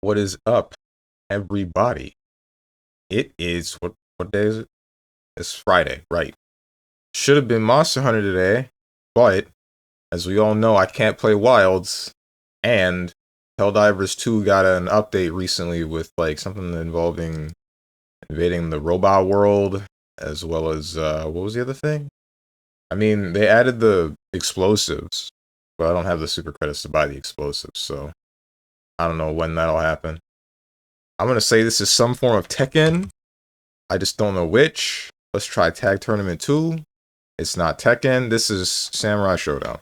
What is up, everybody? It is what day is it? It's Friday, right? Should have been Monster Hunter today, but as we all know, I can't play Wilds, and Helldivers 2 got an update recently with like something involving invading the robot world, as well as what was the other thing? I mean, they added the explosives, but I don't have the super credits to buy the explosives, so I don't know when that'll happen. I'm gonna say this is some form of Tekken. I just don't know which. Let's try Tag Tournament 2. It's not Tekken. This is Samurai Showdown.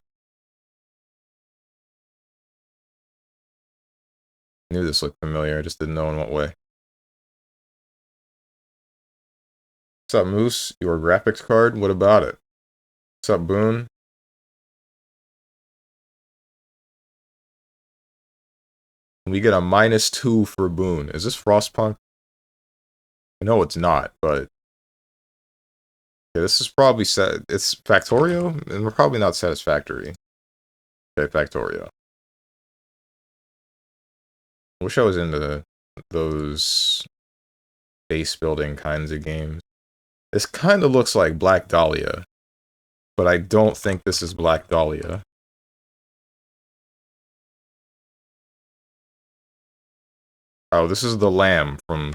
I knew this looked familiar. I just didn't know in what way. What's up, Moose? Your graphics card? What about it? What's up, Boone? We get a -2 for Boone. Is this Frostpunk? No, it's not, but yeah, this is probably set. It's Factorio, and we're probably not satisfactory. Okay, Factorio. I wish I was into those base building kinds of games. This kind of looks like Black Dahlia, but I don't think this is Black Dahlia. Oh, this is the Lamb from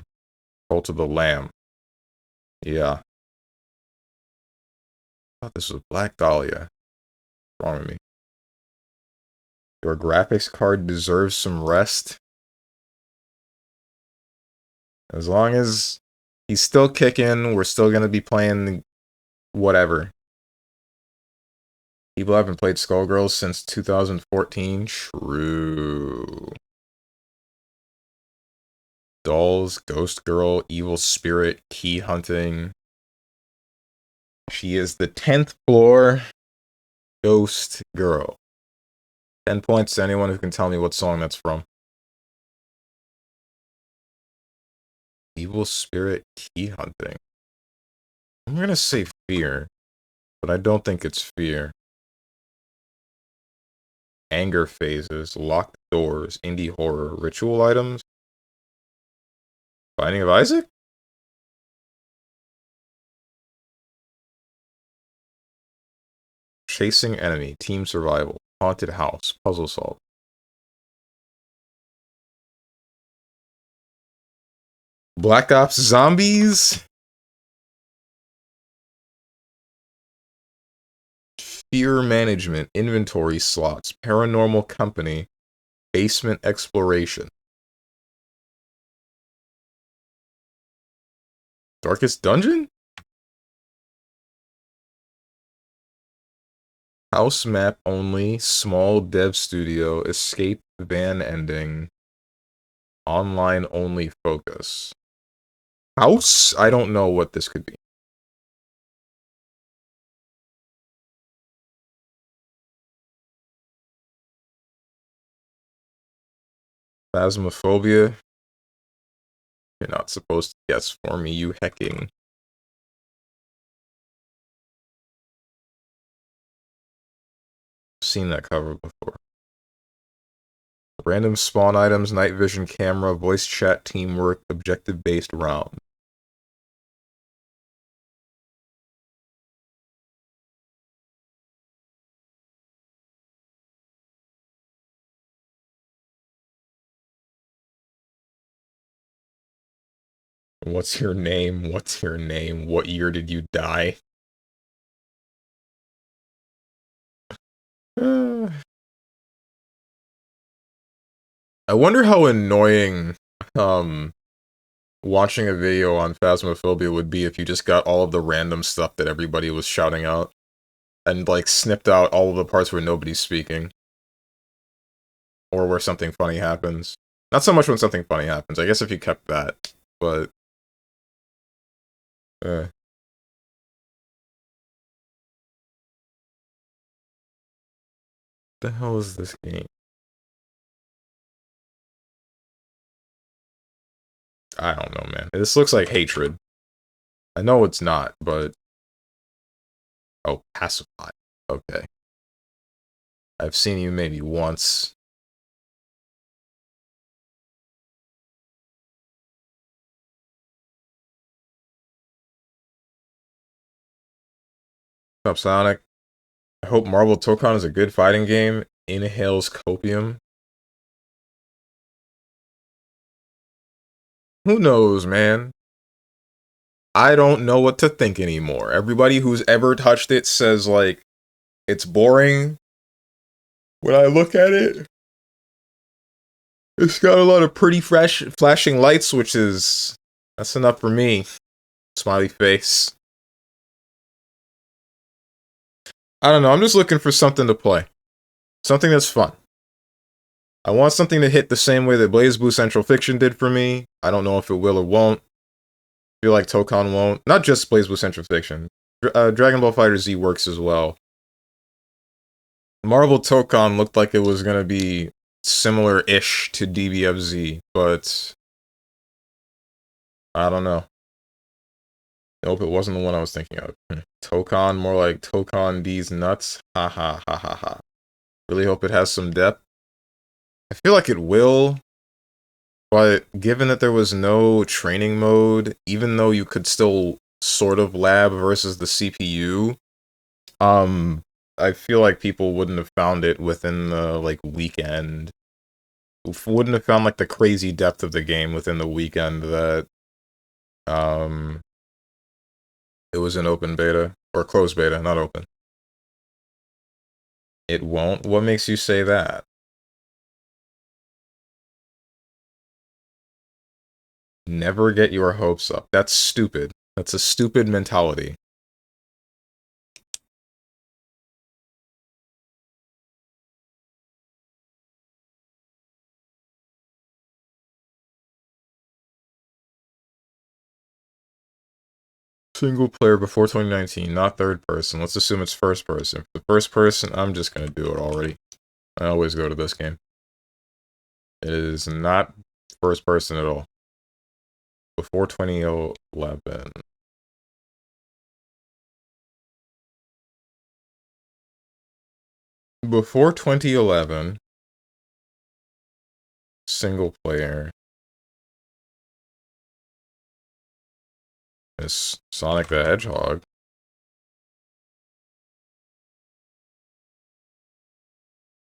Cult of the Lamb. Yeah. I thought this was Black Dahlia. What's wrong with me? Your graphics card deserves some rest. As long as he's still kicking, we're still gonna be playing whatever. People haven't played Skullgirls since 2014. True. Dolls, Ghost Girl, Evil Spirit, Key Hunting. She is the 10th floor Ghost Girl. 10 points to anyone who can tell me what song that's from. Evil Spirit, Key Hunting. I'm gonna say Fear, but I don't think it's Fear. Anger Phases, Locked Doors, Indie Horror, Ritual Items. Binding of Isaac? Chasing Enemy, Team Survival, Haunted House, Puzzle Solve. Black Ops Zombies? Fear Management, Inventory Slots, Paranormal Company, Basement Exploration. Darkest Dungeon? House map only, small dev studio, escape van ending, online only focus. House? I don't know what this could be. Phasmophobia? You're not supposed to guess for me, you hecking. Seen that cover before. Random spawn items, night vision camera, voice chat, teamwork, objective-based round. What's your name? What's your name? What year did you die? I wonder how annoying watching a video on Phasmophobia would be if you just got all of the random stuff that everybody was shouting out and like snipped out all of the parts where nobody's speaking or where something funny happens. Not so much when something funny happens. I guess if you kept that, but the hell is this game? I don't know, man. This looks like Hatred. I know it's not, but oh, Pacify. Okay. I've seen you maybe once. What's up, Sonic? I hope Marvel Tokon is a good fighting game. Inhales copium. Who knows, man? I don't know what to think anymore. Everybody who's ever touched it says, like, it's boring. When I look at it, it's got a lot of pretty fresh flashing lights, which is... that's enough for me. Smiley face. I don't know, I'm just looking for something to play. Something that's fun. I want something to hit the same way that BlazBlue Central Fiction did for me. I don't know if it will or won't. I feel like Tokon won't. Not just BlazBlue Central Fiction. Dragon Ball FighterZ works as well. Marvel Tokon looked like it was gonna be similar-ish to DBFZ, but... I don't know. Nope, it wasn't the one I was thinking of. Tokon, more like Tokon D's nuts. Ha ha ha ha ha. Really hope it has some depth. I feel like it will, but given that there was no training mode, even though you could still sort of lab versus the CPU, I feel like people wouldn't have found it within the, like, weekend. Wouldn't have found, like, the crazy depth of the game within the weekend that, it was an open beta. Or closed beta, not open. It won't? What makes you say that? Never get your hopes up. That's stupid. That's a stupid mentality. Single player before 2019, not third person. Let's assume it's first person. For the first person, I'm just gonna do it already. I always go to this game. It is not first person at all. Before 2011. Before 2011, single player is Sonic the Hedgehog.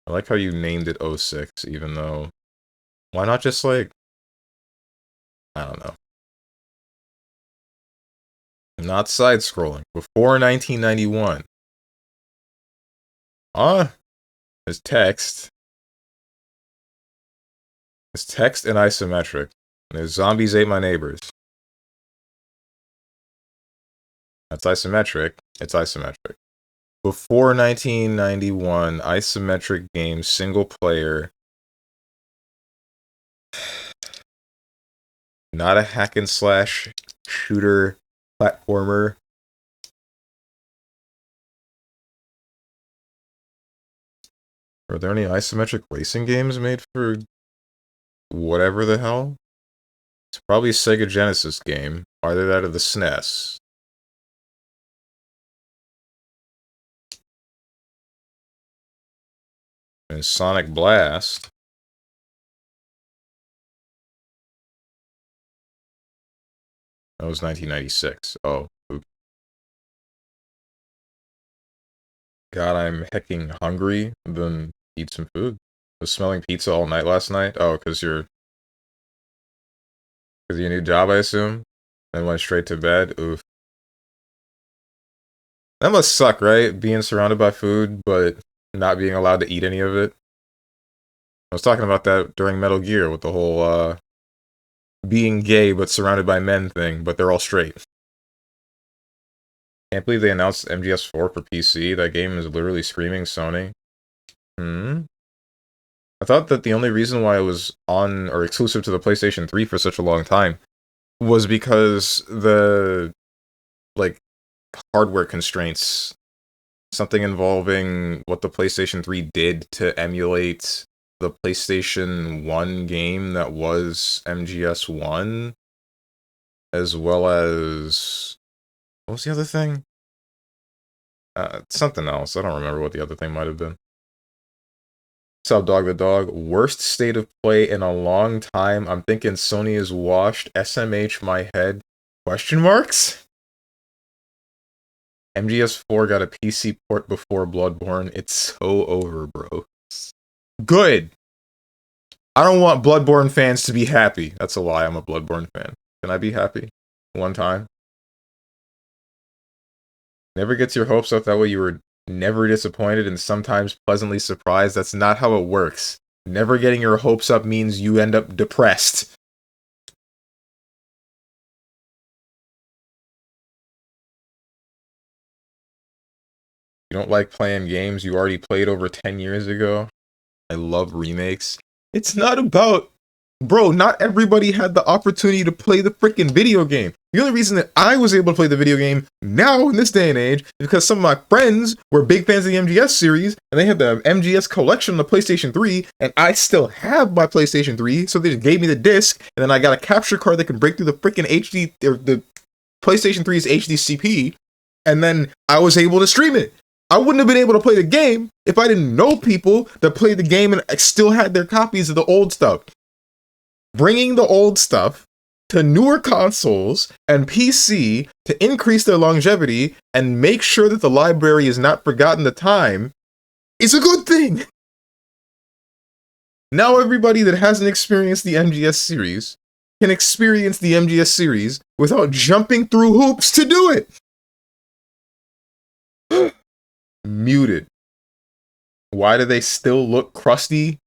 I like how you named it 06, even though... why not just, like... I don't know. Not side-scrolling. Before 1991. There's text. There's text and isometric. And there's Zombies Ate My Neighbors. That's isometric. It's isometric. Before 1991, isometric game, single player. Not a hack and slash shooter platformer. Are there any isometric racing games made for whatever the hell? It's probably a Sega Genesis game. Either that or the SNES. And Sonic Blast. That was 1996. Oh, oops. God, I'm hecking hungry. Then eat some food. I was smelling pizza all night last night. Oh, because your new job, I assume? Then went straight to bed. Oof. That must suck, right? Being surrounded by food, but not being allowed to eat any of it. I was talking about that during Metal Gear with the whole, being gay but surrounded by men thing, but they're all straight. Can't believe they announced MGS4 for PC. That game is literally screaming Sony. I thought that the only reason why it was on or exclusive to the PlayStation 3 for such a long time was because the, like, hardware constraints. Something involving what the PlayStation 3 did to emulate the PlayStation 1 game that was MGS1, as well as... what was the other thing? Something else. I don't remember what the other thing might have been. What's up, Dog the Dog? Worst state of play in a long time. I'm thinking Sony is washed. SMH my head. Question marks? MGS4 got a PC port before Bloodborne. It's so over, bro. Good. I don't want Bloodborne fans to be happy. That's a lie. I'm a Bloodborne fan. Can I be happy? One time? Never gets your hopes up. That way you were never disappointed and sometimes pleasantly surprised. That's not how it works. Never getting your hopes up means you end up depressed. You don't like playing games you already played over 10 years ago? I love remakes. It's not about... Bro, not everybody had the opportunity to play the freaking video game. The only reason that I was able to play the video game now in this day and age is because some of my friends were big fans of the MGS series, and they had the MGS collection on the PlayStation 3, and I still have my PlayStation 3, so they just gave me the disc, and then I got a capture card that can break through the freaking HD, or the PlayStation 3's HDCP, and then I was able to stream it. I wouldn't have been able to play the game if I didn't know people that played the game and still had their copies of the old stuff. Bringing the old stuff to newer consoles and PC to increase their longevity and make sure that the library is not forgotten to time is a good thing. Now everybody that hasn't experienced the MGS series can experience the MGS series without jumping through hoops to do it. Muted. Why do they still look crusty?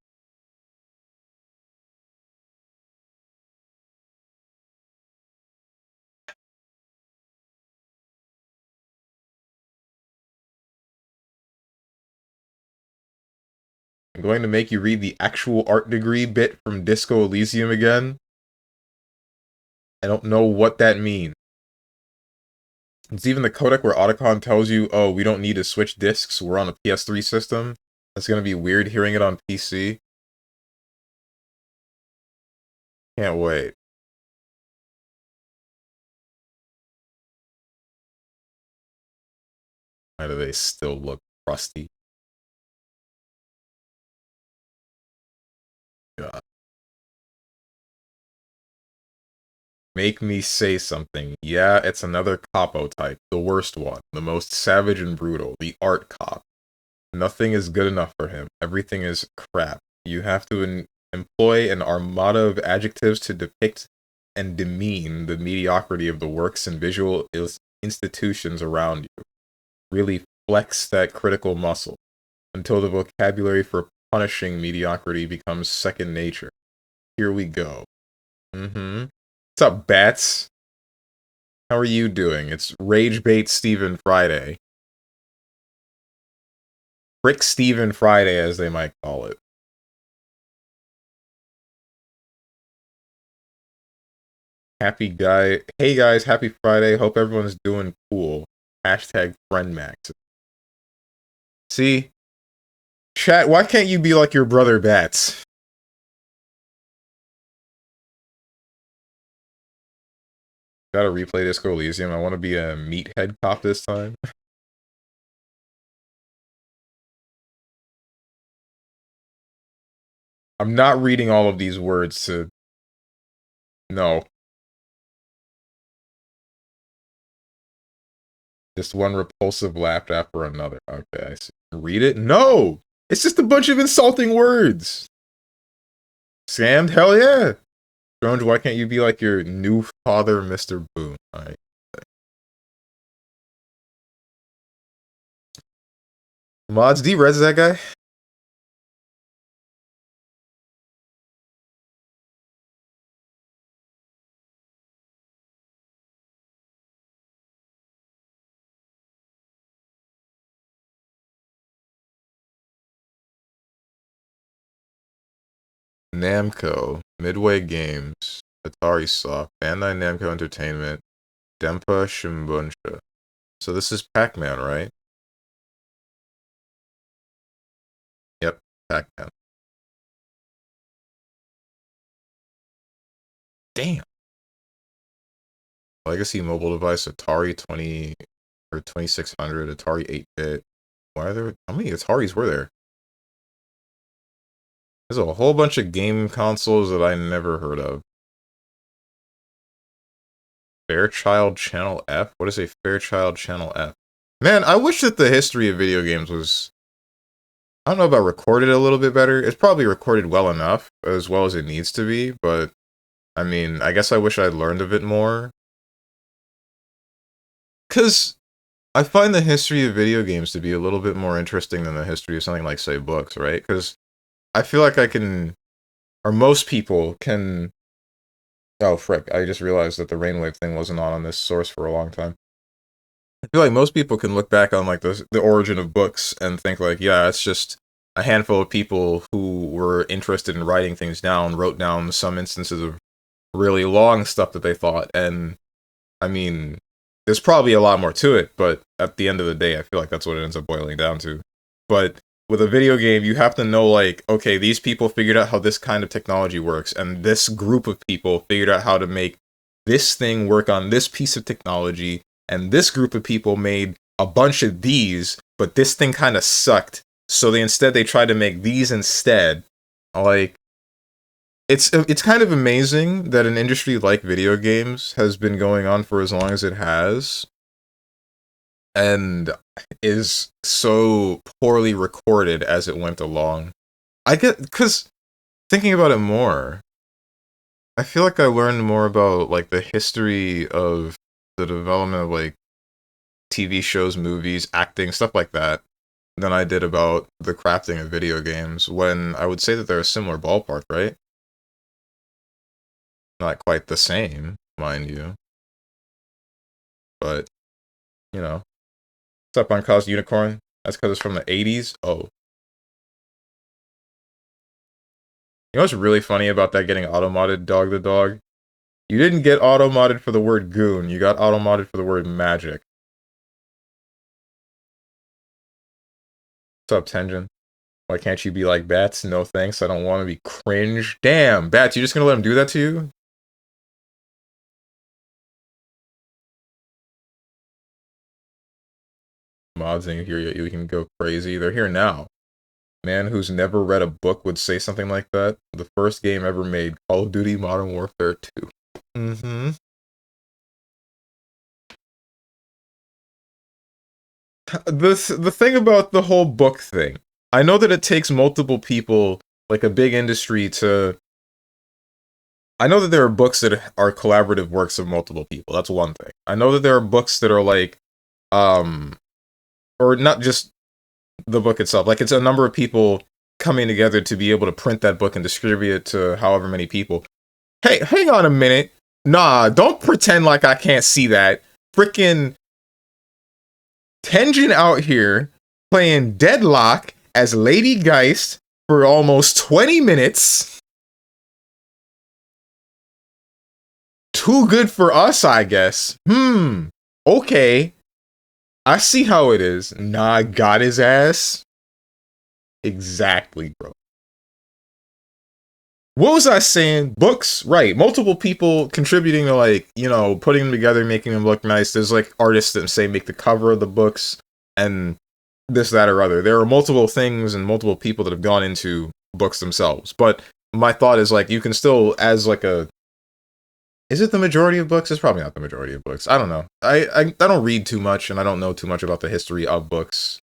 I'm going to make you read the actual art degree bit from Disco Elysium again. I don't know what that means. It's even the codec where Otacon tells you, oh, we don't need to switch discs, we're on a PS3 system. That's gonna be weird hearing it on PC. Can't wait. Why do they still look rusty? God. Make me say something. Yeah, it's another capo type. The worst one. The most savage and brutal. The art cop. Nothing is good enough for him. Everything is crap. You have to employ an armada of adjectives to depict and demean the mediocrity of the works and visual institutions around you. Really flex that critical muscle until the vocabulary for punishing mediocrity becomes second nature. Here we go. What's up, Bats? How are you doing? It's RageBaitSteven Friday. Frick Steven Friday, as they might call it. Happy guy. Hey guys, happy Friday. Hope everyone's doing cool. Hashtag FriendMax. See? Chat, why can't you be like your brother Bats? Gotta replay Disco Elysium. I want to be a meathead cop this time. I'm not reading all of these words to... No. Just one repulsive laugh after another. Okay, I see. Read it? No! It's just a bunch of insulting words! Scammed? Hell yeah! Jones, why can't you be like your new father, Mr. Boone? Alright. Mods, D-Res that guy? Namco, Midway Games, Atari Soft, Bandai Namco Entertainment, Dempa Shimbuncha. So this is Pac-Man, right? Yep, Pac-Man. Damn. Legacy mobile device, Atari 20 or 2600, Atari 8-bit. Why are there? How many Ataris were there? There's a whole bunch of game consoles that I never heard of. Fairchild Channel F? What is a Fairchild Channel F? Man, I wish that the history of video games was, I don't know about recorded a little bit better. It's probably recorded well enough, as well as it needs to be, but I mean, I guess I wish I'd learned a bit more. Because I find the history of video games to be a little bit more interesting than the history of something like, say, books, right? Because I feel like I can, or most people can. Oh, frick. I just realized that the rainwave thing wasn't on this source for a long time. I feel like most people can look back on like the origin of books and think like, yeah, it's just a handful of people who were interested in writing things down, wrote down some instances of really long stuff that they thought. And I mean, there's probably a lot more to it, but at the end of the day, I feel like that's what it ends up boiling down to. But with a video game, you have to know, like, okay, these people figured out how this kind of technology works, and this group of people figured out how to make this thing work on this piece of technology, and this group of people made a bunch of these, but this thing kind of sucked, so they tried to make these instead. Like, it's kind of amazing that an industry like video games has been going on for as long as it has, and is so poorly recorded as it went along. I get, because thinking about it more, I feel like I learned more about like the history of the development of like TV shows, movies, acting, stuff like that, than I did about the crafting of video games, when I would say that they're a similar ballpark, right? Not quite the same, mind you, but you know. What's up on Cause Unicorn? That's because it's from the 80s? Oh. You know what's really funny about that getting auto-modded, Dog the Dog? You didn't get auto-modded for the word goon, you got auto-modded for the word magic. What's up, Tenjin? Why can't you be like Bats? No thanks, I don't want to be cringe. Damn, Bats, you just gonna let him do that to you? Mods ain't here yet, you can go crazy. They're here now. Man who's never read a book would say something like that. The first game ever made, Call of Duty Modern Warfare 2. Mm-hmm. The thing about the whole book thing, I know that it takes multiple people, like a big industry, to. I know that there are books that are collaborative works of multiple people. That's one thing. I know that there are books that are like, um, or not just the book itself. Like it's a number of people coming together to be able to print that book and distribute it to however many people. Hey, hang on a minute. Nah, don't pretend like I can't see that. Freaking Tenjin out here playing Deadlock as Lady Geist for almost 20 minutes. Too good for us, I guess. Okay. I see how it is. Nah, got his ass. Exactly, bro. What was I saying? Books, right. Multiple people contributing to, like, you know, putting them together, making them look nice. There's, like, artists that say make the cover of the books, and this, that, or other. There are multiple things and multiple people that have gone into books themselves. But my thought is, like, you can still, as, like, a... Is it the majority of books? It's probably not the majority of books. I don't know. I don't read too much, and I don't know too much about the history of books.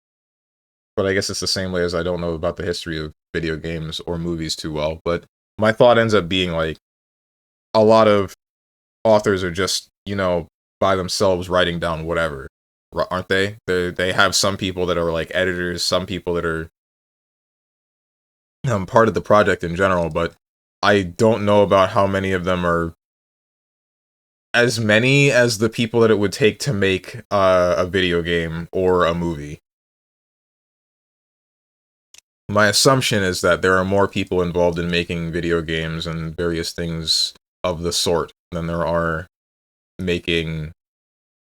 But I guess it's the same way as I don't know about the history of video games or movies too well. But my thought ends up being, like, a lot of authors are just, you know, by themselves writing down whatever, aren't they? They have some people that are, like, editors, some people that are part of the project in general, but I don't know about how many of them are as many as the people that it would take to make a video game or a movie. My assumption is that there are more people involved in making video games and various things of the sort than there are making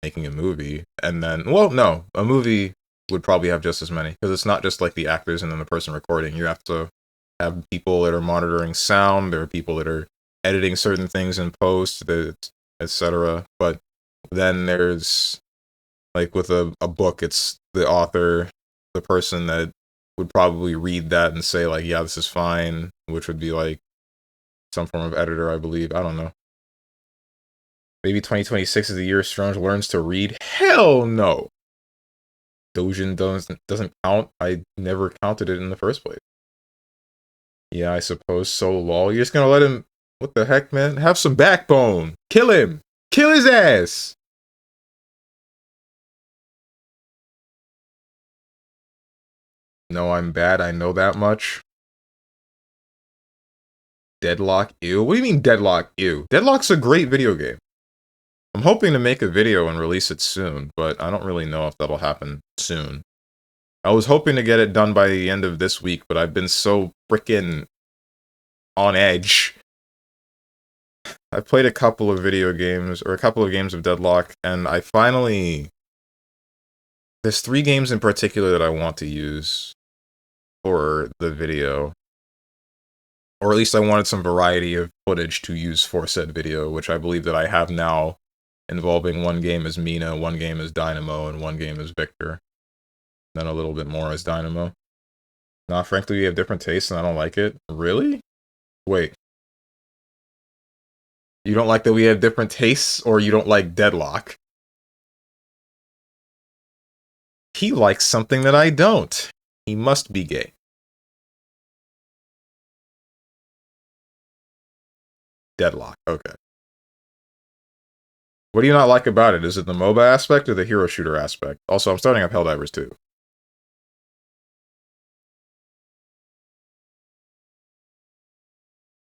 a movie. And then, well, no, a movie would probably have just as many, because it's not just like the actors and then the person recording. You have to have people that are monitoring sound, there are people that are editing certain things in post, that etc. But then there's, like, with a book, it's the author, the person that would probably read that and say, like, yeah, this is fine, which would be, like, some form of editor, I believe. I don't know. Maybe 2026 is the year Strange learns to read? Hell no! Dojin doesn't count. I never counted it in the first place. Yeah, I suppose so, lol. You're just gonna let him... What the heck, man? Have some backbone! Kill him! Kill his ass! No, I'm bad. I know that much. Deadlock, ew. What do you mean Deadlock, ew? Deadlock's a great video game. I'm hoping to make a video and release it soon, but I don't really know if that'll happen soon. I was hoping to get it done by the end of this week, but I've been so frickin' on edge. I played a couple of video games, or a couple of games of Deadlock, and I finally... There's 3 games in particular that I want to use for the video. Or at least I wanted some variety of footage to use for said video, which I believe that I have now, involving one game as Mina, one game as Dynamo, and one game as Victor. Then a little bit more as Dynamo. Nah, frankly, we have different tastes and I don't like it. Really? Wait. You don't like that we have different tastes, or you don't like Deadlock? He likes something that I don't. He must be gay. Deadlock, okay. What do you not like about it? Is it the MOBA aspect or the hero shooter aspect? Also, I'm starting up Helldivers too.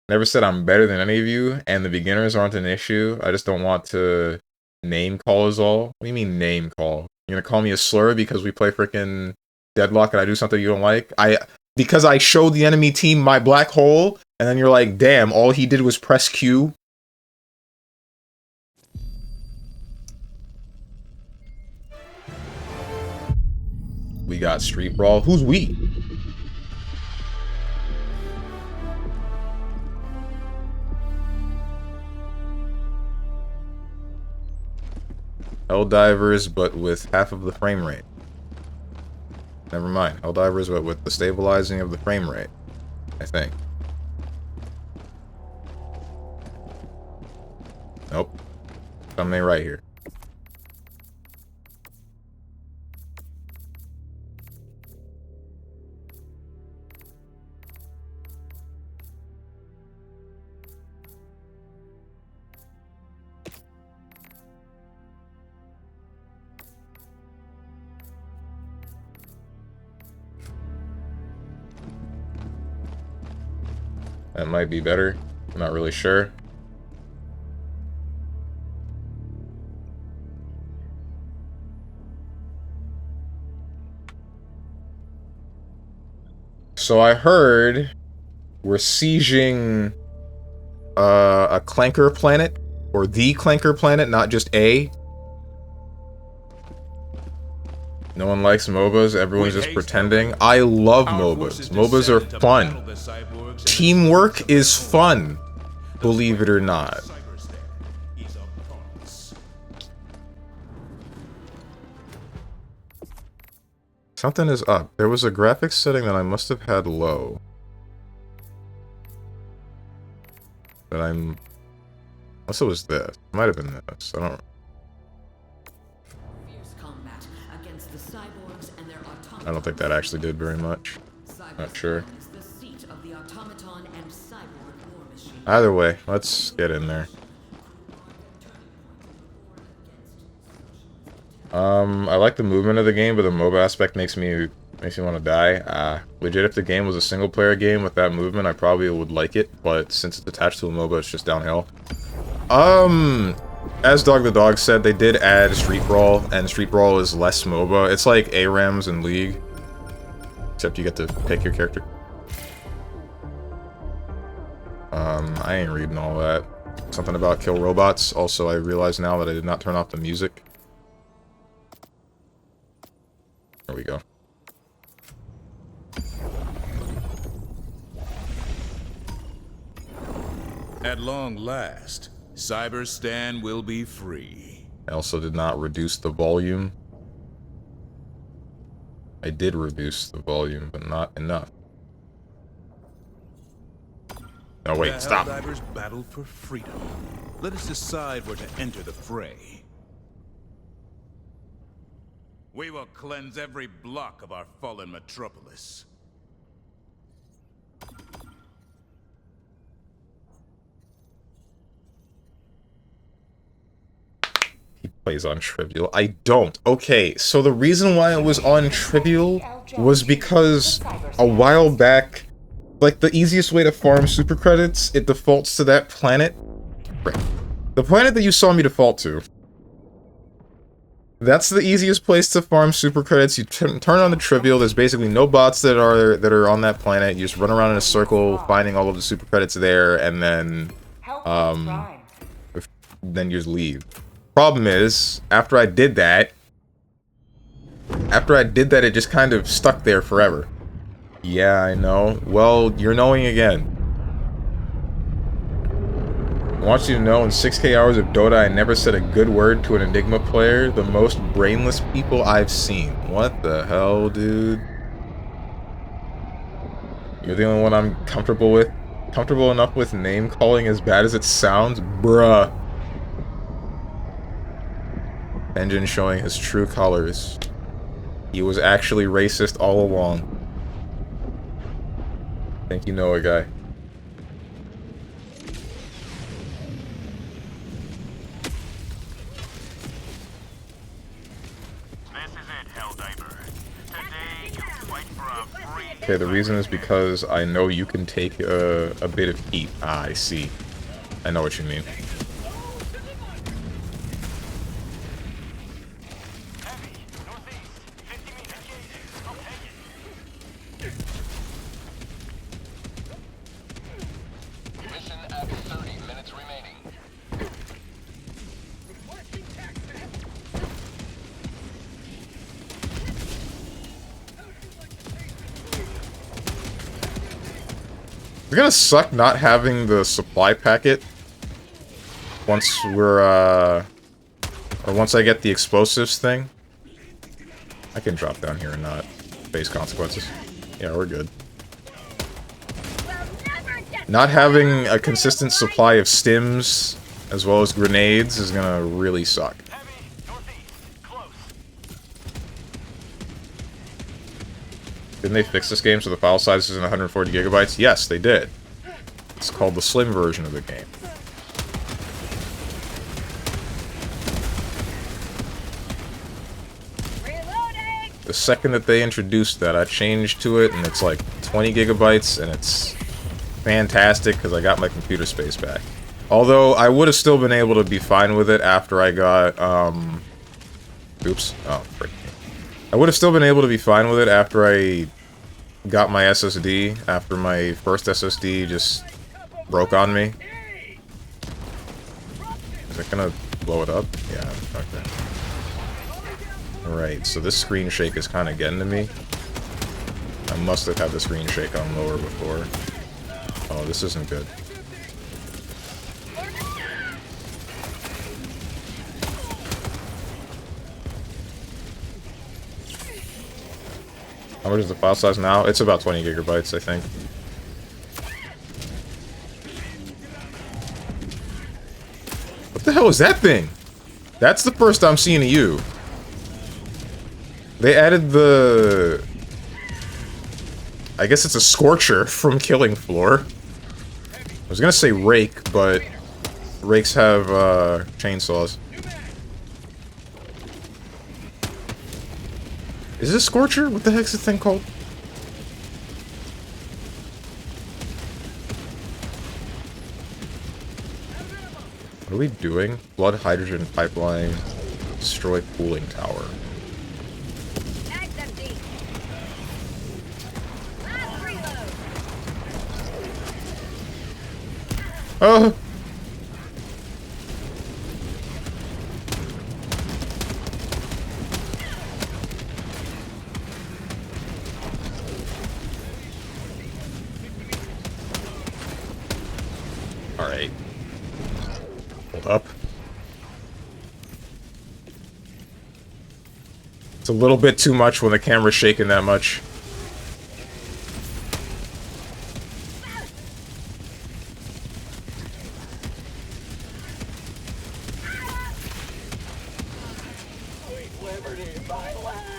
Never said I'm better than any of you, and the beginners aren't an issue. I just don't want to name call is all. What do you mean name call? You're gonna call me a slur because we play frickin' Deadlock and I do something you don't like? Because I showed the enemy team my black hole, and then you're like, damn, all he did was press Q? We got Street Brawl. Who's we? Helldivers, but with half of the frame rate. Never mind. Helldivers, but with the stabilizing of the frame rate. I think. Nope. Something ain't right here. That might be better. I'm not really sure. So I heard we're sieging a Clanker planet, or the Clanker planet, not just a. No one likes MOBAs, everyone's just pretending. I love MOBAs. MOBAs are fun. Teamwork is fun, believe it or not. Something is up. There was a graphics setting that I must have had low. But unless it was this. It might have been this. I don't... I don't think that actually did very much. Not sure. Either way, let's get in there. I like the movement of the game, but the MOBA aspect makes me want to die. Legit, if the game was a single-player game with that movement, I probably would like it, but since it's attached to a MOBA, it's just downhill. As Dog the Dog said, they did add Street Brawl, and Street Brawl is less MOBA. It's like ARAMs in League, except you get to pick your character. I ain't reading all that. Something about kill robots. Also, I realize now that I did not turn off the music. There we go. At long last, Cyberstan will be free. I also did not reduce the volume. I did reduce the volume, but not enough. No, wait, stop. The Helldivers battle for freedom. Let us decide where to enter the fray. We will cleanse every block of our fallen metropolis. He plays on Trivial. I don't. Okay, so the reason why it was on Trivial was because a while back, like, the easiest way to farm super credits, it defaults to that planet. Right. The planet that you saw me default to. That's the easiest place to farm super credits. You turn on the Trivial. There's basically no bots that are on that planet. You just run around in a circle, finding all of the super credits there, and then then you just leave. Problem is, after I did that, it just kind of stuck there forever. Yeah, I know. Well, you're knowing again. I want you to know, in 6k hours of Dota, I never said a good word to an Enigma player. The most brainless people I've seen. What the hell, dude? You're the only one I'm comfortable with. Comfortable enough with name calling as bad as it sounds? Bruh. Engine showing his true colors. He was actually racist all along. Think you know a guy. This is it, Helldiver. Today you fight for a free... Okay, the reason is because I know you can take a bit of heat. Ah, I see. I know what you mean. Mission at 30 minutes remaining. It's gonna suck not having the supply packet once we're, or once I get the explosives thing. I can drop down here and not face consequences. Yeah, we're good. Not having a consistent supply of stims, as well as grenades, is gonna really suck. Didn't they fix this game so the file size isn't 140 gigabytes? Yes, they did. It's called the slim version of the game. The second that they introduced that, I changed to it, and it's like 20 gigabytes, and it's fantastic because I got my computer space back. Although, I would have still been able to be fine with it after I got, oops. Oh, frick. I would have still been able to be fine with it after I got my SSD, after my first SSD just broke on me. Is it gonna blow it up? Yeah, okay. Alright, so this screen shake is kind of getting to me. I must have had the screen shake on lower before. Oh, this isn't good. How much is the file size now? It's about 20 gigabytes, I think. What the hell is that thing? That's the first I'm seeing of you. They added the... I guess it's a Scorcher from Killing Floor. I was gonna say Rake, but Rakes have, chainsaws. Is this Scorcher? What the heck's this thing called? What are we doing? Blood hydrogen pipeline. Destroy cooling tower. Oh! Alright. Hold up. It's a little bit too much when the camera's shaking that much.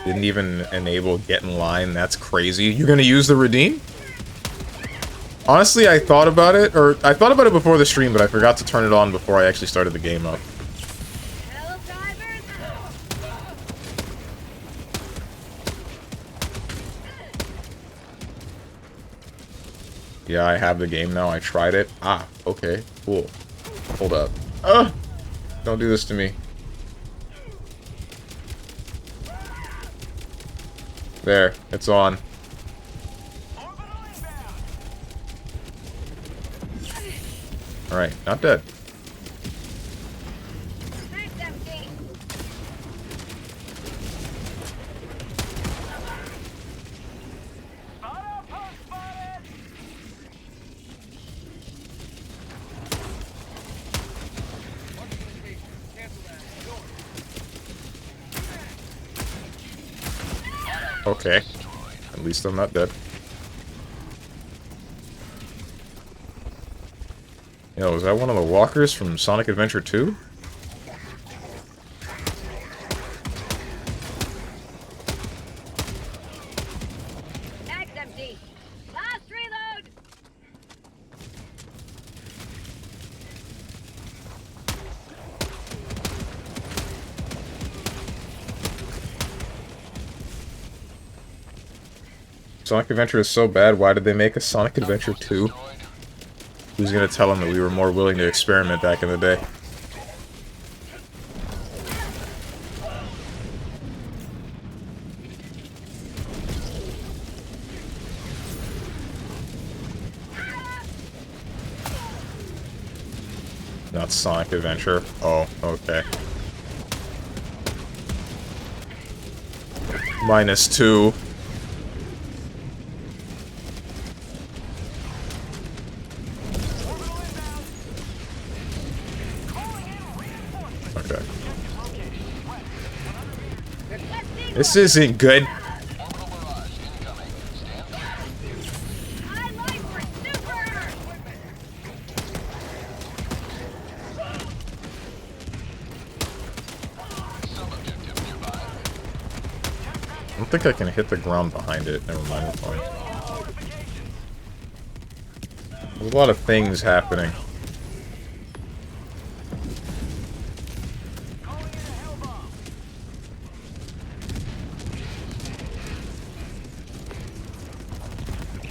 Didn't even enable get in line. That's crazy. You're gonna use the redeem? Honestly, I thought about it before the stream, but I forgot to turn it on before I actually started the game up. Yeah, I have the game now. I tried it. Ah, okay, cool. Hold up. Don't do this to me. There, it's on. Alright, not dead. Okay. At least I'm not dead. Yo, is that one of the walkers from Sonic Adventure 2? Empty. Last reload. Sonic Adventure is so bad, why did they make a Sonic Adventure 2? Who's gonna tell them that we were more willing to experiment back in the day? Not Sonic Adventure. Oh, okay. -2. Okay. This isn't good. I don't think I can hit the ground behind it. Never mind, it's fine. There's a lot of things happening.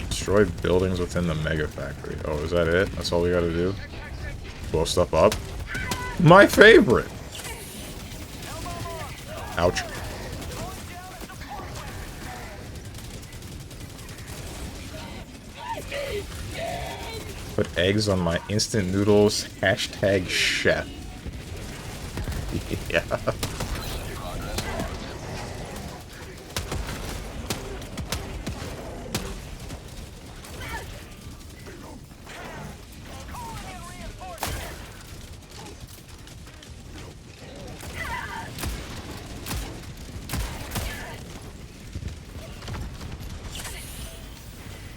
Destroy buildings within the Mega Factory. Oh, is that it? That's all we gotta do? Blow stuff up? My favorite! Ouch. Put eggs on my instant noodles. Hashtag chef. Yeah.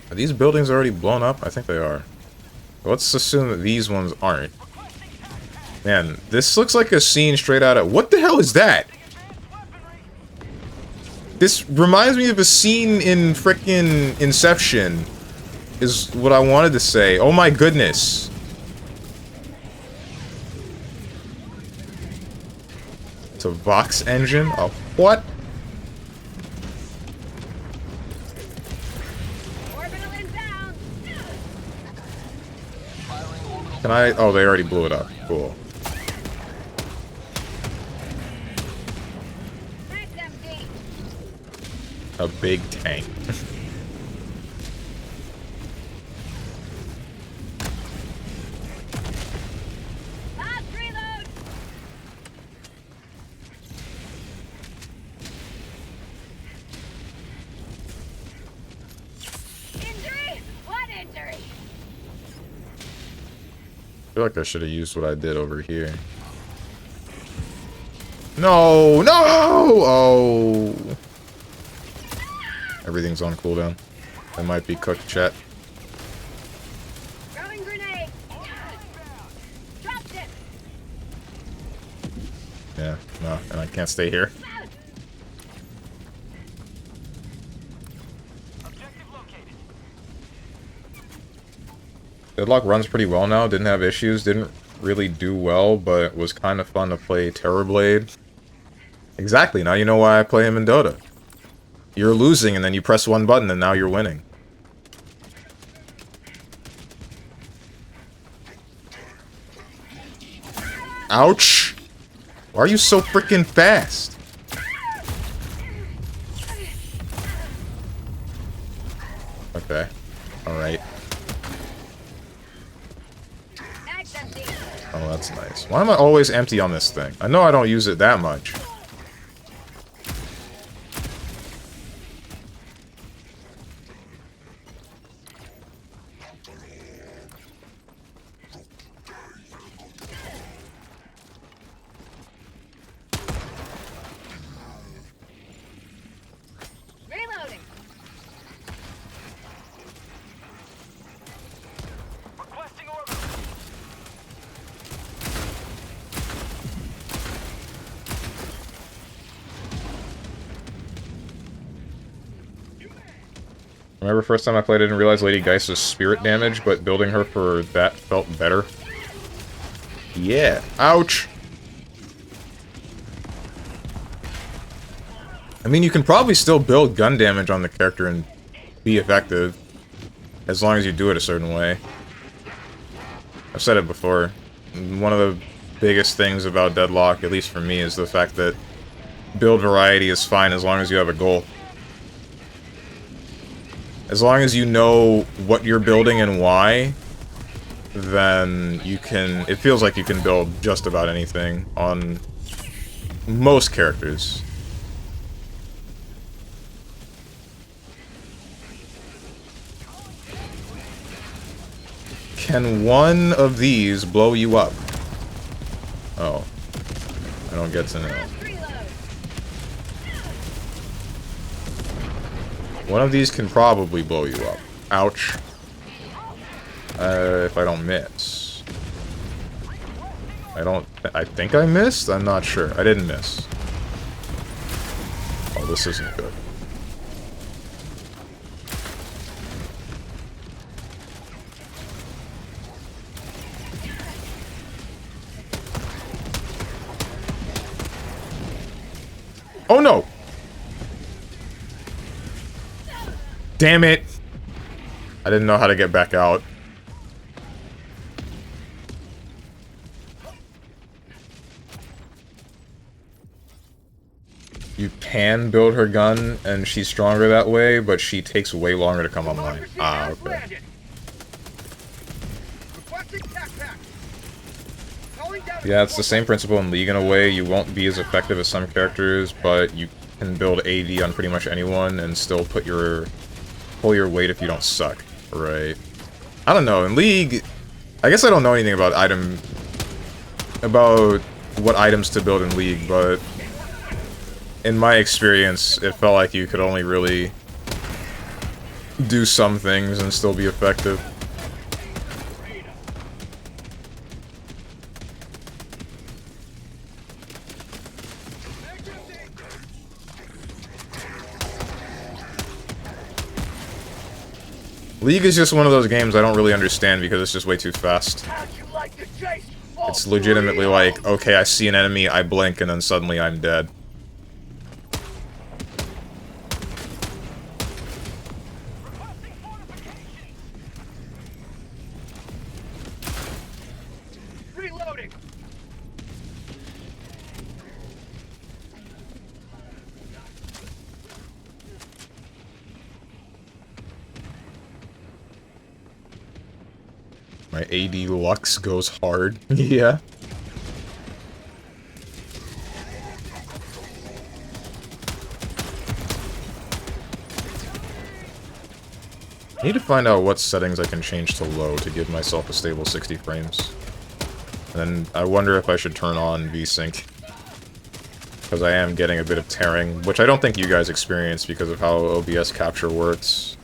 Are these buildings already blown up? I think they are. Let's assume that these ones aren't. Man, this looks like a scene straight out of... What the hell is that? This reminds me of a scene in frickin' Inception, is what I wanted to say. Oh my goodness. It's a Vox engine? A what? Can I... Oh, they already blew it up. Cool. A big tank. I feel like I should have used what I did over here. No! No! Oh! Everything's on cooldown. That might be cooked, chat. Throwing grenade. Dropped it. Yeah, no, and I can't stay here. Deadlock runs pretty well now, didn't have issues, didn't really do well, but was kind of fun to play Terrorblade. Exactly, now you know why I play him in Dota. You're losing and then you press one button and now you're winning. Ouch! Why are you so freaking fast? Okay. Alright. Mag's empty. Oh, that's nice. Why am I always empty on this thing? I know I don't use it that much. Reloading. Requesting order. Remember first time I played, I didn't realize Lady Geist was spirit damage, but building her for that felt better. Yeah. Ouch! I mean, you can probably still build gun damage on the character and be effective, as long as you do it a certain way. I've said it before. One of the biggest things about Deadlock, at least for me, is the fact that build variety is fine as long as you have a goal. As long as you know what you're building and why, then you can... It feels like you can build just about anything on most characters. Can one of these blow you up? Oh. I don't get to know. Last reload. One of these can probably blow you up. Ouch. If I don't miss. I think I missed? I'm not sure. I didn't miss. Oh, this isn't good. Oh no! Damn it! I didn't know how to get back out. You can build her gun, and she's stronger that way, but she takes way longer to come online. Ah, okay. Yeah, it's the same principle in League in a way. You won't be as effective as some characters, but you can build AD on pretty much anyone and still pull your weight if you don't suck, right? I don't know, in League, I guess I don't know anything about what items to build in League, but in my experience, it felt like you could only really do some things and still be effective. League is just one of those games I don't really understand because it's just way too fast. It's legitimately like, okay, I see an enemy, I blink, and then suddenly I'm dead. Reloading. My AD Lux goes hard. Yeah. I need to find out what settings I can change to low to give myself a stable 60 frames. And then I wonder if I should turn on VSync. Because I am getting a bit of tearing, which I don't think you guys experience because of how OBS capture works.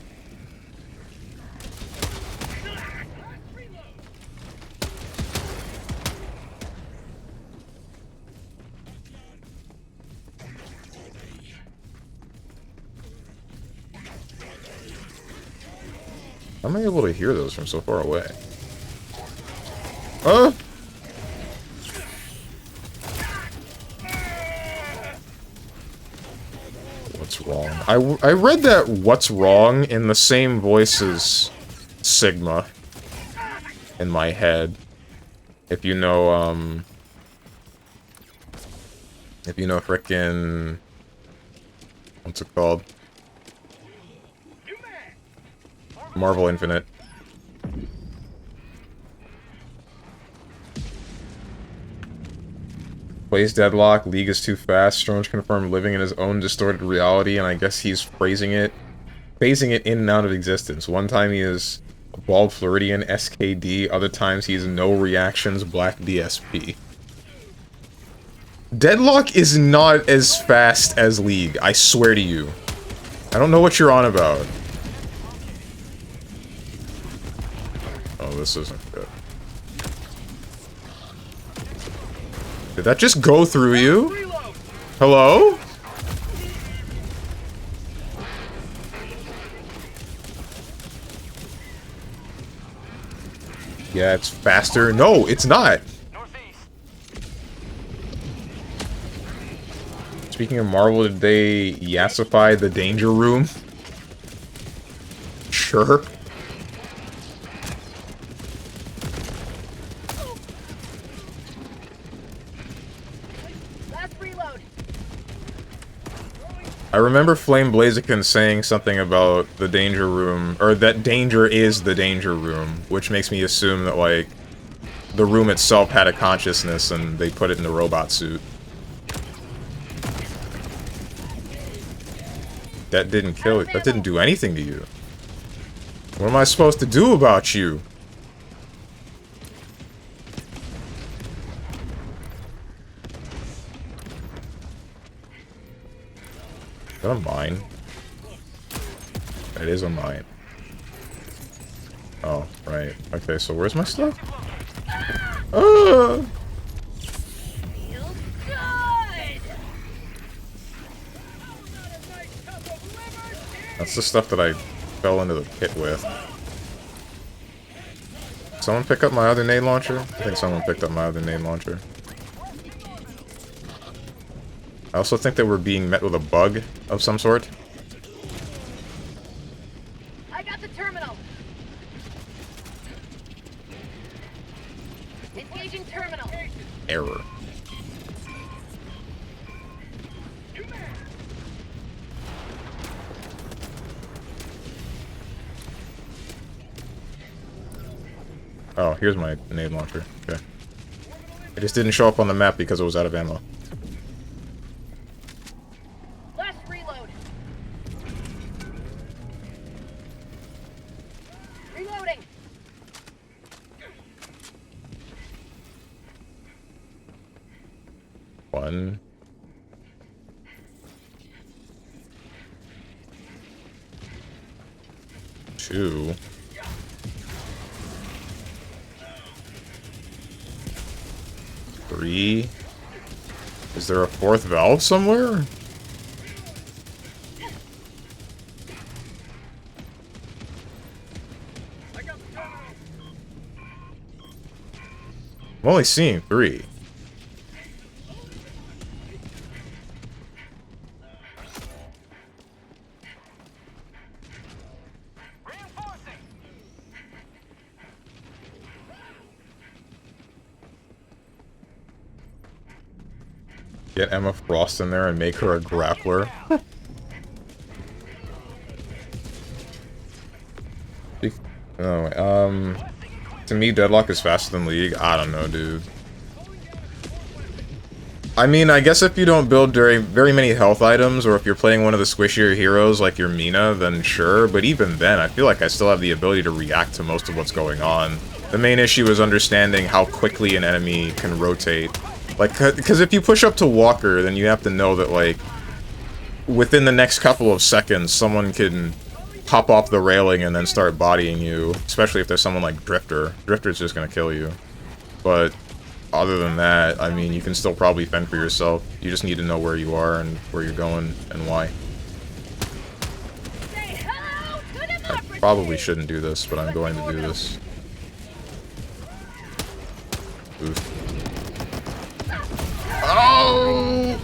How am I able to hear those from so far away? What's wrong? I read that what's wrong in the same voice as Sigma in my head. If you know frickin' what's it called? Marvel Infinite. Plays Deadlock, League is too fast, Strange confirmed living in his own distorted reality, and I guess he's phasing it in and out of existence. One time he is a bald Floridian SKD, other times he's no reactions black DSP. Deadlock is not as fast as League, I swear to you. I don't know what you're on about. Oh, this isn't good. Did that just go through you? Hello? Yeah, it's faster. No, it's not. Speaking of Marvel, did they yassify the Danger Room? Sure. I remember Flame Blaziken saying something about the Danger Room, or that Danger is the Danger Room, which makes me assume that, like, the room itself had a consciousness and they put it in the robot suit. That didn't kill it. That didn't do anything to you. What am I supposed to do about you? Is that a mine? It is a mine. Oh, right. Okay, so where's my stuff? Ah! Feels good. That's the stuff that I fell into the pit with. Someone pick up my other nade launcher? I think someone picked up my other nade launcher. I also think that we're being met with a bug of some sort. I got the terminal. Engaging terminal. Error. Oh, here's my nade launcher. Okay. It just didn't show up on the map because it was out of ammo. Last reload. Reloading. One. Two. Three. Is there a fourth valve somewhere? I'm only seeing three. Get Emma Frost in there and make her a grappler. Oh, to me, Deadlock is faster than League. I don't know, dude. I mean, I guess if you don't build very many health items, or if you're playing one of the squishier heroes like your Mina, then sure. But even then, I feel like I still have the ability to react to most of what's going on. The main issue is understanding how quickly an enemy can rotate. Like, because if you push up to Walker, then you have to know that, like, within the next couple of seconds, someone can hop off the railing and then start bodying you. Especially if there's someone like Drifter. Drifter's just gonna kill you. But other than that, I mean, you can still probably fend for yourself. You just need to know where you are and where you're going and why. Say hello to democracy. I probably shouldn't do this, but I'm going to do this. No!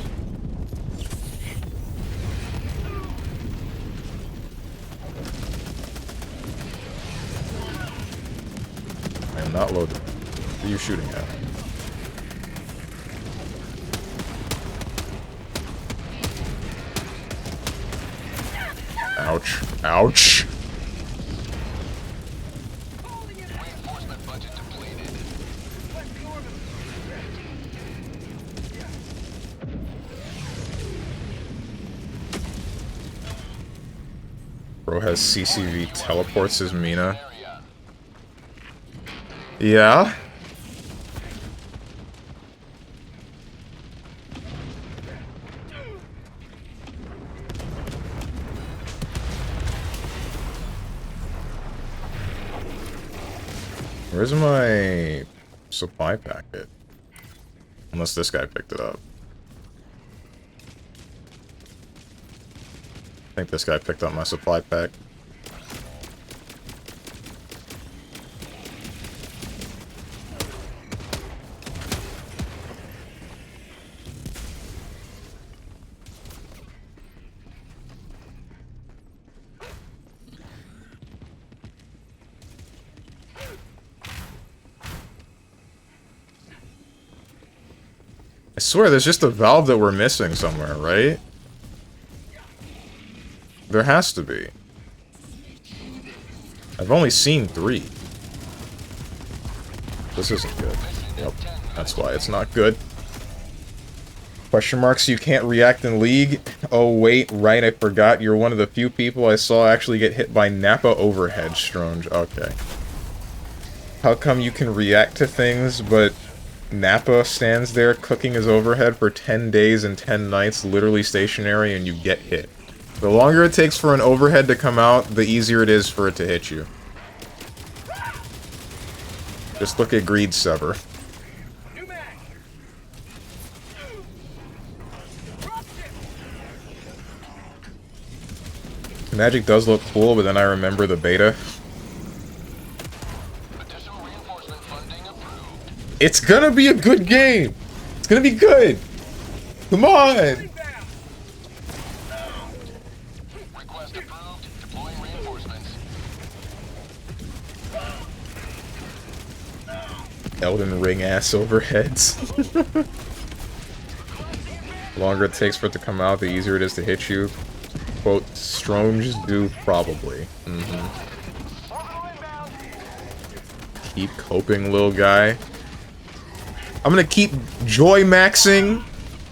I am not loaded. What are you shooting at? Ouch. Ouch! Reinforcement budget depleted. Bro has CCV teleports as Mina. Area. Yeah? Where's my supply packet? Unless this guy picked it up. I think this guy picked up my supply pack. I swear there's just a valve that we're missing somewhere, right? There has to be. I've only seen 3. This isn't good. Yep, that's why it's not good. Question marks, you can't react in League? Oh wait, right, I forgot. You're one of the few people I saw actually get hit by Nappa overhead, Stronge. Okay. How come you can react to things, but Nappa stands there cooking his overhead for 10 days and 10 nights, literally stationary, and you get hit? The longer it takes for an overhead to come out, the easier it is for it to hit you. Just look at Greed Sever. Magic does look cool, but then I remember the beta. Additional reinforcement funding approved. It's gonna be a good game! It's gonna be good! Come on! Request approved. Deploying reinforcements. Elden Ring ass overheads. The longer it takes for it to come out, the easier it is to hit you. Quote, Stronges do probably. Keep coping, little guy. I'm gonna keep joy maxing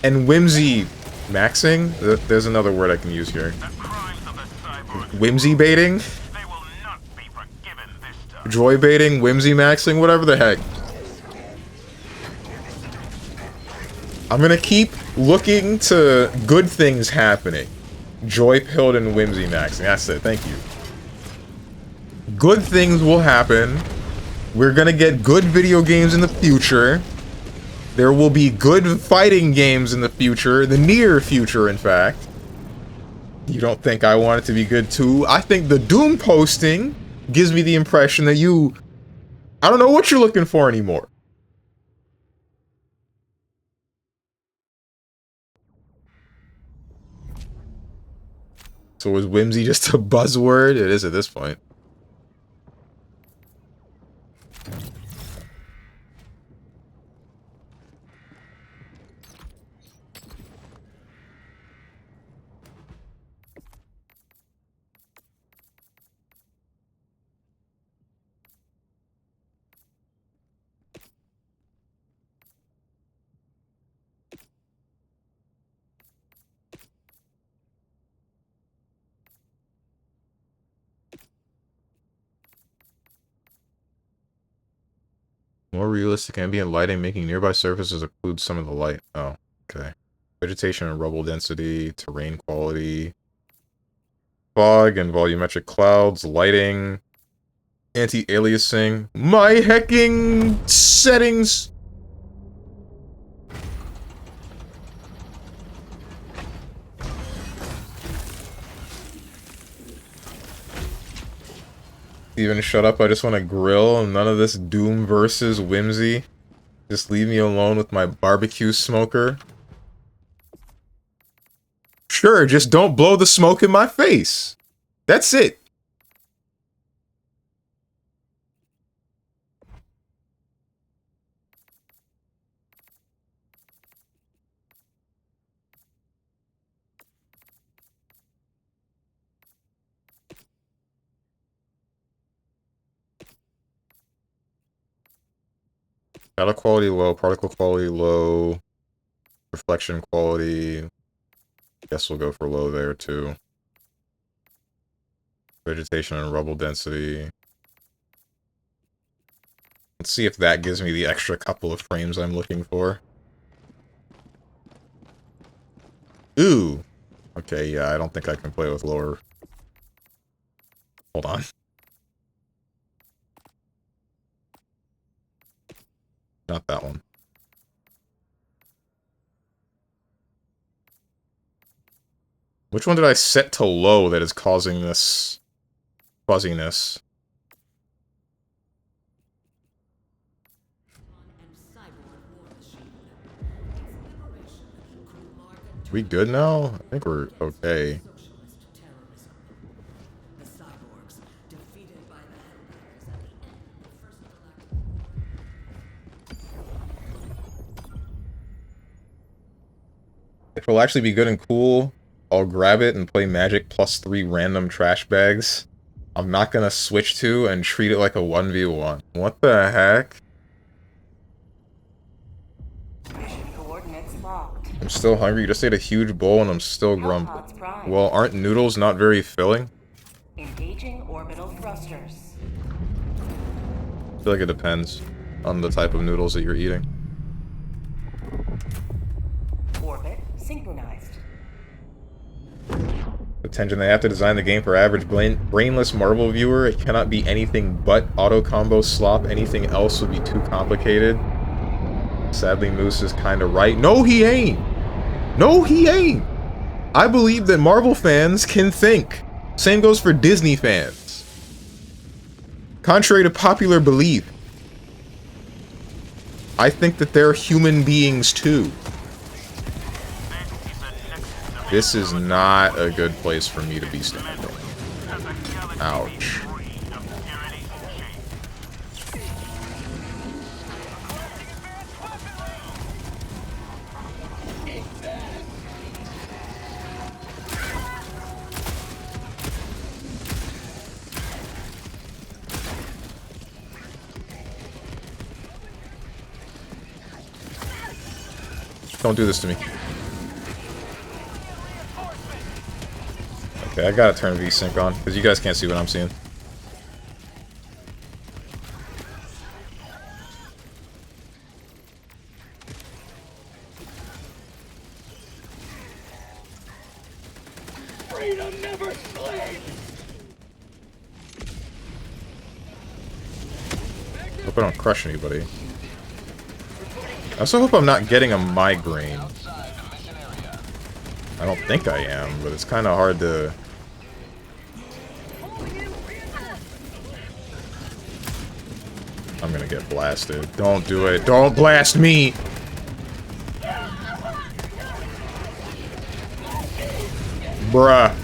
and whimsy maxing. There's another word I can use here. The crimes of the cyborg. Whimsy baiting, They will not be forgiven this time. joy baiting, whimsy maxing, whatever the heck. I'm gonna keep looking to good things happening. Joy pilled and whimsy maxing. That's it. Thank you. Good things will happen. We're gonna get good video games in the future. There will be good fighting games in the future. The near future, in fact. You don't think I want it to be good too? I think the Doom posting gives me the impression that you... I don't know what you're looking for anymore. So was whimsy just a buzzword? It is at this point. More realistic ambient lighting, making nearby surfaces occlude some of the light. Oh, okay. Vegetation and rubble density, terrain quality, fog and volumetric clouds, lighting, anti-aliasing. My hecking settings! Steven, shut up. I just want to grill. None of this Doom versus whimsy. Just leave me alone with my barbecue smoker. Sure, just don't blow the smoke in my face. That's it. Shadow quality low, particle quality low, reflection quality. Guess we'll go for low there too. Vegetation and rubble density. Let's see if that gives me the extra couple of frames I'm looking for. Ooh! Okay, yeah, I don't think I can play with lower. Hold on. Not that one. Which one did I set to low that is causing this fuzziness? We good now? I think we're okay. If it'll actually be good and cool, I'll grab it and play Magic +3 random trash bags. I'm not gonna switch to and treat it like a 1v1. What the heck? I'm still hungry. You just ate a huge bowl and I'm still grumbling. Well, aren't noodles not very filling? Engaging orbital thrusters. I feel like it depends on the type of noodles that you're eating. Orbit synchronized. Attention, they have to design the game for average brainless marble viewer. It cannot be anything but auto combo slop. Anything else would be too complicated. Sadly, Moose is kinda right. No, he ain't! No, he ain't! I believe that Marvel fans can think. Same goes for Disney fans. Contrary to popular belief, I think that they're human beings too. This is not a good place for me to be standing. Ouch. Don't do this to me. Okay, I gotta turn VSync on, because you guys can't see what I'm seeing. Freedom never sleeps! Hope I don't crush anybody. I also hope I'm not getting a migraine. I don't think I am, but it's kind of hard to... I'm gonna get blasted. Don't do it. Don't blast me! Bruh.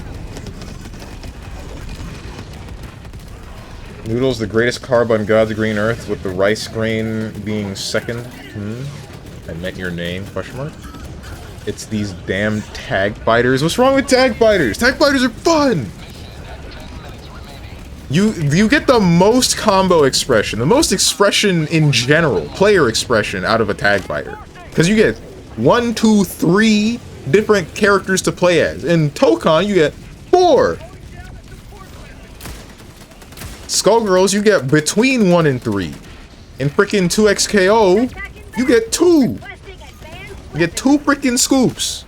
Noodles, the greatest carb on God's green earth, with the rice grain being second. I meant your name, question mark. It's these damn tag fighters. What's wrong with tag fighters? Tag fighters are fun! You get the most combo expression, the most expression in general, player expression out of a tag fighter. Because you get 1, 2, 3 different characters to play as. In Tokon, you get 4. Skullgirls, you get between 1 and 3. In frickin' 2XKO, you get 2. You get 2 frickin' scoops.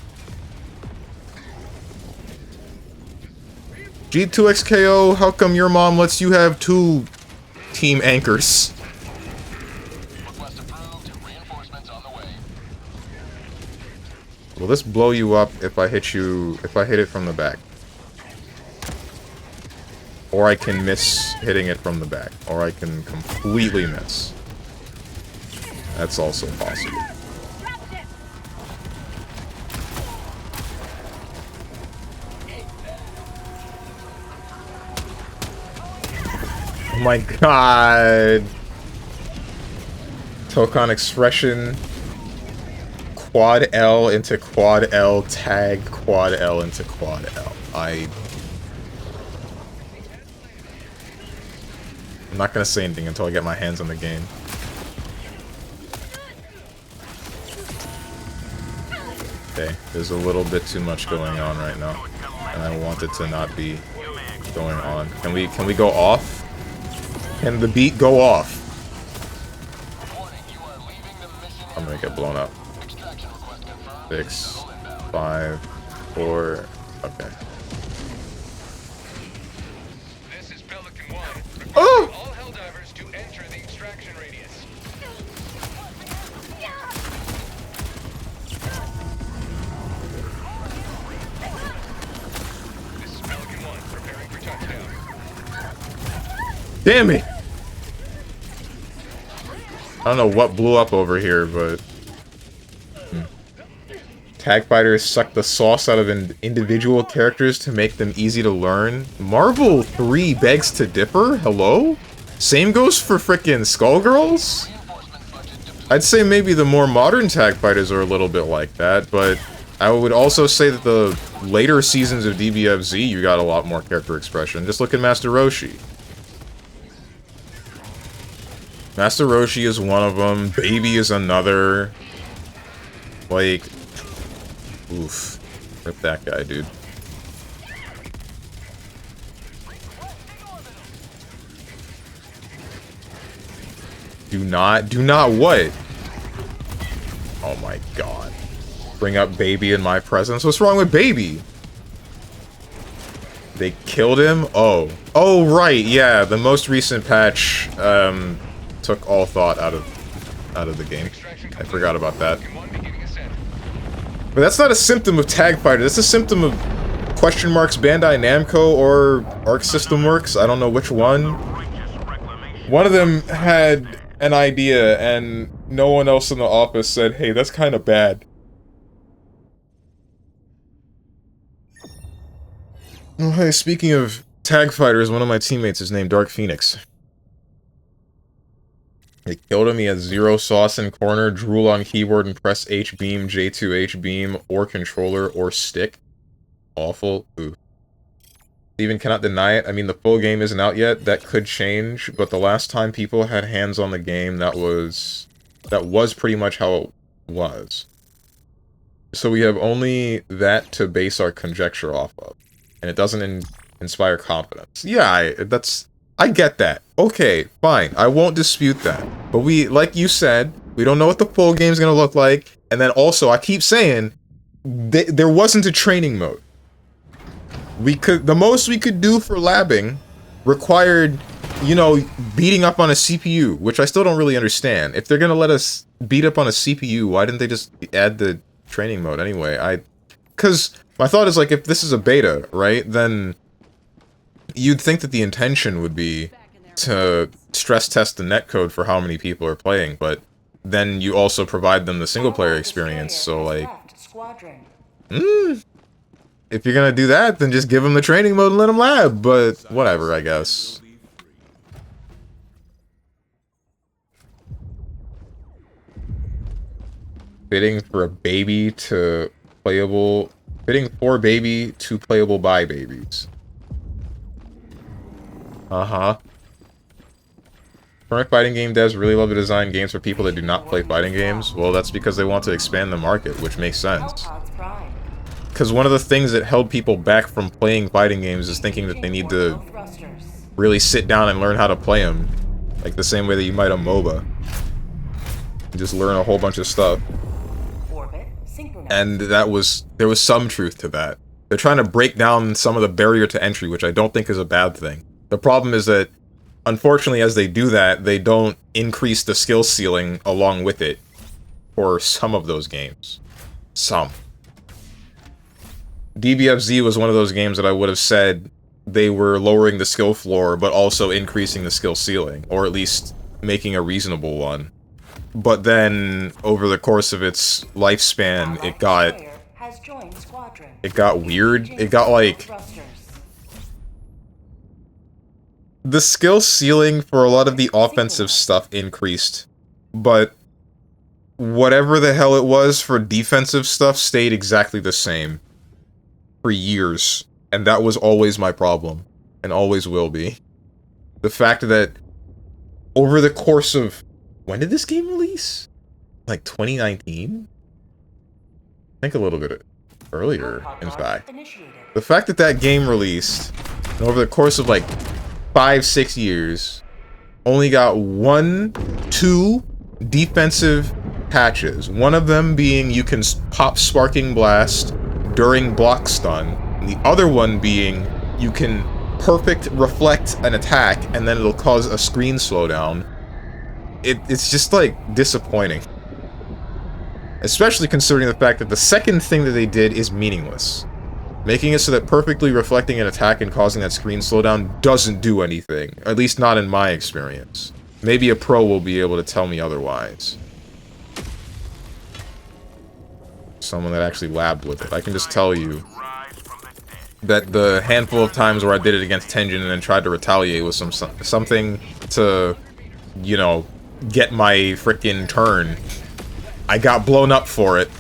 G2XKO, how come your mom lets you have 2 team anchors? Will this blow you up if I hit it from the back? Or I can miss hitting it from the back. Or I can completely miss. That's also possible. my god. Tokon expression. Quad L into quad L, tag quad L into quad L. I'm not gonna say anything until I get my hands on the game. Okay, there's a little bit too much going on right now, and I want it to not be going on. Can we go off? Can the beat go off? I'm gonna get blown up. 6, 5, 4. Okay. This is Pelican 1. Oh! All Helldivers to enter the extraction radius. This is Pelican 1, preparing for touchdown. Damn it! I don't know what blew up over here, but... Tag fighters suck the sauce out of individual characters to make them easy to learn. Marvel 3 begs to differ? Hello? Same goes for frickin' Skullgirls? I'd say maybe the more modern tag fighters are a little bit like that, but I would also say that the later seasons of DBFZ, you got a lot more character expression. Just look at Master Roshi. Master Roshi is one of them. Baby is another. Like... Oof. Rip that guy, dude. Do not what? Oh my god. Bring up Baby in my presence? What's wrong with Baby? They killed him? Oh. Oh, right, yeah, the most recent patch, took all thought out of the game. I forgot about that. But that's not a symptom of Tag Fighter, that's a symptom of question marks Bandai Namco or Arc System Works, I don't know which one. One of them had an idea and no one else in the office said, hey, that's kind of bad. Oh, hey, speaking of Tag Fighters, one of my teammates is named Dark Phoenix. They killed him, he had 0 sauce in corner, drool on keyboard and press H beam, J2 H beam, or controller, or stick. Awful. Ooh. Steven cannot deny it. I mean, the full game isn't out yet, that could change, but the last time people had hands on the game, that was pretty much how it was. So we have only that to base our conjecture off of, and it doesn't inspire confidence. Yeah, I get that. Okay, fine. I won't dispute that. But like you said, we don't know what the full game's gonna look like. And then also, I keep saying, there wasn't a training mode. The most we could do for labbing required, you know, beating up on a CPU, which I still don't really understand. If they're gonna let us beat up on a CPU, why didn't they just add the training mode anyway? Because my thought is, like, if this is a beta, right, then you'd think that the intention would be to stress test the netcode for how many people are playing, but then you also provide them the single-player experience, so, like... If you're gonna do that, then just give them the training mode and let them lab, but whatever, I guess. Fitting for Baby to playable by babies. Uh-huh. Current fighting game devs really love to design games for people that do not play fighting games. Well, that's because they want to expand the market, which makes sense. Because one of the things that held people back from playing fighting games is thinking that they need to really sit down and learn how to play them. Like the same way that you might a MOBA. Just learn a whole bunch of stuff. And there was some truth to that. They're trying to break down some of the barrier to entry, which I don't think is a bad thing. The problem is that, unfortunately, as they do that, they don't increase the skill ceiling along with it for some of those games. Some. DBFZ was one of those games that I would have said they were lowering the skill floor, but also increasing the skill ceiling, or at least making a reasonable one. But then, over the course of its lifespan, it got weird. It got like... The skill ceiling for a lot of the offensive stuff increased, but whatever the hell it was for defensive stuff stayed exactly the same for years, and that was always my problem, and always will be. The fact that over the course of... When did this game release? Like 2019? I think a little bit earlier, in fact. The fact that that game released, and over the course of like 5-6 years, only got 2 defensive patches. One of them being you can pop Sparking Blast during block stun, and the other one being you can perfect reflect an attack and then it'll cause a screen slowdown. It's just like disappointing. Especially considering the fact that the second thing that they did is meaningless. Making it so that perfectly reflecting an attack and causing that screen slowdown doesn't do anything. At least not in my experience. Maybe a pro will be able to tell me otherwise. Someone that actually labbed with it. I can just tell you that the handful of times where I did it against Tenjin and then tried to retaliate with something to, you know, get my frickin' turn, I got blown up for it.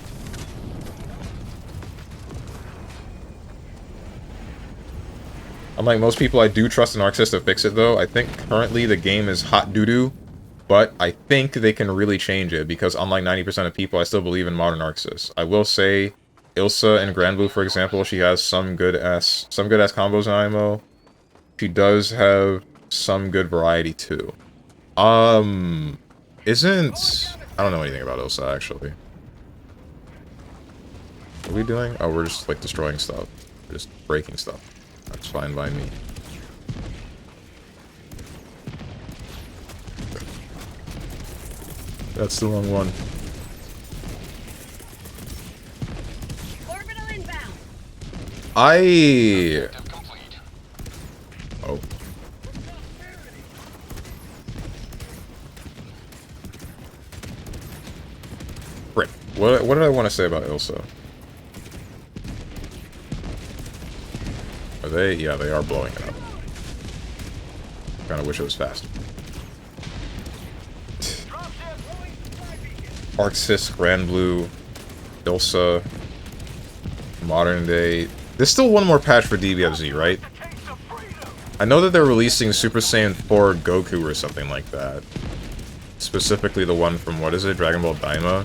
Unlike most people, I do trust an Arxis to fix it, though. I think currently the game is hot doo-doo, but I think they can really change it, because unlike 90% of people, I still believe in modern Arxis. I will say, Ilsa in Granblue, for example, she has some good-ass combos in IMO. She does have some good variety, too. Isn't... I don't know anything about Ilsa, actually. What are we doing? Oh, we're just, like, destroying stuff. We're just breaking stuff. That's fine by me. That's the wrong one. Orbital inbound. Oh. Frick. What did I want to say about Ilsa? Are they? Yeah, they are blowing it up. Kinda wish it was faster. Arxis, Granblue, Ilsa, modern day. There's still one more patch for DBFZ, right? I know that they're releasing Super Saiyan 4 Goku or something like that. Specifically the one from, what is it, Dragon Ball Daima?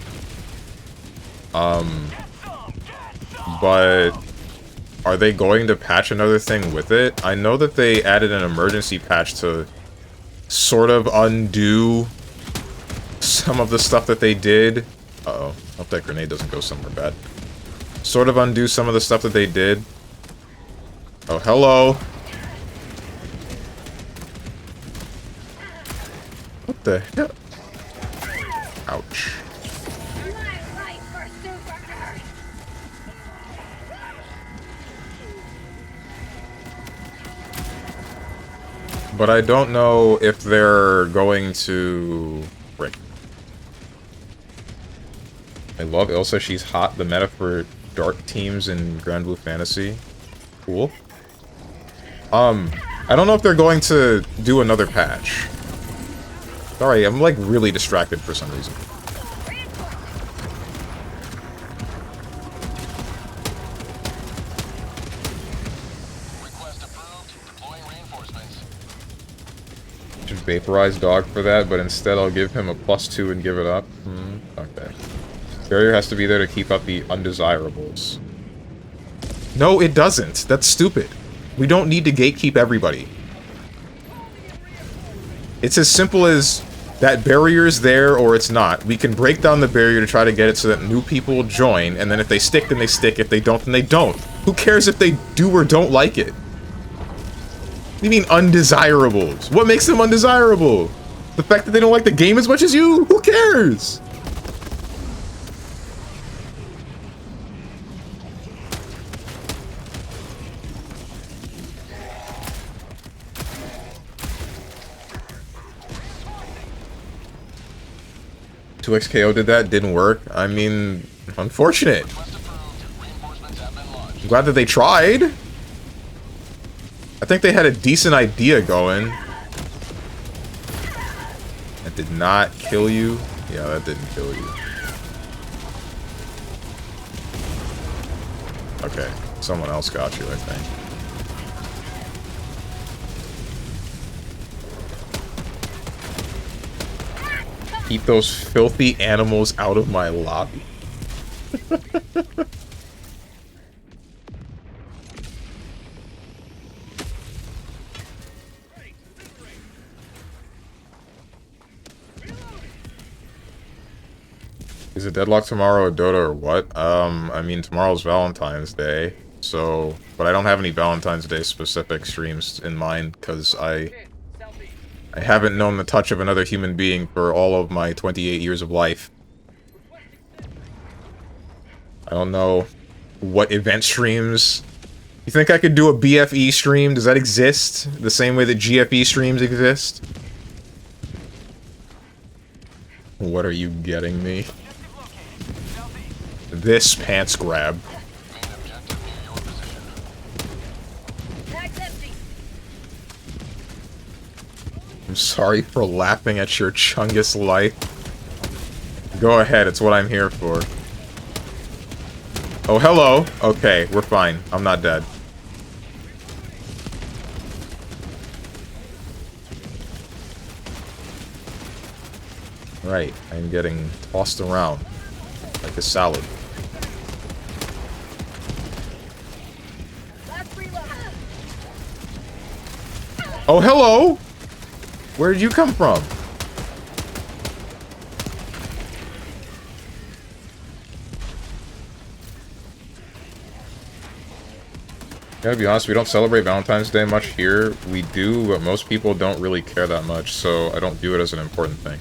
But are they going to patch another thing with it? I know that they added an emergency patch to sort of undo some of the stuff that they did. Uh-oh. Hope that grenade doesn't go somewhere bad. Sort of undo some of the stuff that they did. Oh, hello. What the hell? Ouch. But I don't know if they're going to... Frick. I love Ilsa, she's hot. The meta for dark teams in Granblue Fantasy. Cool. I don't know if they're going to do another patch. Sorry, I'm like really distracted for some reason. Should vaporize dog for that, but instead I'll give him a +2 and give it up. Okay. Barrier has to be there to keep up the undesirables. No, it doesn't. That's stupid. We don't need to gatekeep everybody. It's as simple as that barrier's there or it's not. We can break down the barrier to try to get it so that new people will join, and then if they stick, then they stick. If they don't, then they don't. Who cares if they do or don't like it? What do you mean undesirables? What makes them undesirable? The fact that they don't like the game as much as you? Who cares? XKO did that, didn't work. I mean, unfortunate. I'm glad that they tried. I think they had a decent idea going. did not kill you. Yeah, that didn't kill you. Okay, someone else got you, I think. Keep those filthy animals out of my lobby. Is it deadlock tomorrow or Dota or what? I mean, tomorrow's Valentine's Day, so... But I don't have any Valentine's Day specific streams in mind, because I haven't known the touch of another human being for all of my 28 years of life. I don't know what event streams... You think I could do a BFE stream? Does that exist? The same way that GFE streams exist? What are you getting me? This pants grab. I'm sorry for laughing at your Chungus life. Go ahead, it's what I'm here for. Oh, hello. Okay, we're fine. I'm not dead. Right, I'm getting tossed around like a salad. Oh, hello! Where did you come from? Gotta be honest, we don't celebrate Valentine's Day much here. We do, but most people don't really care that much, so I don't view it as an important thing.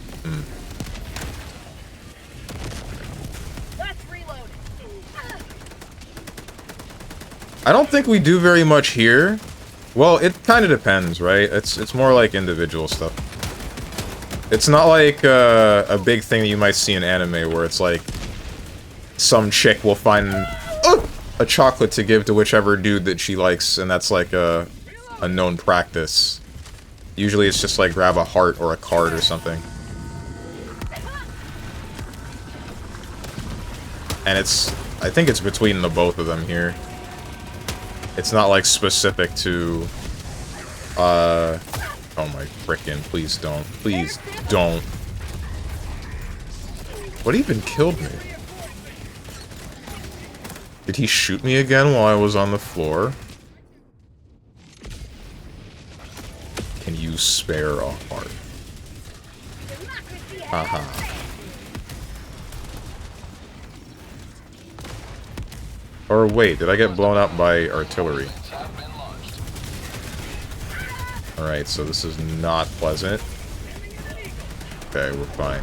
I don't think we do very much here. Well, it kind of depends, right? It's more like individual stuff. It's not like a big thing that you might see in anime where it's like some chick will find a chocolate to give to whichever dude that she likes, and that's like a known practice. Usually it's just like grab a heart or a card or something. And I think it's between the both of them here. It's not like specific to, oh my frickin', please don't. Please don't. What even killed me? Did he shoot me again while I was on the floor? Can you spare a heart? Haha. Or wait, did I get blown up by artillery? Alright, so this is not pleasant. Okay, we're fine.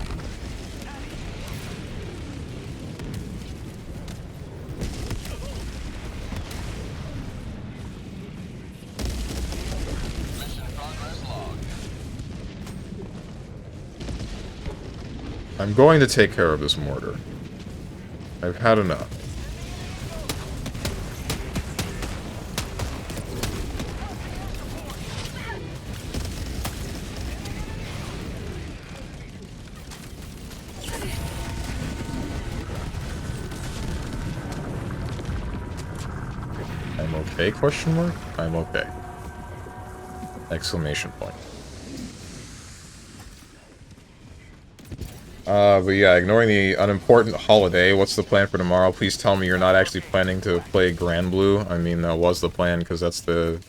I'm going to take care of this mortar. I've had enough. I'm okay, question mark? I'm okay. Exclamation point. But yeah, ignoring the unimportant holiday, what's the plan for tomorrow? Please tell me you're not actually planning to play Grand Blue. I mean, that was the plan, because that's the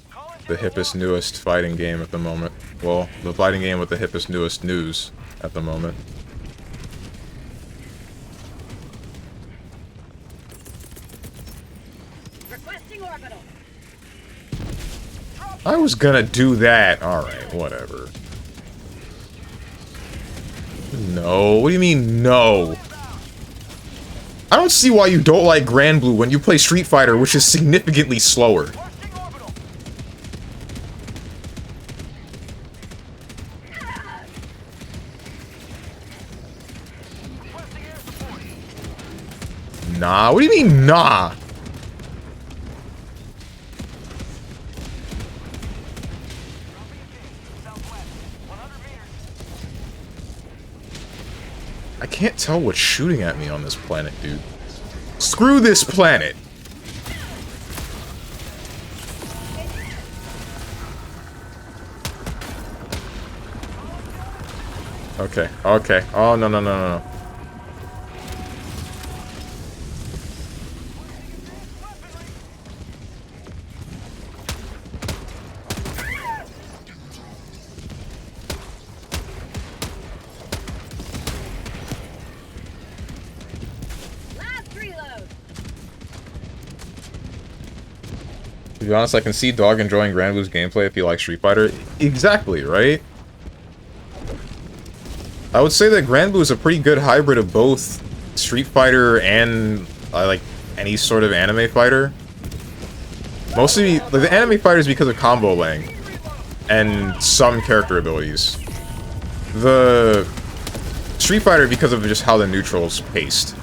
hippest, newest fighting game at the moment. Well, the fighting game with the hippest, newest news at the moment. Requesting orbital. I was gonna do that. Alright, whatever. No, what do you mean, no? I don't see why you don't like Grand Blue when you play Street Fighter, which is significantly slower. Nah, what do you mean, nah? I can't tell what's shooting at me on this planet, dude. Screw this planet! Okay, okay. Oh, no, no, no, no, no. Last reload. To be honest, I can see Dog enjoying Grand Blue's gameplay if he likes Street Fighter. Exactly, right? I would say that Grand Blue is a pretty good hybrid of both Street Fighter and like any sort of anime fighter. Mostly, like, the anime fighters because of combo length and some character abilities. The Street Fighter because of just how the neutral's paced.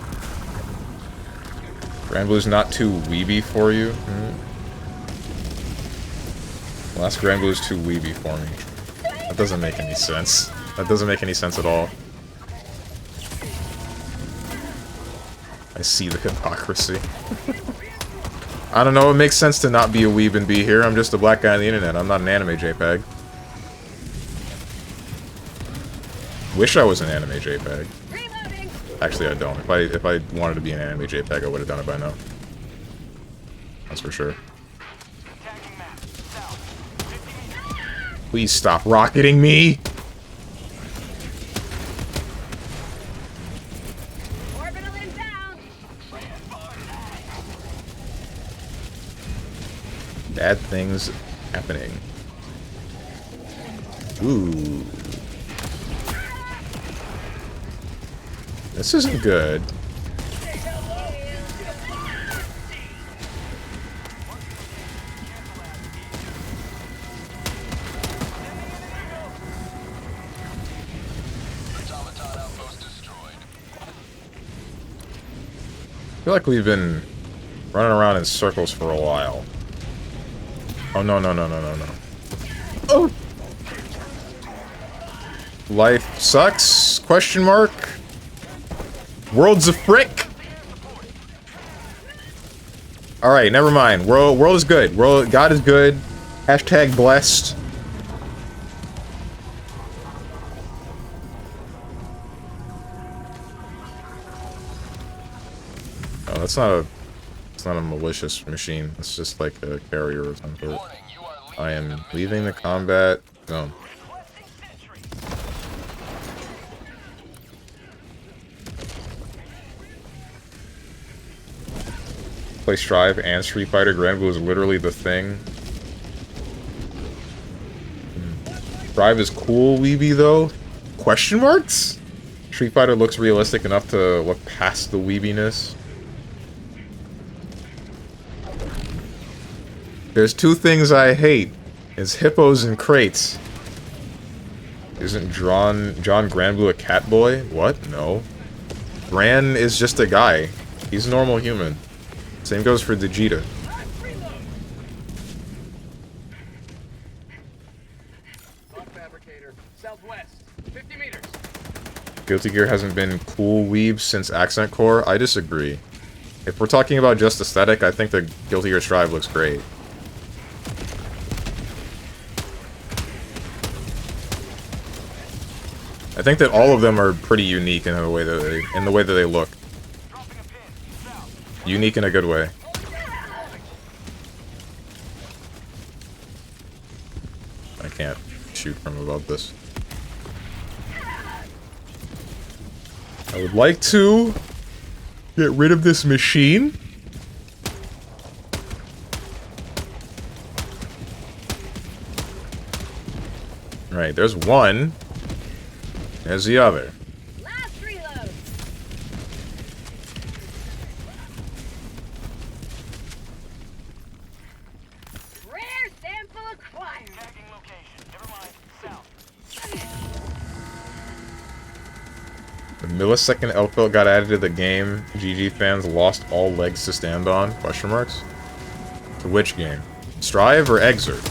Grand Blue's not too weeby for you. Well, that's Grand Blue's too weeby for me. That doesn't make any sense. That doesn't make any sense at all. I see the hypocrisy. I don't know, it makes sense to not be a weeb and be here. I'm just a black guy on the internet. I'm not an anime JPEG. Wish I was an anime JPEG. Reloading. Actually, I don't. If I wanted to be an anime JPEG, I would have done it by now. That's for sure. Please stop rocketing me! Orbital inbound. Bad things happening. Ooh. This isn't good. I feel like we've been running around in circles for a while. Oh, no, no, no, no, no, no. Oh! Life sucks? Question mark? World's a frick? Alright, never mind. World is good. God is good. Hashtag blessed. Oh, that's not a malicious machine. It's just like a carrier or something. I am leaving the combat zone. Play Strive and Street Fighter. Grand Blue is literally the thing. Strive is cool, weeby, though? Question marks? Street Fighter looks realistic enough to look past the weebiness. There's two things I hate. It's hippos and crates. Isn't John Granblue a cat boy? What? No. Gran is just a guy. He's a normal human. Same goes for Vegeta. Fabricator, southwest, 50 meters. Guilty Gear hasn't been cool weeb since Accent Core. I disagree. If we're talking about just aesthetic, I think the Guilty Gear Strive looks great. I think that all of them are pretty unique in the way that they look. Unique in a good way. I can't shoot from above this. I would like to get rid of this machine. Right, there's one. There's the other. Last reload. Rare sample acquired. Tagging location. Never mind. South. The millisecond outfit got added to the game. GG fans lost all legs to stand on? Question marks? To which game? Strive or Exert?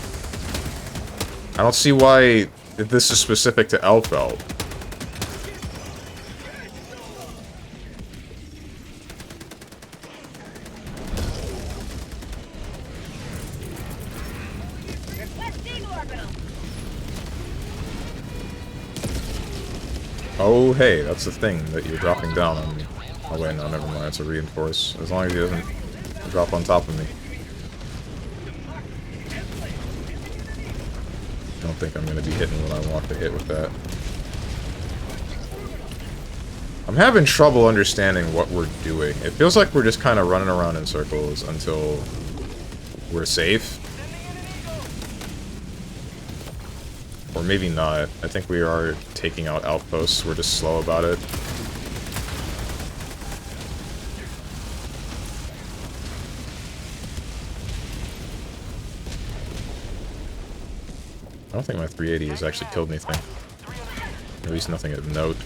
I don't see why this is specific to Elfeld. orbital. Oh, hey, that's the thing that you're dropping down on me. Oh, wait, no, never mind. It's a reinforce. As long as he doesn't drop on top of me. I don't think I'm going to be hitting what I want to hit with that. I'm having trouble understanding what we're doing. It feels like we're just kind of running around in circles until we're safe. Or maybe not. I think we are taking out outposts. We're just slow about it. I don't think my 380 has actually killed anything. At least nothing of note.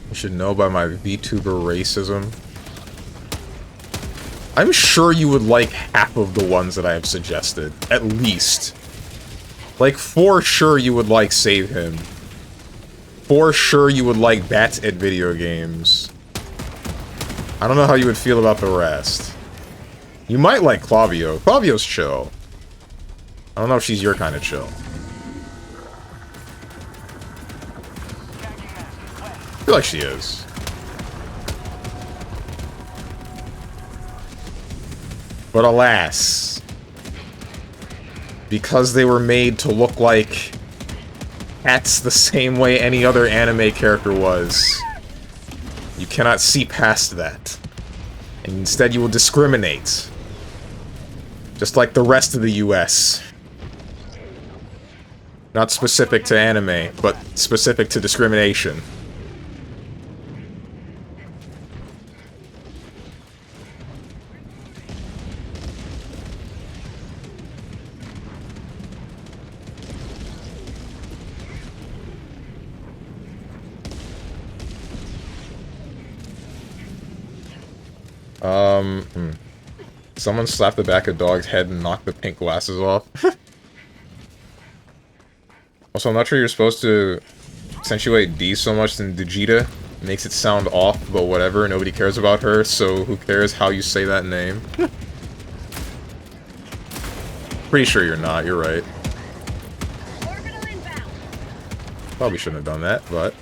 You should know by my VTuber racism. I'm sure you would like half of the ones that I have suggested. At least. Like, for sure you would like Save Him. For sure you would like Bats at Video Games. I don't know how you would feel about the rest. You might like Clavio. Clavio's chill. I don't know if she's your kind of chill. I feel like she is. But alas, because they were made to look like cats the same way any other anime character was, you cannot see past that. And instead you will discriminate. Just like the rest of the US. Not specific to anime, but specific to discrimination. Someone slapped the back of dog's head and knocked the pink glasses off. Also, I'm not sure you're supposed to accentuate D so much in Digita. It makes it sound off, but whatever. Nobody cares about her, so who cares how you say that name? Pretty sure you're not, you're right. Orbital inbound. Probably shouldn't have done that, but...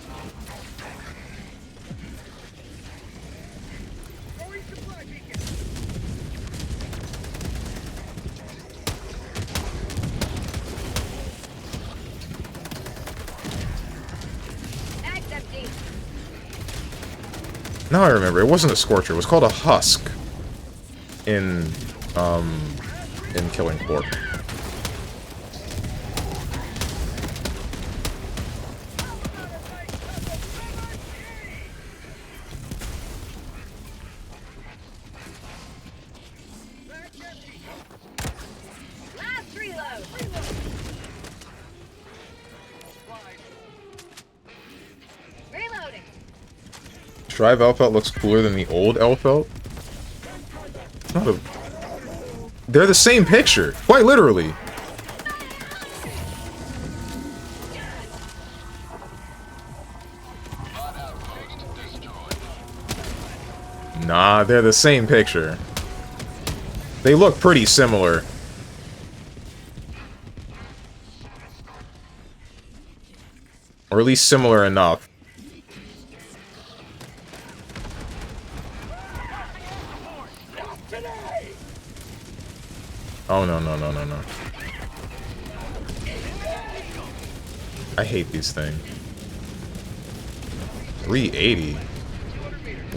Now I remember, it wasn't a Scorcher, it was called a Husk in Killing Floor. Last reload. Reloading. Strive Elfelt looks cooler than the old Elfelt? It's not a... They're the same picture, quite literally. Nah, they're the same picture. They look pretty similar. Or at least similar enough. Oh, no, no, no, no, no. I hate these things. 380?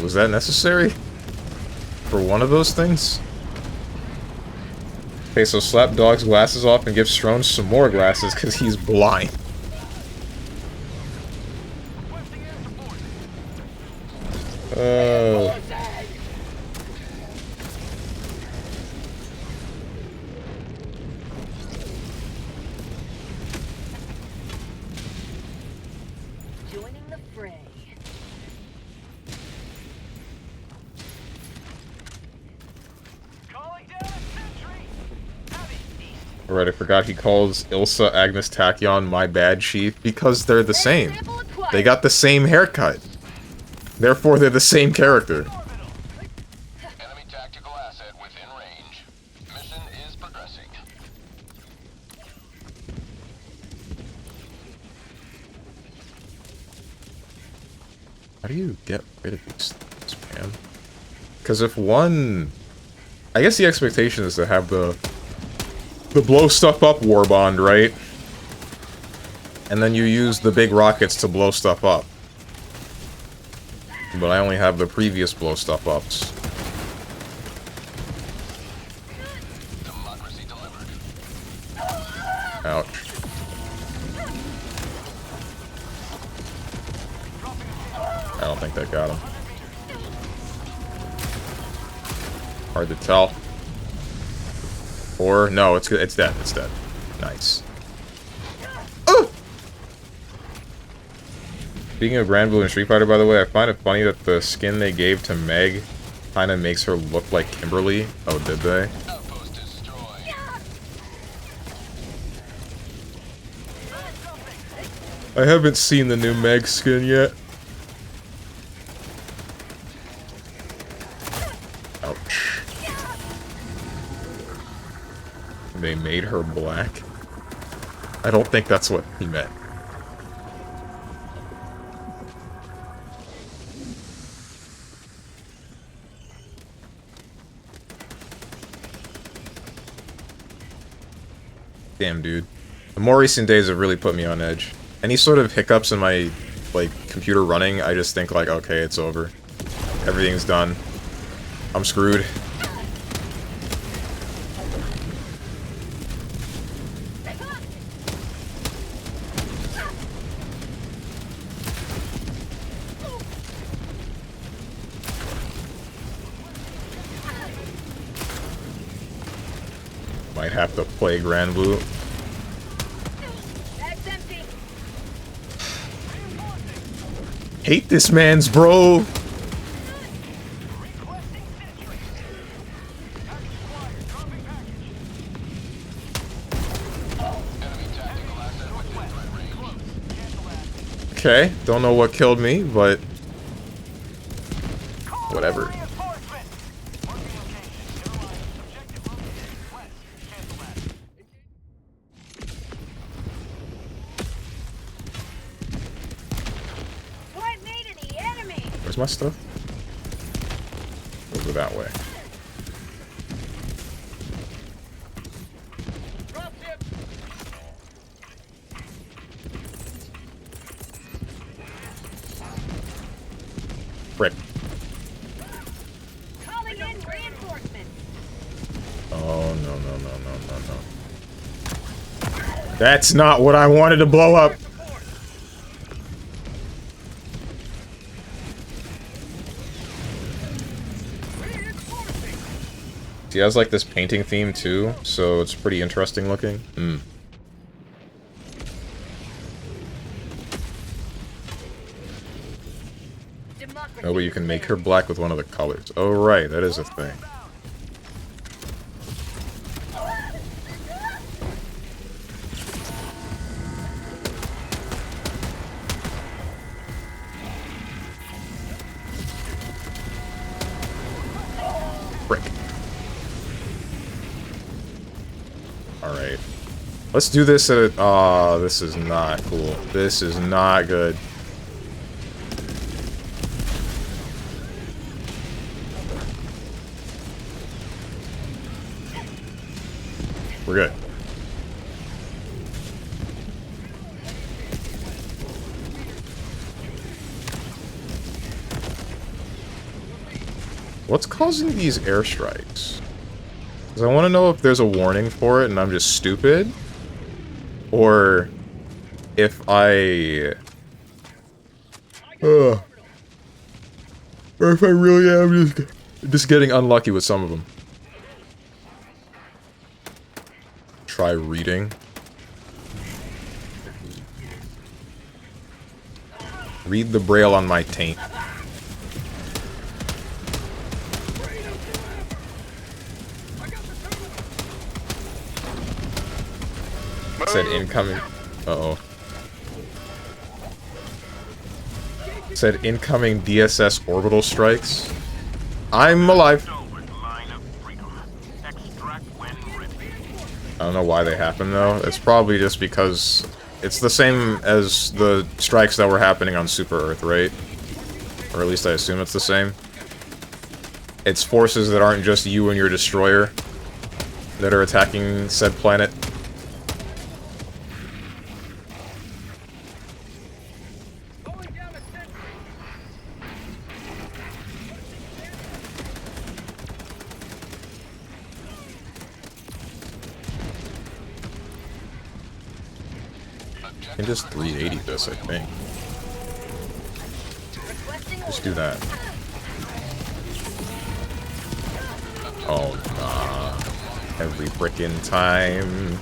Was that necessary? For one of those things? Okay, so slap dog's glasses off and give Strone some more glasses because he's blind. Oh. fray. Calling down a sentry. Heavy east. Alright, I forgot he calls Ilsa Agnes Tachyon my bad chief because they're the same. Sample acquired. They got the same haircut. Therefore, they're the same character. Enemy tactical asset within range. Mission is progressing. How do you get rid of these things, man? Because if one... I guess the expectation is to have the blow stuff up war bond, right? And then you use the big rockets to blow stuff up. But I only have the previous blow stuff ups. Democracy delivered. Ouch. I don't think that got him. Hard to tell. Or no, it's dead. It's dead. Nice. Oh! Speaking of Grand Blue and Street Fighter, by the way, I find it funny that the skin they gave to Meg kind of makes her look like Kimberly. Oh, did they? Outpost destroyed. I haven't seen the new Meg skin yet. Ouch. They made her black? I don't think that's what he meant. Damn, dude. The more recent days have really put me on edge. Any sort of hiccups in my, like, computer running, I just think, like, okay, it's over. Everything's done. I'm screwed. Might have to play Grand Blue. That's empty. Hate this man's bro. Requesting sentry. Package acquired. Dropping package. Enemy tactical asset within threat range. Cancel that. Okay, don't know what killed me, but whatever. Reinforcement. Marking location. Airline. Objective located. West. Cancel that. Point me to the enemy. Where's my stuff? Over that way. Dropship. Frick. Calling in reinforcements. Oh, no. That's not what I wanted to blow up. He has like this painting theme too, so it's pretty interesting looking. Democracy Oh, but you can make her black with one of the colors. Oh, right, that is a thing. Frick. Alright. Let's do this at a... Aw, this is not cool. This is not good. We're good. What's causing these airstrikes? Because I want to know if there's a warning for it and I'm just stupid. Or if I... or if I really am just getting unlucky with some of them. Try reading. Read the braille on my taint. Said incoming. Uh-oh. Said incoming DSS orbital strikes. I'm alive. I don't know why they happen though. It's probably just because it's the same as the strikes that were happening on Super Earth, right? Or at least I assume it's the same. It's forces that aren't just you and your destroyer that are attacking said planet. I can just 380 this, I think. Just do that. Oh, nah. Every frickin' time.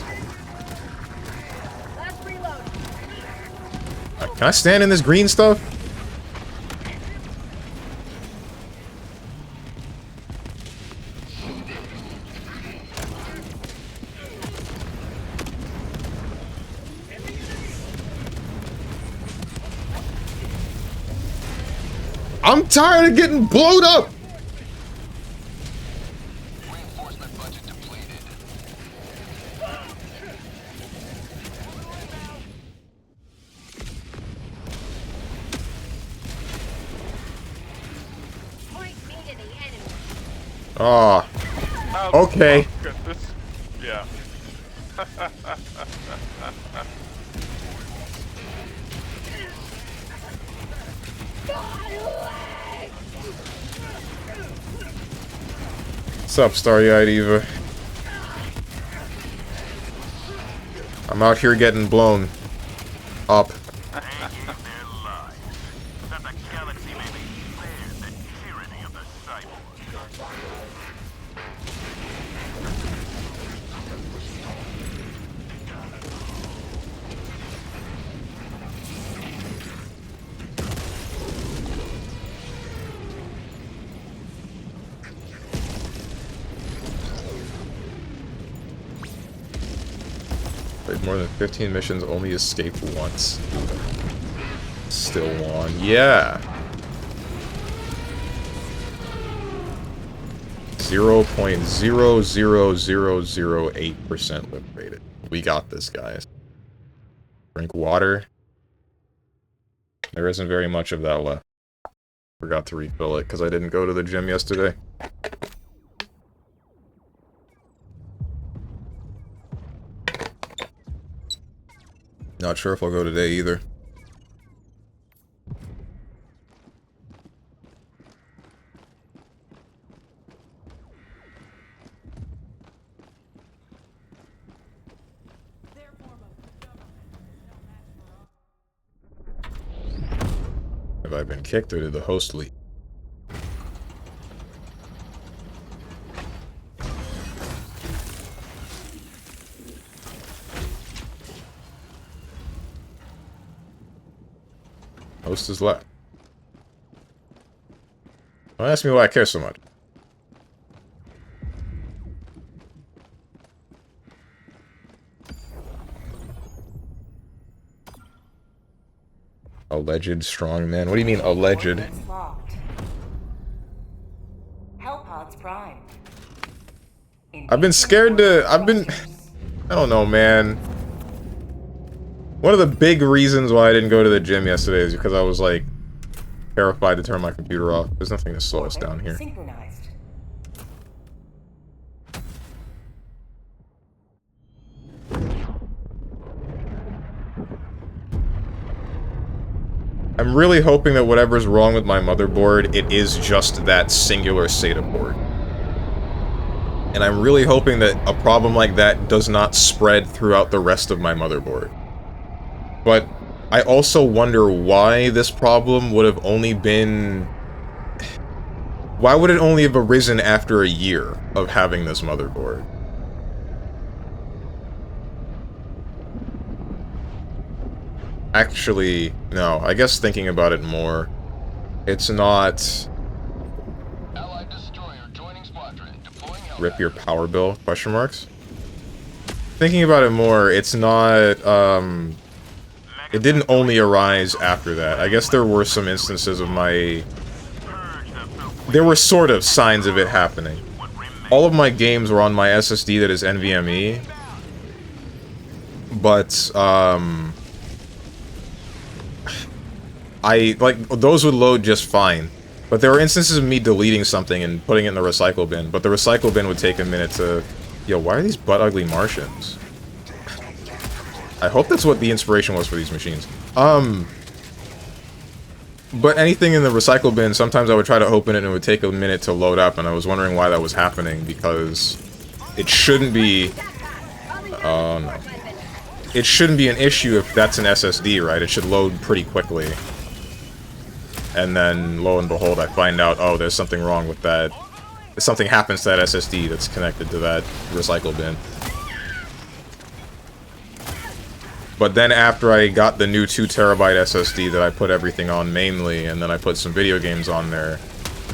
Can I stand in this green stuff? I'm tired of getting blown up! Reinforcement budget depleted. Point me to the enemy. Oh, okay. Oh, goodness. Yeah. What's up, Starry-Eyed Eva? I'm out here getting blown up. They give their lives, that the galaxy may be spared the tyranny of the cyborg. Played more than 15 missions, only escaped once. Still won. Yeah. 0.00008% liberated. We got this, guys. Drink water. There isn't very much of that left. Forgot to refill it because I didn't go to the gym yesterday. Not sure if I'll go today either. Have I been kicked or did the host leave? Host is left. Don't ask me why I care so much. Alleged strongman. What do you mean alleged? Coordinates locked. Hellpods primed. I've been scared to... I don't know, man. One of the big reasons why I didn't go to the gym yesterday is because I was, like, terrified to turn my computer off. There's nothing to slow us down here. Synchronized. I'm really hoping that whatever's wrong with my motherboard, it is just that singular SATA board. And I'm really hoping that a problem like that does not spread throughout the rest of my motherboard. But I also wonder why this problem would have only been... Why would it only have arisen after a year of having this motherboard? Actually, no. I guess thinking about it more, it's not... Allied destroyer joining squadron. Deploying Rip your Helldivers. power bill? Question marks? Thinking about it more, it's not, it didn't only arise after that. I guess there were some instances of my... There were sort of signs of it happening. All of my games were on my SSD that is NVMe. But, those would load just fine. But there were instances of me deleting something and putting it in the recycle bin. But the recycle bin would take a minute to... Yo, why are these butt-ugly Martians? I hope that's what the inspiration was for these machines. But anything in the recycle bin, sometimes I would try to open it and it would take a minute to load up, and I was wondering why that was happening, because it shouldn't be... Oh, no. It shouldn't be an issue if that's an SSD, right? It should load pretty quickly. And then, lo and behold, I find out, oh, there's something wrong with that. Something happens to that SSD that's connected to that recycle bin. But then after I got the new 2 terabyte SSD that I put everything on mainly, and then I put some video games on there,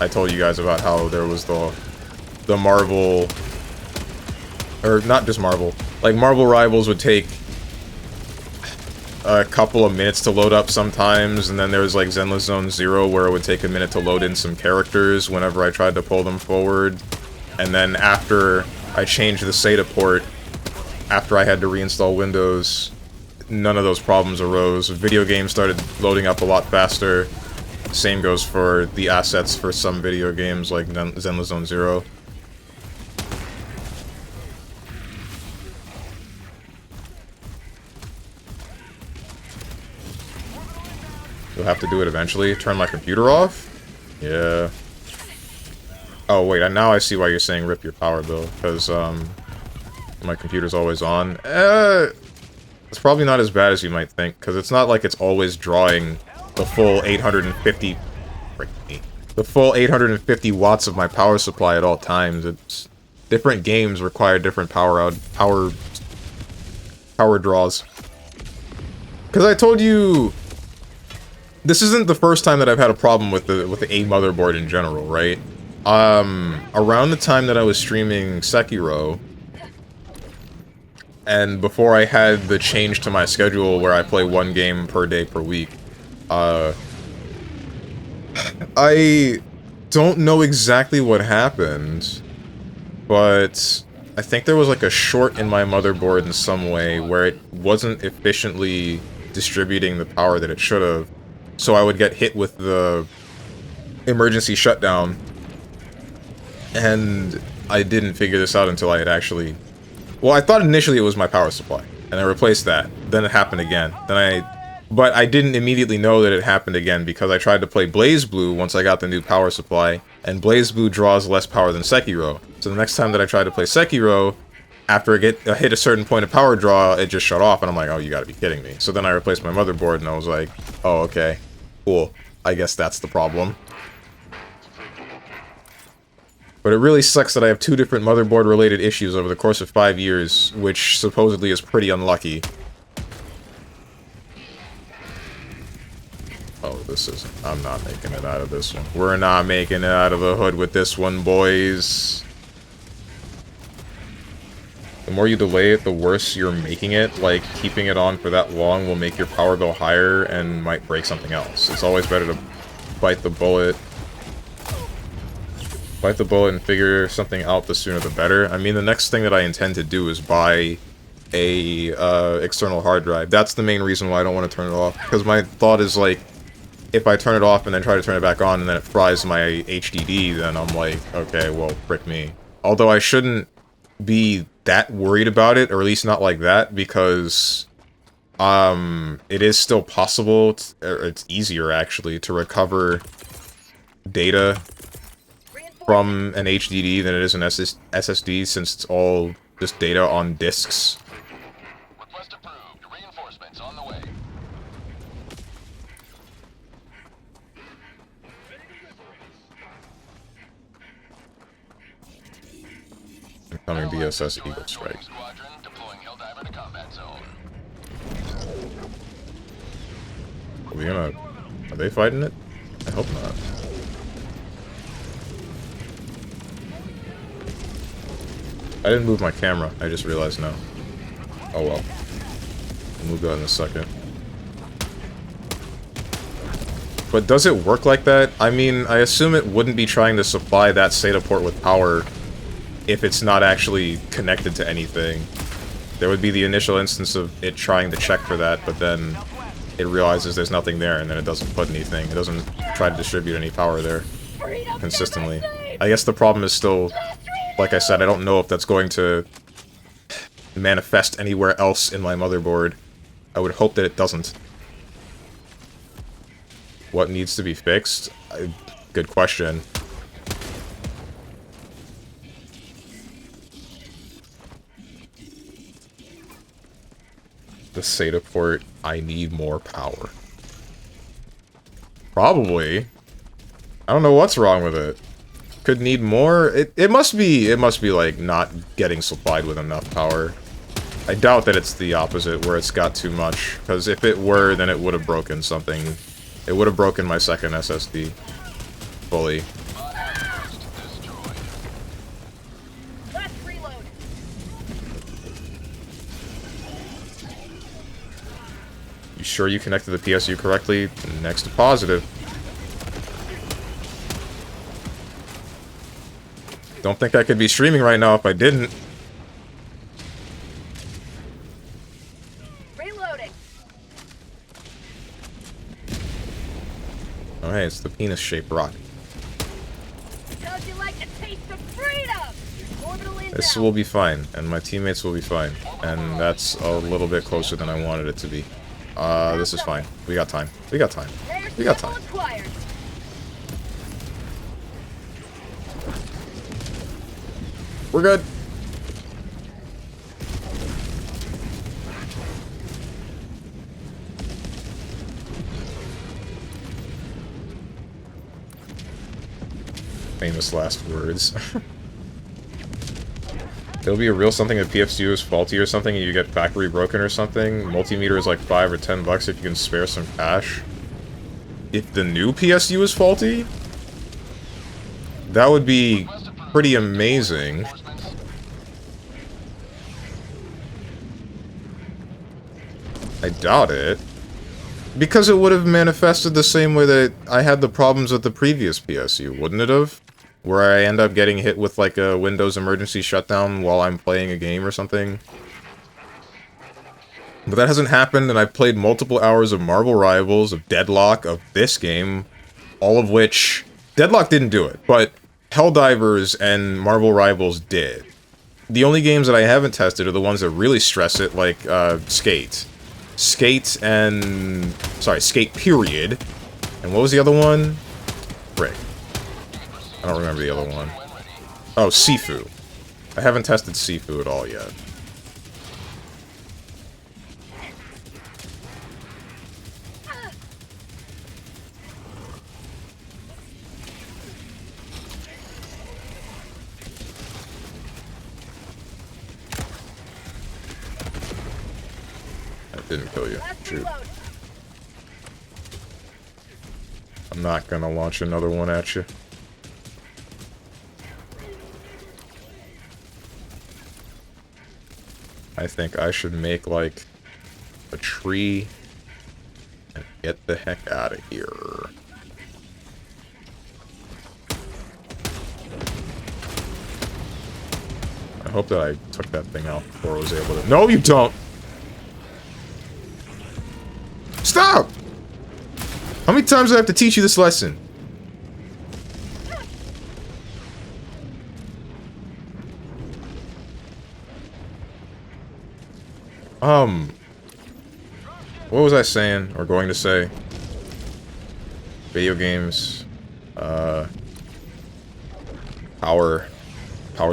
I told you guys about how there was the Marvel... Or, not just Marvel. Like, Marvel Rivals would take a couple of minutes to load up sometimes, and then there was like Zenless Zone Zero where it would take a minute to load in some characters whenever I tried to pull them forward. And then after I changed the SATA port, after I had to reinstall Windows, none of those problems arose. Video games started loading up a lot faster. Same goes for the assets for some video games like Zenless Zone Zero. You'll have to do it eventually. Turn my computer off? Yeah. Oh, wait, now I see why you're saying rip your power bill, because, my computer's always on. It's probably not as bad as you might think, because it's not like it's always drawing the full 850... The full 850 watts of my power supply at all times. It's... Different games require different power draws. Because I told you... This isn't the first time that I've had a problem with the A motherboard in general, right? Around the time that I was streaming Sekiro, and before I had the change to my schedule where I play 1 game per day per week, I don't know exactly what happened, but I think there was like a short in my motherboard in some way where it wasn't efficiently distributing the power that it should have. So I would get hit with the emergency shutdown, and I didn't figure this out until I had actually... Well, I thought initially it was my power supply, and I replaced that. Then it happened again. But I didn't immediately know that it happened again because I tried to play BlazBlue once I got the new power supply, and BlazBlue draws less power than Sekiro. So the next time that I tried to play Sekiro, after I hit a certain point of power draw, it just shut off, and I'm like, oh, you gotta be kidding me. So then I replaced my motherboard, and I was like, oh, okay. Cool. I guess that's the problem. But it really sucks that I have 2 different motherboard-related issues over the course of 5 years, which supposedly is pretty unlucky. Oh, this isn't... I'm not making it out of this one. We're not making it out of the hood with this one, boys. The more you delay it, the worse you're making it. Like, keeping it on for that long will make your power bill higher and might break something else. It's always better to bite the bullet. Bite the bullet and figure something out, the sooner the better. I mean, the next thing that I intend to do is buy a external hard drive. That's the main reason why I don't want to turn it off. Because my thought is, like, if I turn it off and then try to turn it back on and then it fries my HDD, then I'm like, okay, well, frick me. Although I shouldn't be that worried about it, or at least not like that, because it is still possible, or it's easier actually, to recover data from an HDD than it is an SSD, since it's all just data on disks. Request approved. Reinforcements on the way. Incoming BSS Eagle Strike. Squadron deploying Helldiver to combat zone. Are they fighting it? I hope not. I didn't move my camera. I just realized now. Oh well. We'll move that in a second. But does it work like that? I mean, I assume it wouldn't be trying to supply that SATA port with power if it's not actually connected to anything. There would be the initial instance of it trying to check for that, but then it realizes there's nothing there, and then it doesn't put anything. It doesn't try to distribute any power there consistently. I guess the problem is still, like I said, I don't know if that's going to manifest anywhere else in my motherboard. I would hope that it doesn't. What needs to be fixed? Good question. The SATA port, I need more power. Probably. I don't know what's wrong with it. Could need more? It must be like not getting supplied with enough power. I doubt that it's the opposite, where it's got too much, because if it were, then it would have broken something. It would have broken my second SSD fully. Let's reload. You sure you connected the PSU correctly? Next to positive. Don't think I could be streaming right now if I didn't. Reloading. Oh hey, it's the penis-shaped rock. How'd you like to taste of freedom? Your orbital This inbound. will be fine, and my teammates will be fine. And that's a little bit closer than I wanted it to be. This is fine. We got time. We got time. There's We got sample time. acquired. We're good. Famous last words. There'll be a real something that PFCU is faulty or something and you get factory broken or something. Multimeter is like $5 or $10 if you can spare some cash. If the new PSU is faulty? That would be pretty amazing. I doubt it. Because it would have manifested the same way that I had the problems with the previous PSU, wouldn't it have? Where I end up getting hit with like a Windows emergency shutdown while I'm playing a game or something. But that hasn't happened, and I've played multiple hours of Marvel Rivals, of Deadlock, of this game, all of which... Deadlock didn't do it, but Helldivers and Marvel Rivals did. The only games that I haven't tested are the ones that really stress it, like Skate. Skate and... Sorry, Skate period. And what was the other one? Frick. I don't remember the other one. Oh, Sifu. I haven't tested Sifu at all yet. That didn't kill you. Shoot. I'm not gonna launch another one at you. I think I should make, like, a tree and get the heck out of here. I hope that I took that thing out before I was able to... No, you don't! Stop! How many times do I have to teach you this lesson? What was I saying, or going to say? Video games, power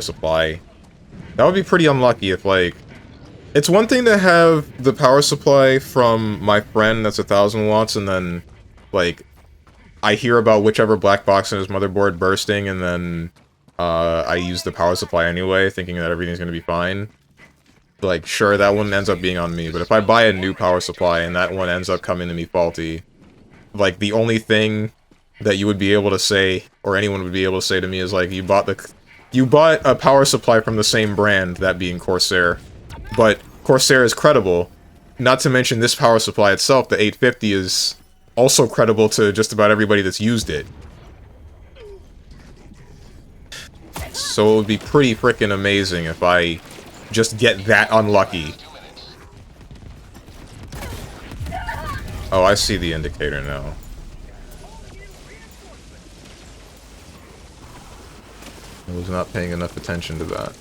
supply. That would be pretty unlucky if, like... It's one thing to have the power supply from my friend that's 1,000 watts, and then, like, I hear about whichever black box in his motherboard bursting, and then, I use the power supply anyway, thinking that everything's gonna be fine. Like, sure, that one ends up being on me, but if I buy a new power supply and that one ends up coming to me faulty, like, the only thing that you would be able to say, or anyone would be able to say to me is, like, you bought a power supply from the same brand, that being Corsair. But Corsair is credible. Not to mention this power supply itself, the 850, is also credible to just about everybody that's used it. So it would be pretty freaking amazing if I just get that unlucky. Oh, I see the indicator now. I was not paying enough attention to that.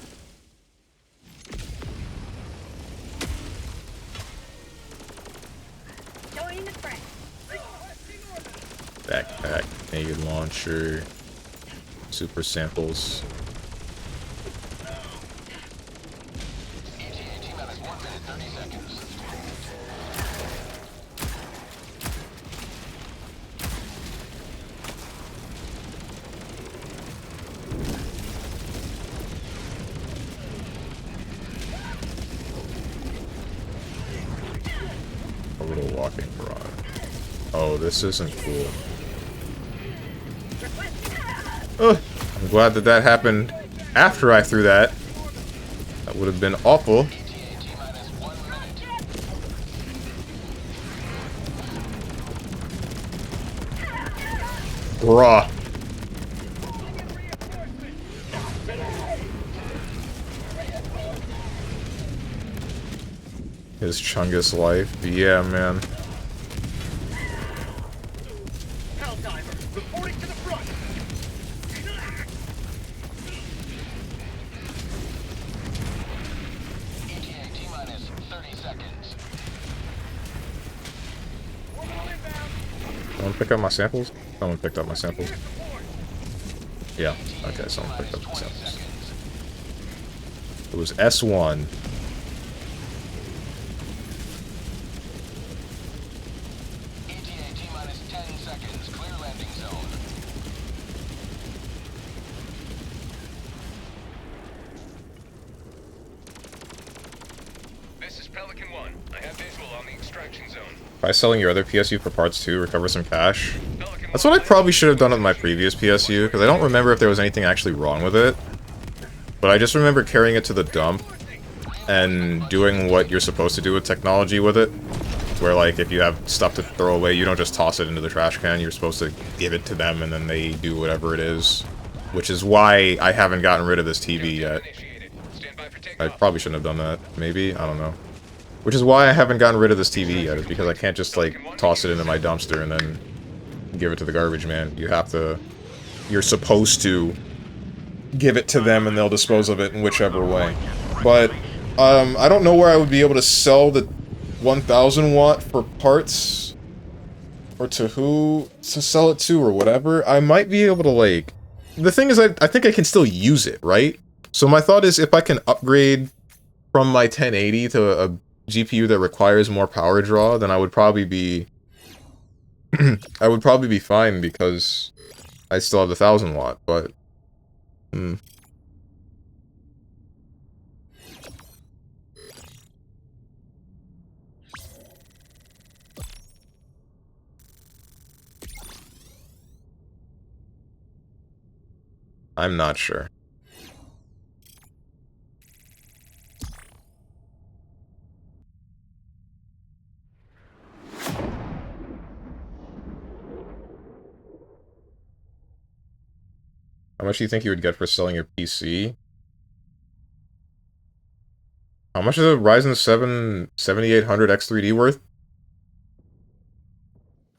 Backpack, naked launcher, super samples. A little walking rod. Oh, this isn't cool. Ugh, I'm glad that that happened after I threw that. That would have been awful. Bruh. His Chungus life. Yeah, man. Helldivers, reporting to the front. ETA T-minus 30 seconds. Someone pick up my samples? Someone picked up my samples. Yeah, okay, someone picked up my samples. It was S1. ETA T-minus 10 seconds. Clear landing zone. This is Pelican 1. I have visual on the extraction zone. By selling your other PSU for parts too, recover some cash. That's what I probably should have done with my previous PSU, because I don't remember if there was anything actually wrong with it. But I just remember carrying it to the dump and doing what you're supposed to do with technology with it. Where, like, if you have stuff to throw away, you don't just toss it into the trash can, you're supposed to give it to them and then they do whatever it is. Which is why I haven't gotten rid of this TV yet. I probably shouldn't have done that, maybe? I don't know. Which is why I haven't gotten rid of this TV yet, is because I can't just, like, toss it into my dumpster and then give it to the garbage man. You have to... You're supposed to give it to them and they'll dispose of it in whichever way. But, I don't know where I would be able to sell the 1000 watt for parts, or to who to sell it to, or whatever. I might be able to, like... The thing is, I think I can still use it, right? So my thought is, if I can upgrade from my 1080 to a GPU that requires more power draw, then I would probably be... I would probably be fine, because I still have the 1000 watt, but... I'm not sure. How much do you think you would get for selling your PC? How much is a Ryzen 7 7800 X3D worth?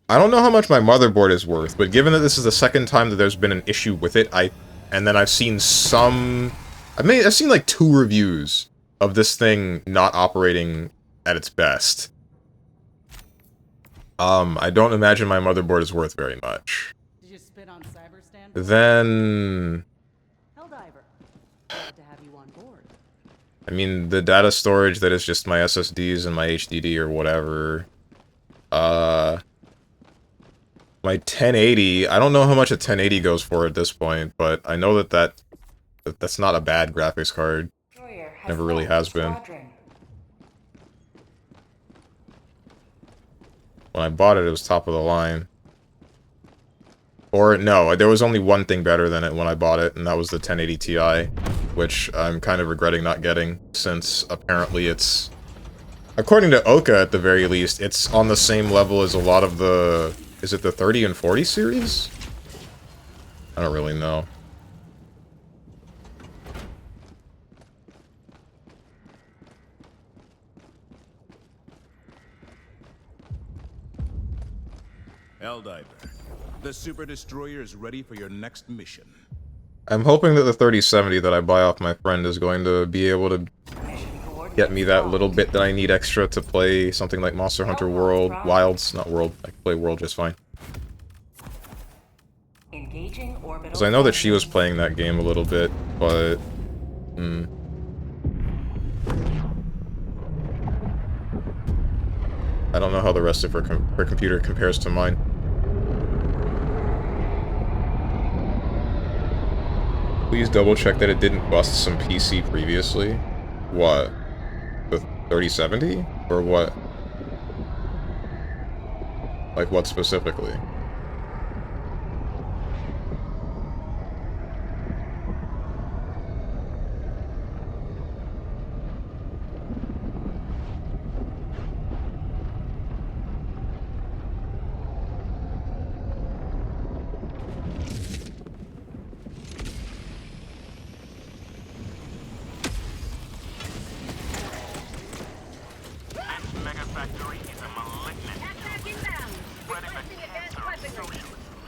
I don't know how much my motherboard is worth, but given that this is the second time that there's been an issue with it, and then I've seen some... I've seen like 2 reviews of this thing not operating at its best. I don't imagine my motherboard is worth very much. Did you spit on Cyberstand? Then... Helldiver. Glad to have you on board. I mean, the data storage that is just my SSDs and my HDD or whatever. My 1080, I don't know how much a 1080 goes for at this point, but I know that's not a bad graphics card. Never really has been. When I bought it, it was top of the line. Or, no, there was only one thing better than it when I bought it, and that was the 1080 Ti, which I'm kind of regretting not getting, since apparently it's... According to Oka, at the very least, it's on the same level as a lot of the... Is it the 30 and 40 series? I don't really know. Helldiver, the Super Destroyer is ready for your next mission. I'm hoping that the 3070 that I buy off my friend is going to be able to get me that little bit that I need extra to play something like Monster Hunter World, Wilds, not World, I can play World just fine. Because I know that she was playing that game a little bit, but... I don't know how the rest of her computer compares to mine. Please double check that it didn't bust some PC previously. What? The 3070? Or what? Like what specifically?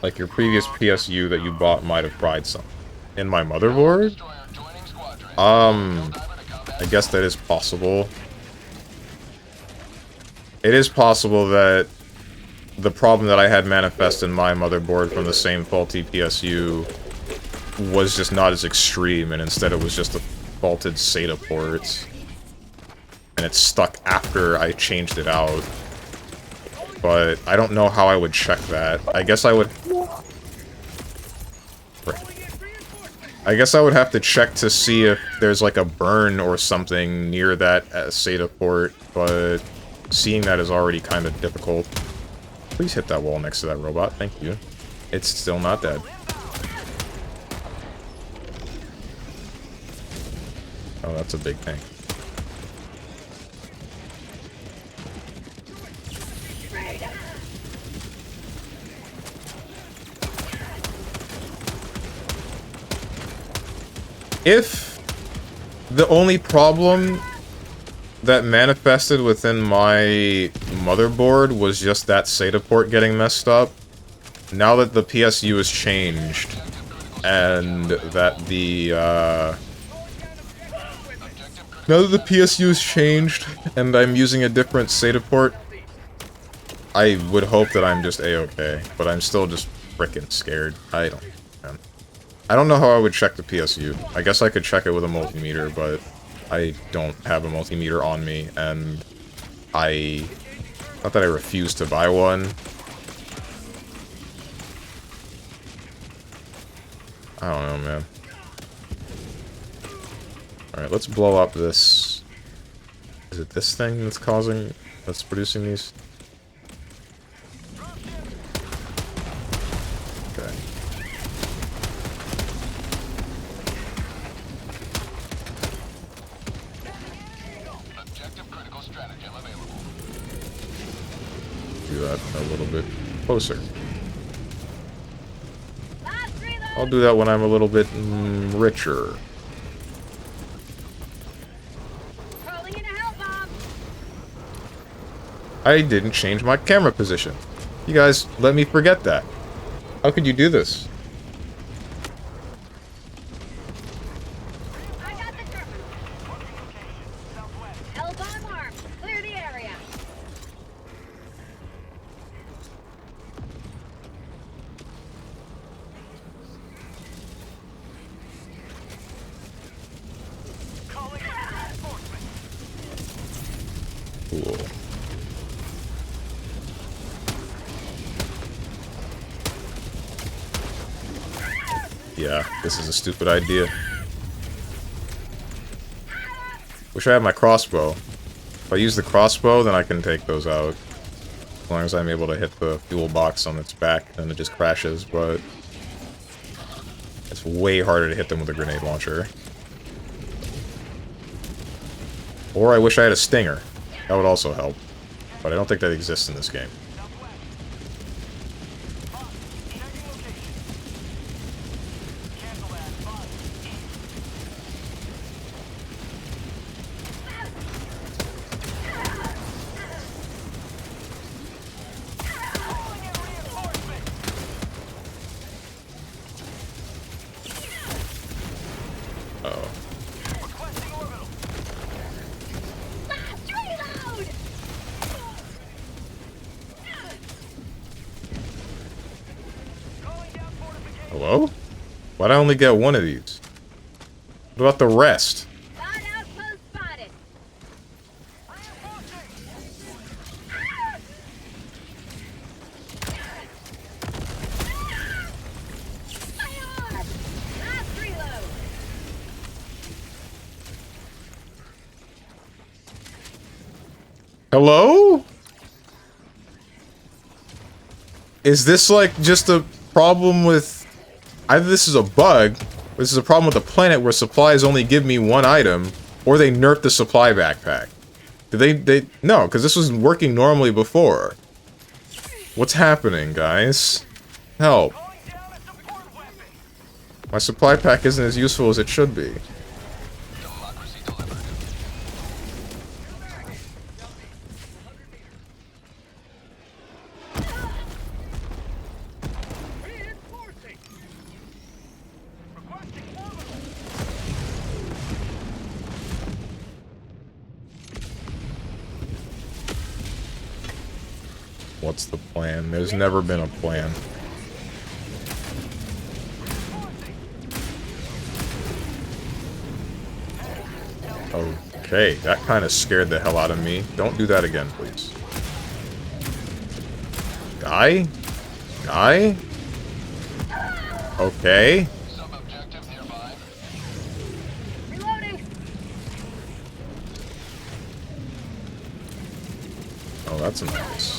Like your previous PSU that you bought might have fried some. In my motherboard? I guess that is possible. It is possible that the problem that I had manifest in my motherboard from the same faulty PSU was just not as extreme, and instead it was just a faulted SATA port. And it stuck after I changed it out. But I don't know how I would check that. I guess I would... I guess I would have to check to see if there's like a burn or something near that SATA port, but seeing that is already kind of difficult. Please hit that wall next to that robot, thank you. It's still not dead. Oh, that's a big thing. If the only problem that manifested within my motherboard was just that SATA port getting messed up, now that the PSU is changed, and that the, now that the PSU is changed, and I'm using a different SATA port, I would hope that I'm just A-okay, but I'm still just frickin' scared. I don't know how I would check the PSU. I guess I could check it with a multimeter, but I don't have a multimeter on me, and not that I refuse to buy one. I don't know, man. Alright, let's blow up this... Is it this thing that's producing these? Okay. Do that a little bit closer. I'll do that when I'm a little bit richer. I didn't change my camera position. You guys let me forget that. How could you do this? Cool. Yeah, this is a stupid idea. Wish I had my crossbow. If I use the crossbow, then I can take those out. as long as I'm able to hit the fuel box on its back, then it just crashes, but it's way harder to hit them with a grenade launcher. Or I wish I had a stinger. That would also help. But I don't think that exists in this game. Hello? Why'd I only get one of these? What about the rest? Outpost spotted. Fire on! Last reload. Hello? Is this like just a problem with... Either this is a bug, or this is a problem with the planet where supplies only give me one item, or they nerfed the supply backpack. Did they no, because this was working normally before. What's happening, guys? Help. My supply pack isn't as useful as it should be. Democracy delivered. What's the plan? There's never been a plan. Okay, that kind of scared the hell out of me. Don't do that again, please. Guy? Guy? Okay. Sub-objective nearby. Reloading. Oh, that's nice.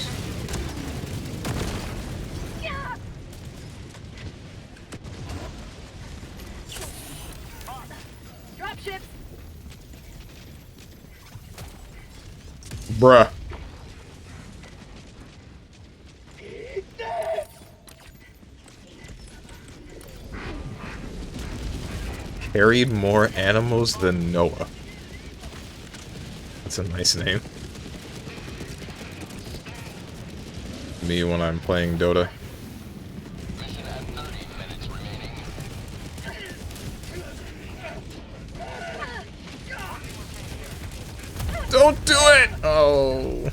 Yeah. Dropship. Bruh. Carried more animals than Noah. That's a nice name. Me when I'm playing Dota. Mission at 30 minutes remaining. Don't do it! Oh.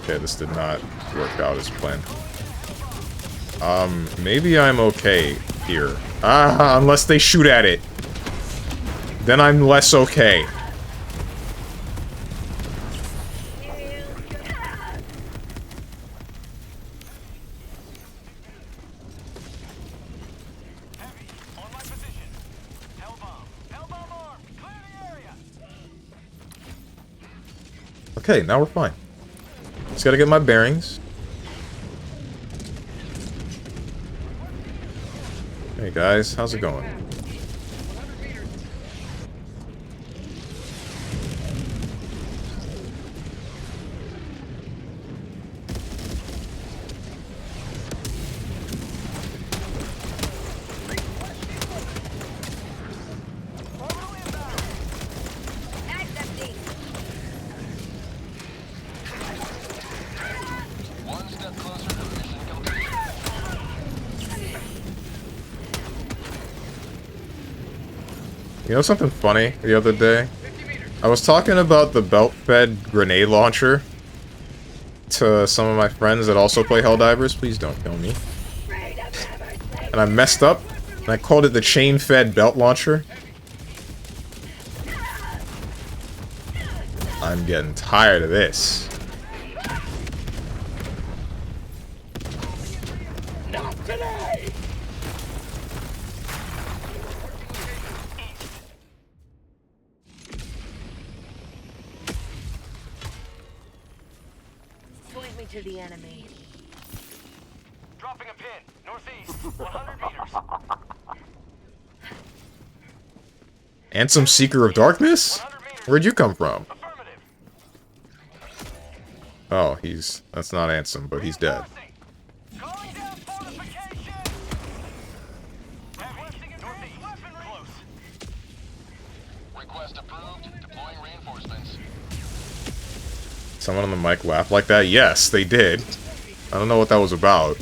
Okay, this did not work out as planned. Maybe I'm okay here. Ah, unless they shoot at it. Then I'm less okay. On my position. Hellbomb. Hellbomb armed. Clear the area. Okay, now we're fine. Just gotta get my bearings. Hey guys, how's it going? One step closer to mission completion. You know something funny the other day? I was talking about the belt-fed grenade launcher to some of my friends that also play Helldivers. Please don't kill me. And I messed up, and I called it the chain-fed belt launcher. I'm getting tired of this. Not today. to the enemy. Dropping a pin. Northeast. 100 meters. Ansem Seeker of Darkness? 100 meters. Where'd you come from? Affirmative. Oh, that's not Ansem, but he's dead. Calling down fortification. Requesting a northeast. Weapon close. Request approved. Deploying reinforcements. Someone on the mic laughed like that? Yes, they did. I don't know what that was about.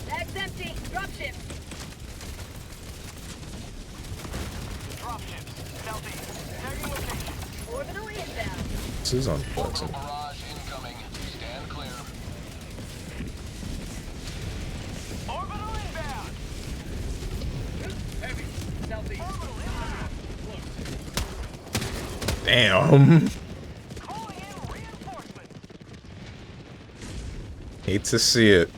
Bag's empty. Dropship. Dropships. Southeast. Tagging location. Orbital inbound. This is unpleasant. Barrage incoming. Stand clear. Orbital inbound. Heavy. Southeast. Orbital inbound. Damn. Calling in reinforcements. Hate to see it.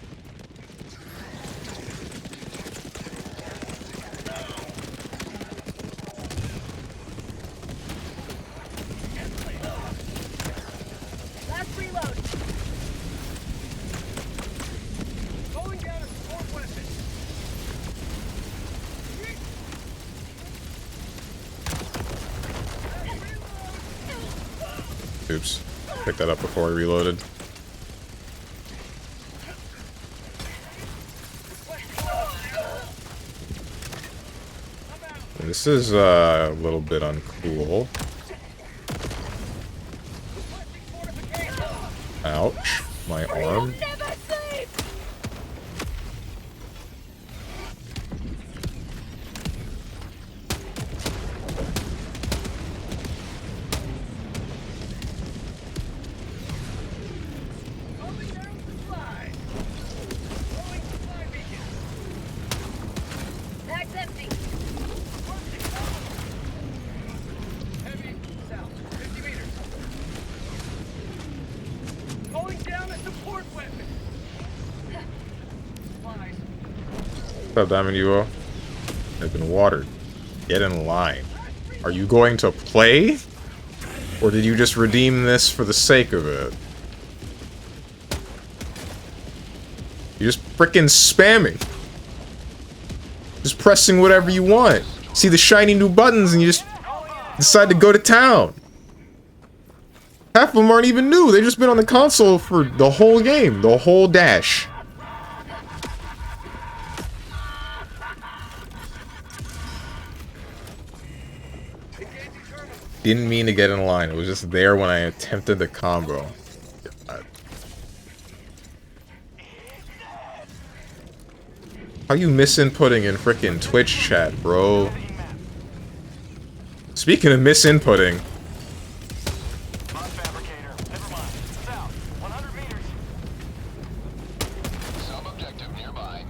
Last reload. Calling down a support weapon. Oops. Picked that up before I reloaded. This is a little bit uncool. Ouch. My arm. Never sleep! Calling down supply. Calling supply beacon. Bag's empty. Heavy. South. 50 meters. Calling down a support weapon. Supplies. What's up, Diamond Evo? They've been watered. Get in line. Are you going to play? Or did you just redeem this for the sake of it? You're just frickin' spamming. Just pressing whatever you want. See the shiny new buttons and you just decide to go to town. Half of them aren't even new. They've just been on the console for the whole game. The whole dash. Didn't mean to get in line. It was just there when I attempted the combo. How you misinputting in frickin' Twitch chat, bro? Speaking of misinputting, Mod fabricator. Never mind. South. 100 meters. Sub-objective nearby.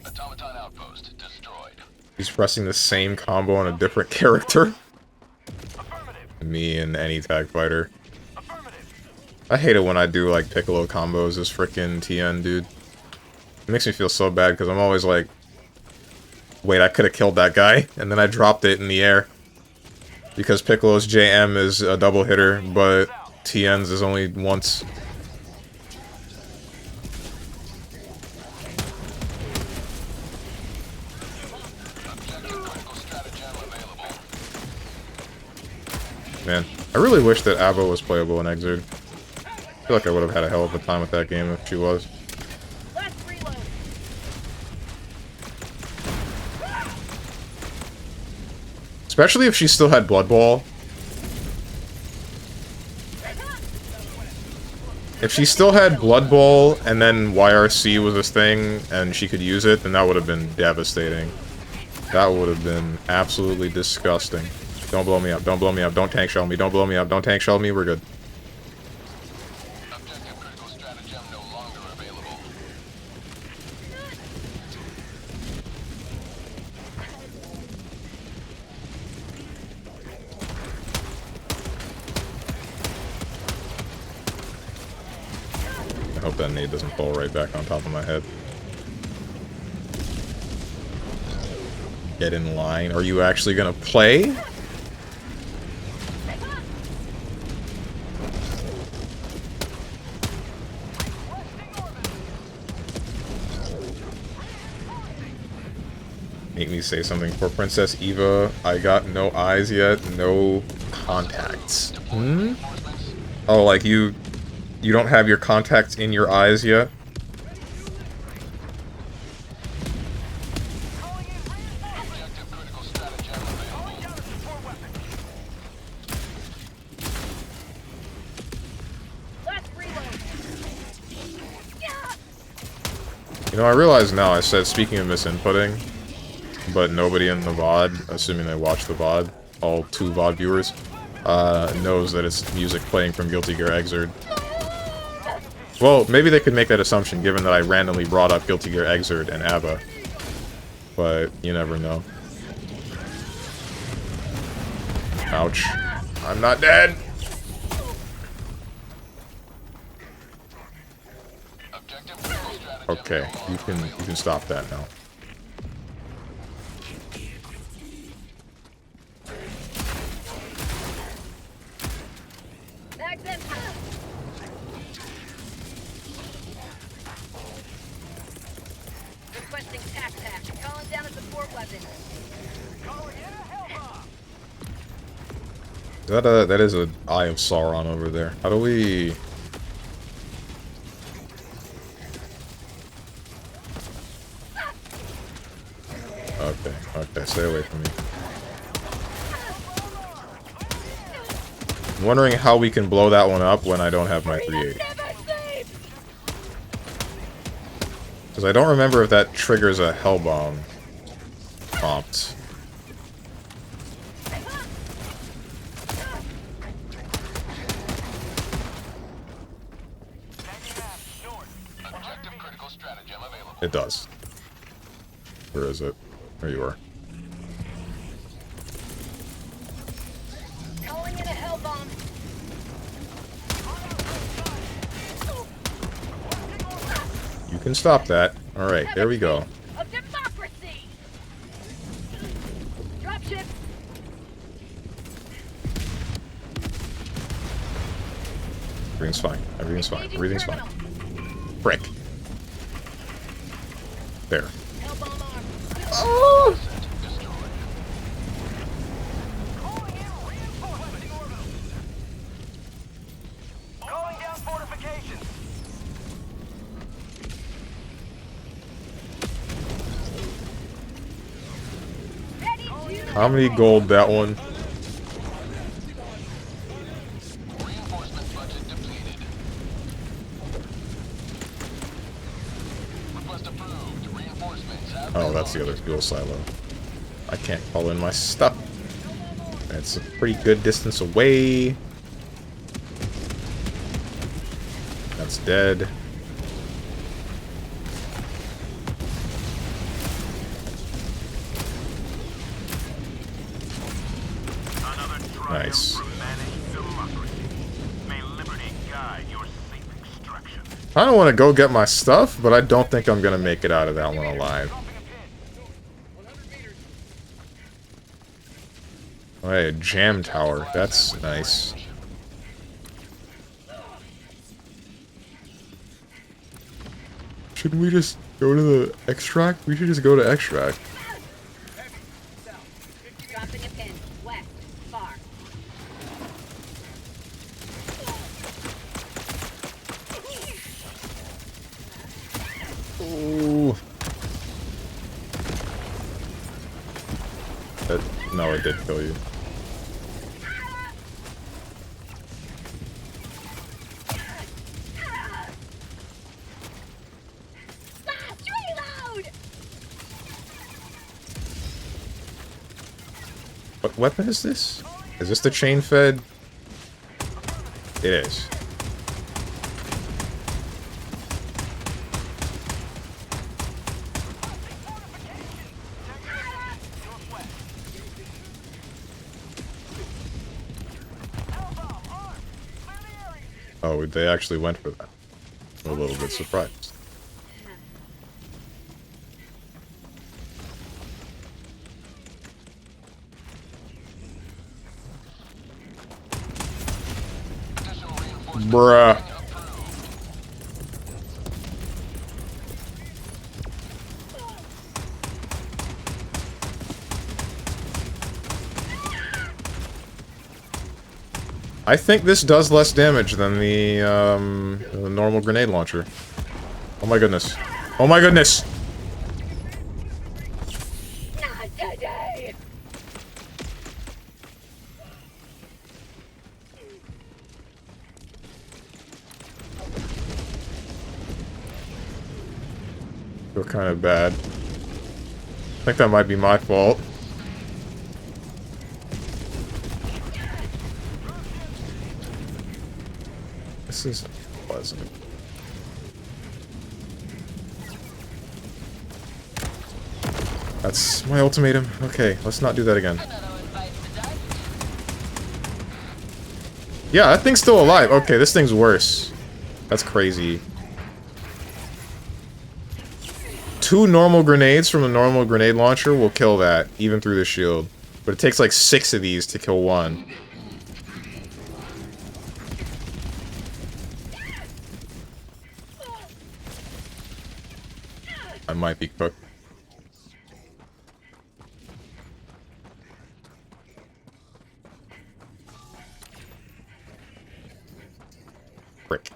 Automaton outpost destroyed. he's pressing the same combo on a different character. Affirmative. Me and any tag fighter. Affirmative. I hate it when I do like Piccolo combos as frickin' TN, dude. It makes me feel so bad because I'm always like, wait, I could have killed that guy, and then I dropped it in the air. Because Piccolo's JM is a double hitter, but TN's is only once. Objective critical stratagem available. Man, I really wish that Avo was playable in Exerd. I feel like I would have had a hell of a time with that game if she was. Last reload. Especially if she still had Blood Ball. If she still had Blood Bowl and then YRC was this thing and she could use it, then that would have been devastating. That would have been absolutely disgusting. Don't blow me up, don't blow me up, don't tank shell me, don't blow me up, don't tank shell me, we're good. Objective critical stratagem no longer available. hope that nade doesn't fall right back on top of my head. Get in line. Are you actually gonna play? Make me say something for Princess Eva. I got no eyes yet, no contacts. Hmm? Oh, like you don't have your contacts in your eyes yet? You know, I realize now I said speaking of misinputting, but nobody in the VOD, assuming they watch the VOD, all 2 VOD viewers, knows that it's music playing from Guilty Gear Xrd. Well, maybe they could make that assumption given that I randomly brought up Guilty Gear Xrd and ABBA. But you never know. Ouch. I'm not dead! Okay, you can stop that now. Requesting tac-tac. Calling down a support weapon. That is an Eye of Sauron over there. How do we... Okay, stay away from me. I'm wondering how we can blow that one up when I don't have my 380. Because I don't remember if that triggers a hell bomb prompt. It does. Where is it? There you are. Calling in a hell bomb. You can stop that. Alright, there we go. Of democracy. Dropship. Everything's fine. Everything's fine. Everything's fine. Frick. There. Hell bomb arm. Oh! Calling down fortifications. How many gold that one? Reinforcement budget depleted. Request approved. Reinforcements have Oh, been that's the other launched. fuel silo. I can't call in my stuff. That's a pretty good distance away. That's dead. Another triumph Nice. from managed democracy. May liberty guide your safe extraction. I don't want to go get my stuff, but I don't think I'm going to make it out of that one alive. Oh, hey, a jam tower. That's nice. Shouldn't we just go to the extract? We should just go to extract. Dropping a pin. West. Far. Ooh. No, it did kill you. Fast reload! What weapon is this? Is this the chain fed? It is. Oh, they actually went for that. a little bit surprised. Bruh. I think this does less damage than the normal grenade launcher. Oh my goodness. Oh my goodness! Not today. Feel kind of bad. I think that might be my fault. This is pleasant. That's my ultimatum. Okay, let's not do that again. Yeah, that thing's still alive. Okay, this thing's worse. That's crazy. 2 normal grenades from a normal grenade launcher will kill that, even through the shield. But it takes like 6 of these to kill one. I might be cooked. Frick.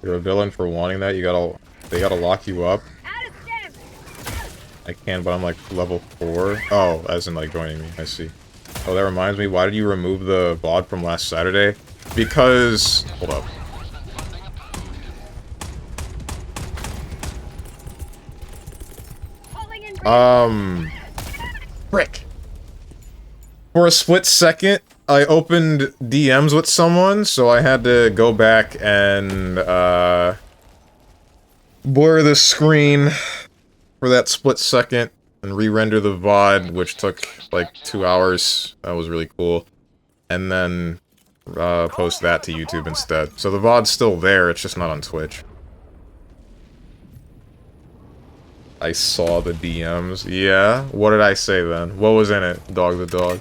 You're a villain for wanting that. They gotta lock you up. I can, but I'm like level 4. Oh, as in like joining me. I see. Oh, that reminds me. Why did you remove the VOD from last Saturday? Because hold up. Frick. For a split second, I opened DMs with someone, so I had to go back and, blur the screen for that split second and re-render the VOD, which took, like, 2 hours. That was really cool. And then, post that to YouTube instead. So the VOD's still there, it's just not on Twitch. I saw the DMs. Yeah? What did I say then? What was in it? Dog the dog.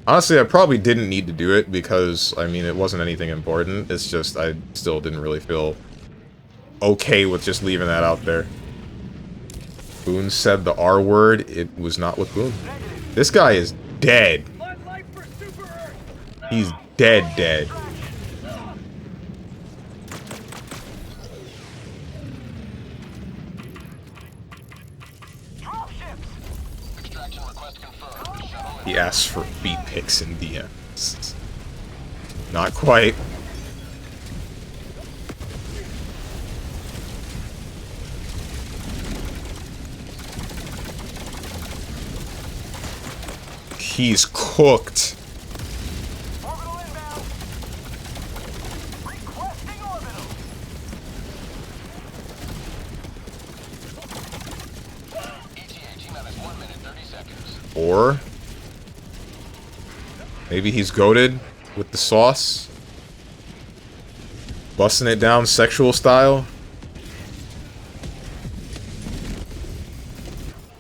Honestly, I probably didn't need to do it because, I mean, it wasn't anything important. It's just, I still didn't really feel okay with just leaving that out there. Boone said the R word. It was not with Boone. This guy is dead. He's dead. He asks for feet pics in DMs. Not quite. He's cooked. Or maybe he's goated with the sauce, busting it down sexual style.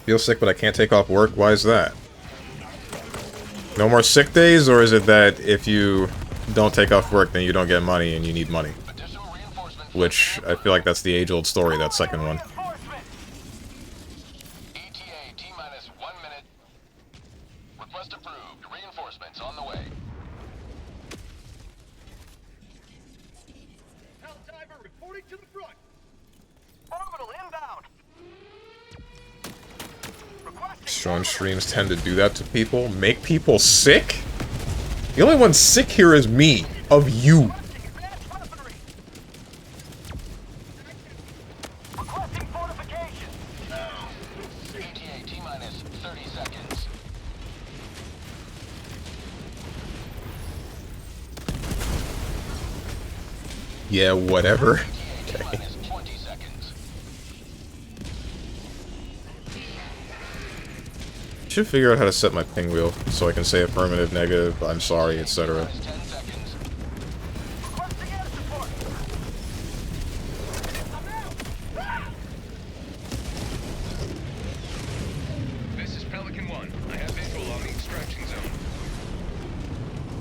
Feel sick, but I can't take off work. Why is that? No more sick days, or is it that if you don't take off work, then you don't get money and you need money? Which I feel like that's the age-old story. That second one. Reinforcements on the way. Helldiver reporting to the front. Orbital inbound. Showing streams tend to do that to people. Make people sick? The only one sick here is me. Of you. Requesting fortifications. Yeah, whatever. Time is 20 seconds. Should figure out how to set my ping wheel so I can say affirmative, negative, I'm sorry, etc. 10 seconds. Requesting air support. This is Pelican 1. I have visual on the extraction zone.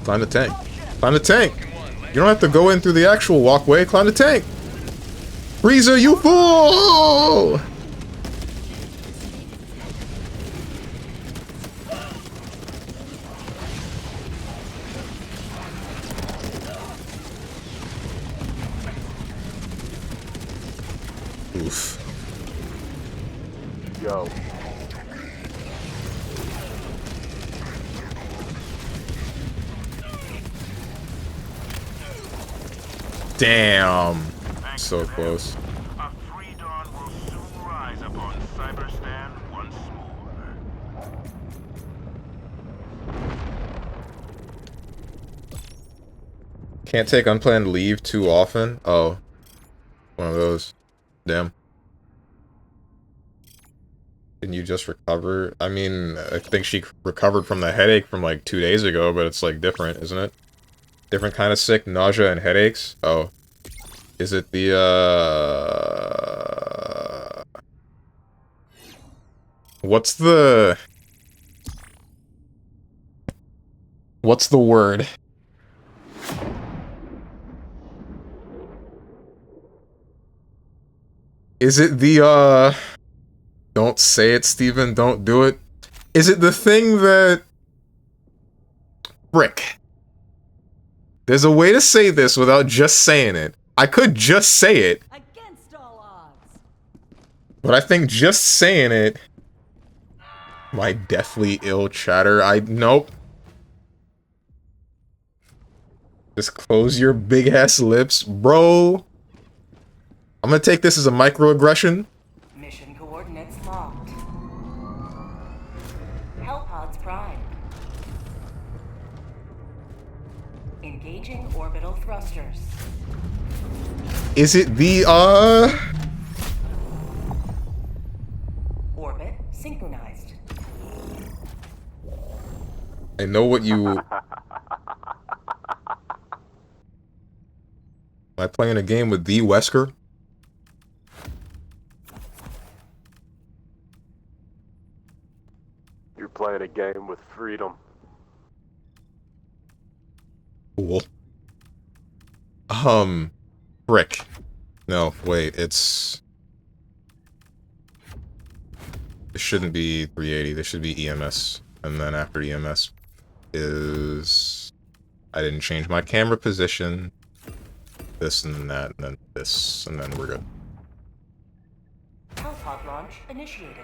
Climb the tank. Climb the tank! Pelican 1, land. You don't have to go in through the actual walkway, climb the tank! Freezer, you fool! Oof. Yo. Damn. Thanks So to them, close. A free dawn will soon rise upon Cyberstan once more. Can't take unplanned leave too often. Oh. One of those. Damn. Didn't you just recover? I mean, I think she recovered from the headache from like 2 days ago, but it's like different, isn't it? Different kind of sick, nausea and headaches? Oh. Is it the, what's the word? Is it the, don't say it, Steven, don't do it. Is it the thing that... Frick. There's a way to say this without just saying it. I could just say it, Against all odds. but I think just saying it... My deathly ill chatter, nope. Just close your big-ass lips, bro. I'm gonna take this as a microaggression. Mission coordinates locked. Hellpods prime. Engaging orbital thrusters. Is it the, Orbit synchronized. I know what you... Am I playing a game with the Wesker? You're playing a game with freedom. Cool. Frick. No, wait, it's... It shouldn't be 380, this should be EMS. And then after EMS is... I didn't change my camera position. This and then that, and then this, and then we're good. Hellpod launch initiated.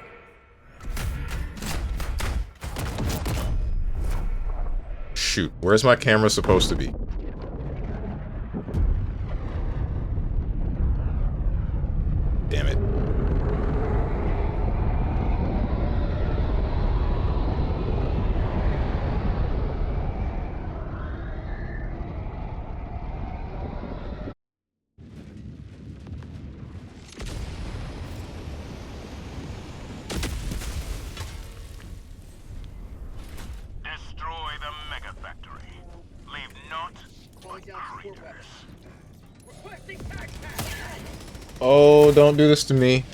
Shoot, where's my camera supposed to be? Damn it. Destroy the mega factory. Leave not but craters. Oh, don't do this to me.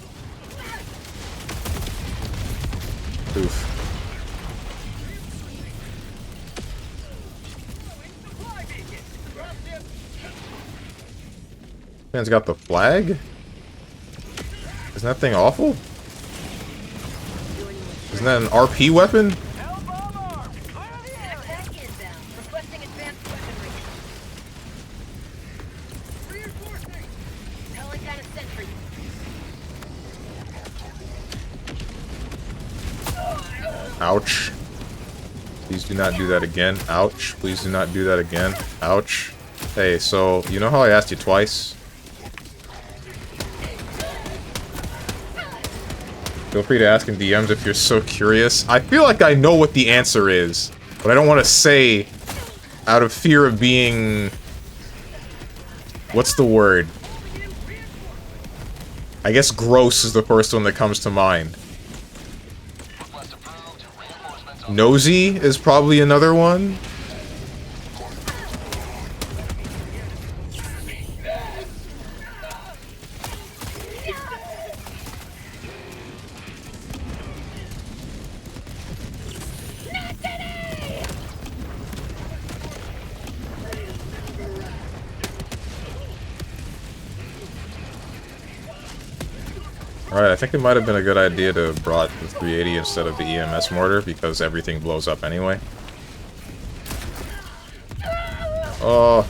Oof. Man's got the flag? Isn't that thing awful? Isn't that an RP weapon? Attack inbound. Requesting advanced weaponry. Reinforcing. Calling down a sentry. Ouch. Please do not do that again. Ouch. Please do not do that again. Ouch. Hey, so, you know how I asked you twice? Feel free to ask in DMs if you're so curious. I feel like I know what the answer is, but I don't want to say out of fear of being What's the word? I guess gross is the first one that comes to mind. Nosy is probably another one. Alright, I think it might have been a good idea to have brought the 380 instead of the EMS mortar, because everything blows up anyway. Oh.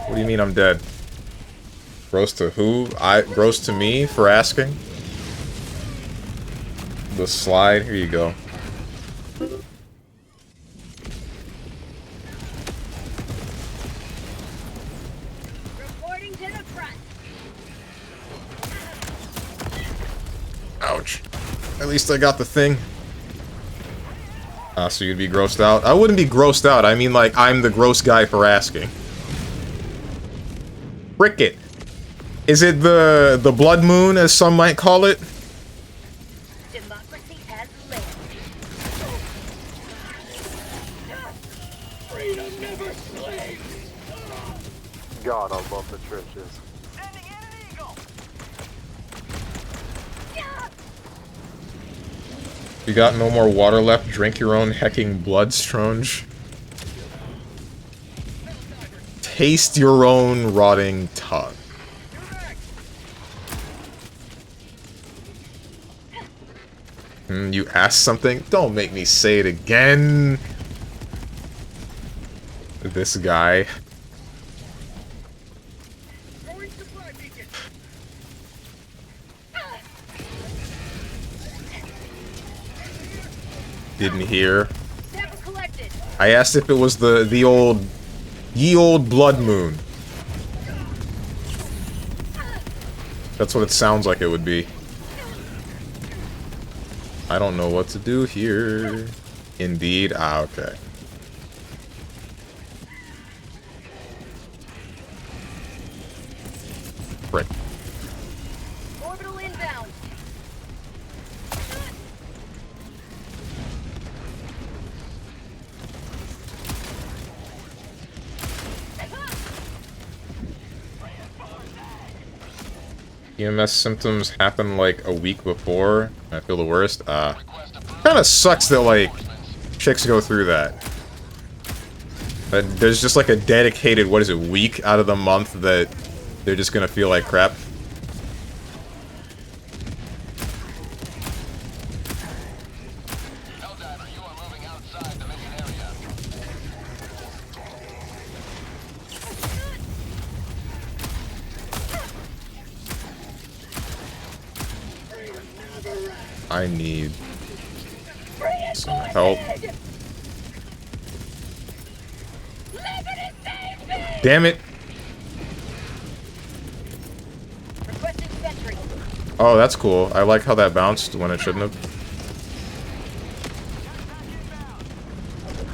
What do you mean I'm dead? Gross to who? Gross to me for asking? The slide, here you go. Reporting to the front. Ouch. At least I got the thing. So you'd be grossed out? I wouldn't be grossed out. I mean, like, I'm the gross guy for asking. Frick it. Is it the blood moon, as some might call it? Democracy has lived. Freedom never sleeps! God, I love the trenches. Sending in an eagle! You got no more water left, drink your own hecking blood, Stronge. Taste your own rotting tongue. You asked something? Don't make me say it again. This guy. Didn't hear. I asked if it was the old, ye old blood moon. That's what it sounds like it would be. I don't know what to do here. Indeed. Ah, okay. Frick. Orbital inbound. EMS symptoms happen like a week before. I feel the worst. Kinda sucks that, like, chicks go through that. But there's just like a dedicated, what is it, week out of the month that they're just gonna feel like crap. Helldiver, you are moving outside the mission area. I need some help. Damn it! Requesting sentry. Oh, that's cool. I like how that bounced when it shouldn't have.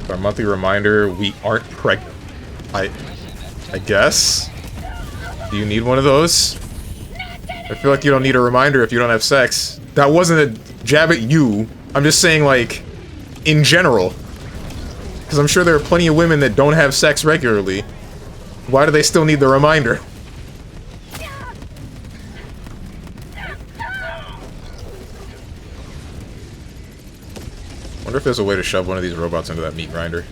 Our monthly reminder, we aren't pregnant. I guess? Do you need one of those? I feel like you don't need a reminder if you don't have sex. That wasn't a jab at you. I'm just saying, like, in general. Because I'm sure there are plenty of women that don't have sex regularly. Why do they still need the reminder? Wonder if there's a way to shove one of these robots into that meat grinder.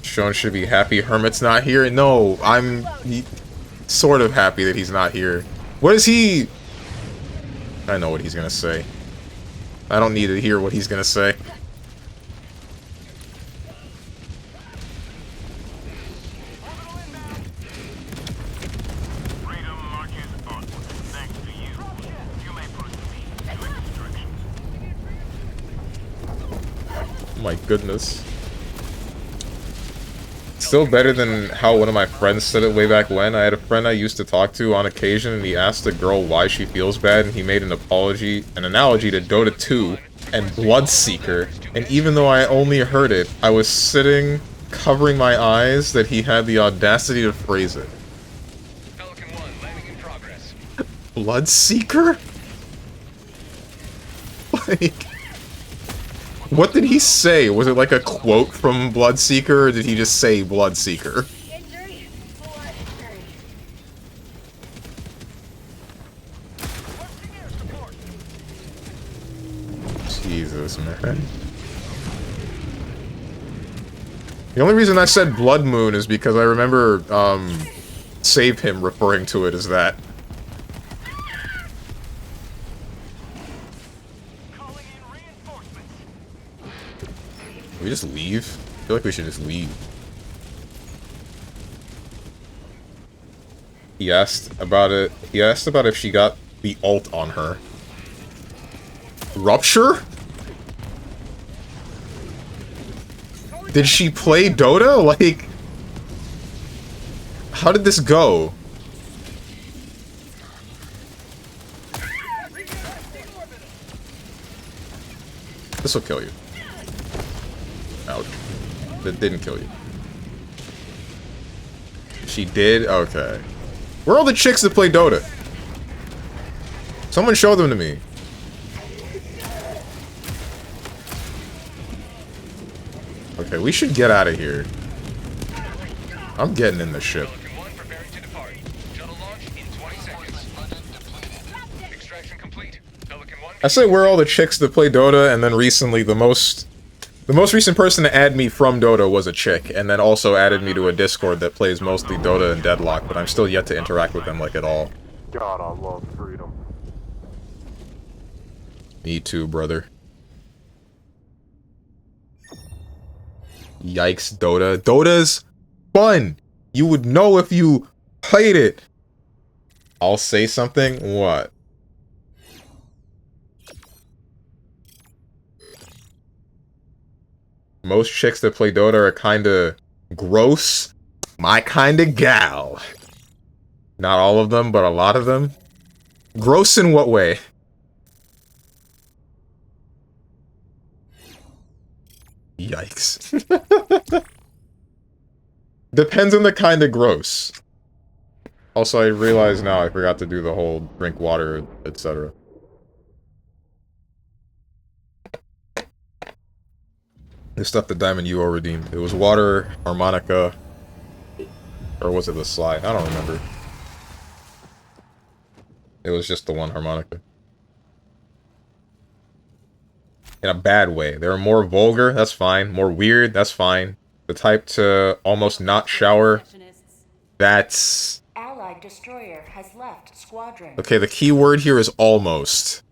Sean should be happy Hermit's not here. No, I'm sort of happy that he's not here. What is he? I know what he's gonna say. I don't need to hear what he's gonna say. Freedom marches onward. Thanks to you. You may proceed to extraction. Oh my goodness. Still better than how one of my friends said it way back when. I had a friend I used to talk to on occasion, and he asked a girl why she feels bad, and he made an analogy to Dota 2 and Bloodseeker. And even though I only heard it, I was sitting covering my eyes that he had the audacity to phrase it. Pelican 1, landing in progress. Bloodseeker? Like, what did he say? Was it like a quote from Bloodseeker, or did he just say Bloodseeker? Injury, bloodstream. Jesus, man. The only reason I said Blood Moon is because I remember, Save Him referring to it as that. Calling in reinforcements. Can we just leave? I feel like we should just leave. He asked about it. He asked about if she got the ult on her. Rupture? Did she play Dota? Like, how did this go? This will kill you. Ouch. That didn't kill you. She did? Okay. Where are all the chicks that play Dota? Someone show them to me. Okay, we should get out of here. I'm getting in the ship. Pelican 1 preparing to depart. Shuttle launch in 20 seconds. Extraction complete. Pelican 1. I say where are all the chicks that play Dota, and then recently the most recent person to add me from Dota was a chick, and then also added me to a Discord that plays mostly Dota and Deadlock, but I'm still yet to interact with them like at all. God, I love freedom. Me too, brother. Yikes, Dota. Dota's fun! You would know if you played it! I'll say something? What? Most chicks that play Dota are kinda gross. My kinda gal. Not all of them, but a lot of them. Gross in what way? Yikes. Depends on the kind of gross. Also, I realize now I forgot to do the whole drink water, etc. The stuff that Diamond UO redeemed. It was water, harmonica, or was it the slide? I don't remember. It was just the one harmonica. In a bad way. They were more vulgar, that's fine. More weird, that's fine. The type to almost not shower, that's... Allied destroyer has left squadron. Okay, the key word here is almost.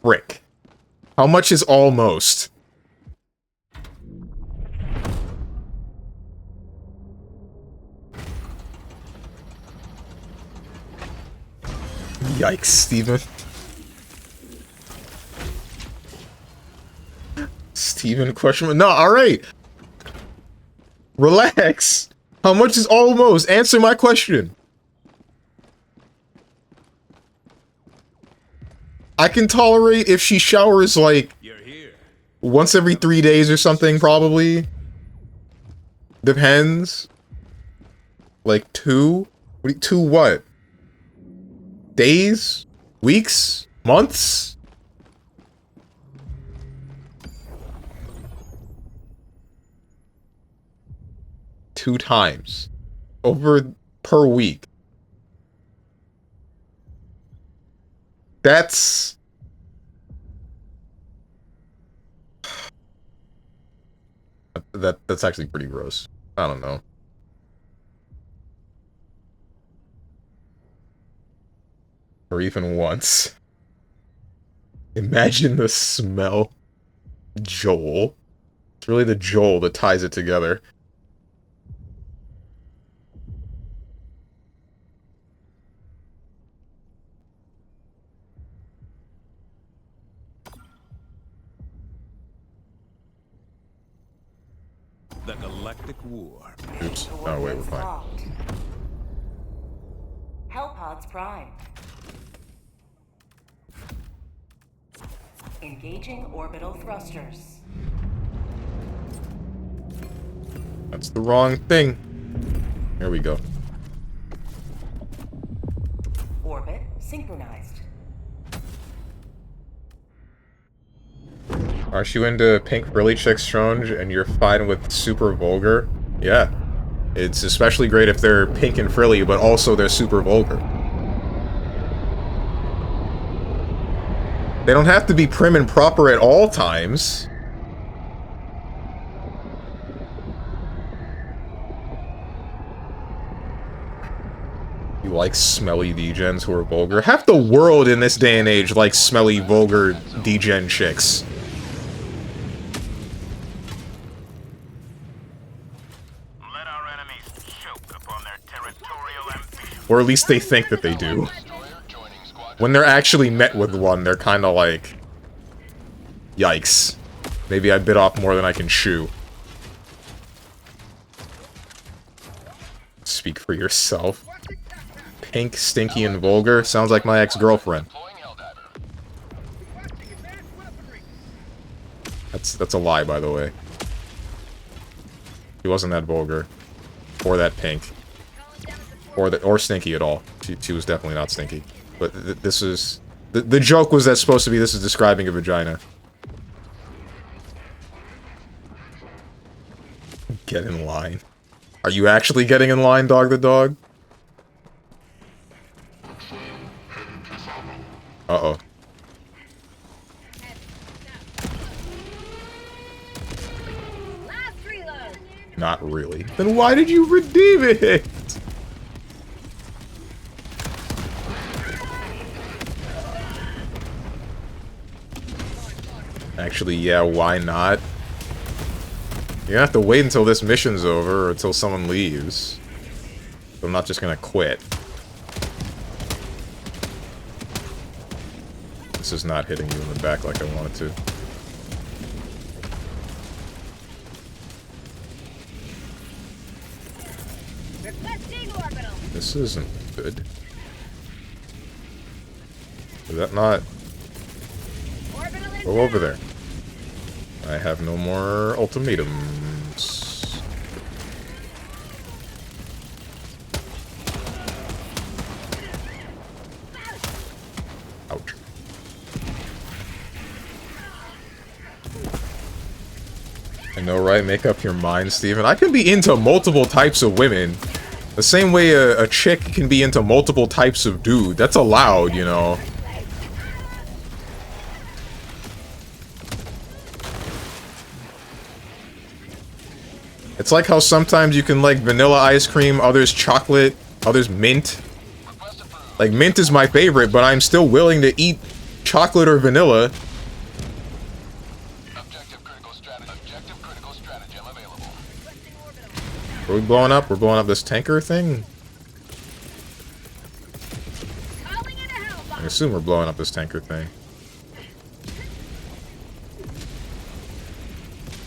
Frick. How much is almost? Yikes, Steven. Steven, question mark. No, alright. Relax. How much is almost? Answer my question. I can tolerate if she showers, like, You're here. once every 3 days or something, probably. Depends. Like, 2? 2 what? Days? Weeks? Months? Two times. Over per week. That's... That's actually pretty gross. I don't know. Or even once. Imagine the smell. Joel. It's really the Joel that ties it together. The Galactic War. Oops. Oh, wait, we're fine. Locked. Hellpods prime. Engaging orbital thrusters. That's the wrong thing. Here we go. Orbit synchronized. Aren't you into pink frilly chicks, Strange, and you're fine with super vulgar? Yeah. It's especially great if they're pink and frilly, but also they're super vulgar. They don't have to be prim and proper at all times. You like smelly degens who are vulgar? Half the world in this day and age likes smelly, vulgar degen chicks. Let our enemies choke upon their territorial ambition. Or at least they think that they do. When they're actually met with one, they're kind of like... Yikes. Maybe I bit off more than I can chew. Speak for yourself. Pink, stinky, and vulgar? Sounds like my ex-girlfriend. That's a lie, by the way. She wasn't that vulgar. Or that pink. Or stinky at all. She was definitely not stinky. But this is... The joke was that supposed to be this is describing a vagina. Get in line. Are you actually getting in line, dog the dog? Uh-oh. Not really. Then why did you redeem it? Actually, yeah, why not? You're gonna have to wait until this mission's over, or until someone leaves. But I'm not just gonna quit. This is not hitting you in the back like I wanted to. This isn't good. Is that not... Go over there. I have no more ultimatums. Ouch. I know, right? Make up your mind, Steven. I can be into multiple types of women. The same way a chick can be into multiple types of dude. That's allowed, you know. It's like how sometimes you can like vanilla ice cream, others chocolate, others mint. Like, mint is my favorite, but I'm still willing to eat chocolate or vanilla. Are we blowing up? We're blowing up this tanker thing? I assume we're blowing up this tanker thing.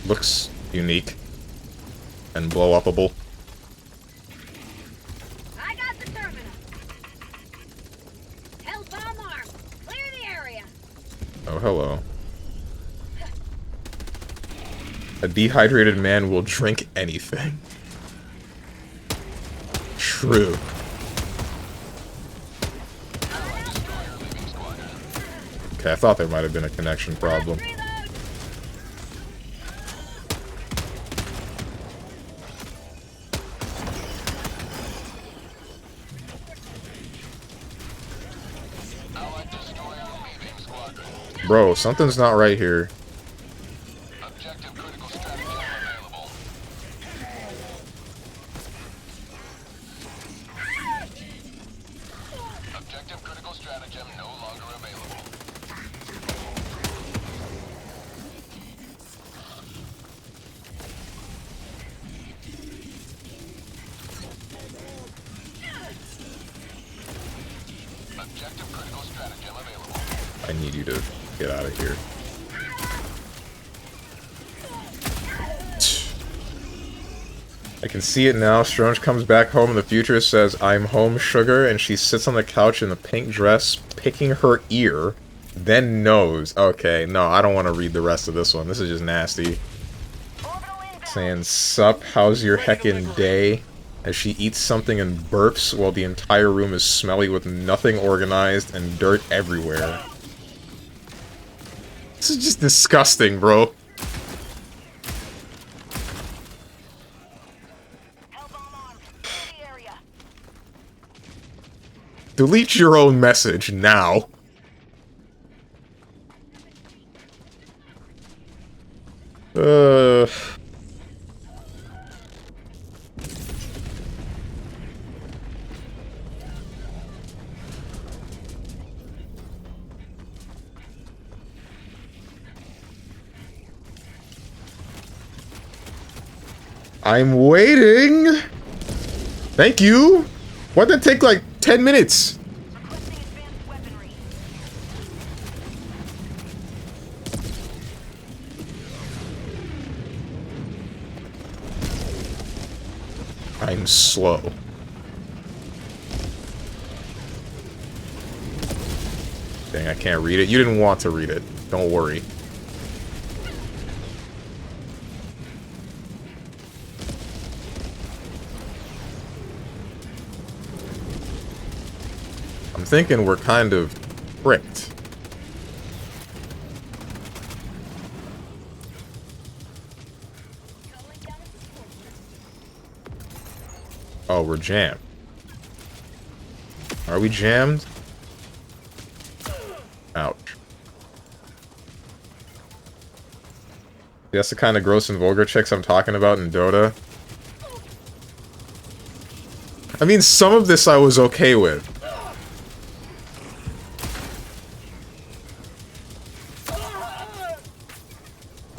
Looks unique. And blow-upable. I got the terminal. Held bomb arm. Clear the area. Oh, hello. A dehydrated man will drink anything. True. Okay, I thought there might have been a connection problem. Bro, something's not right here. I need you to get out of here. I can see it now. Strange comes back home in the future, says, "I'm home, sugar," and she sits on the couch in a pink dress, picking her ear. Then nose. Okay, no, I don't want to read the rest of this one. This is just nasty. Saying, sup, how's your heckin' day? As she eats something and burps while the entire room is smelly with nothing organized and dirt everywhere. This is just disgusting, bro. Delete your own message now. I'm waiting. Thank you. Why'd that take like 10 minutes? I'm slow. Dang, I can't read it. You didn't want to read it. Don't worry. I'm thinking we're kind of pricked. Oh, we're jammed. Are we jammed? Ouch. That's the kind of gross and vulgar chicks I'm talking about in Dota. I mean, some of this I was okay with.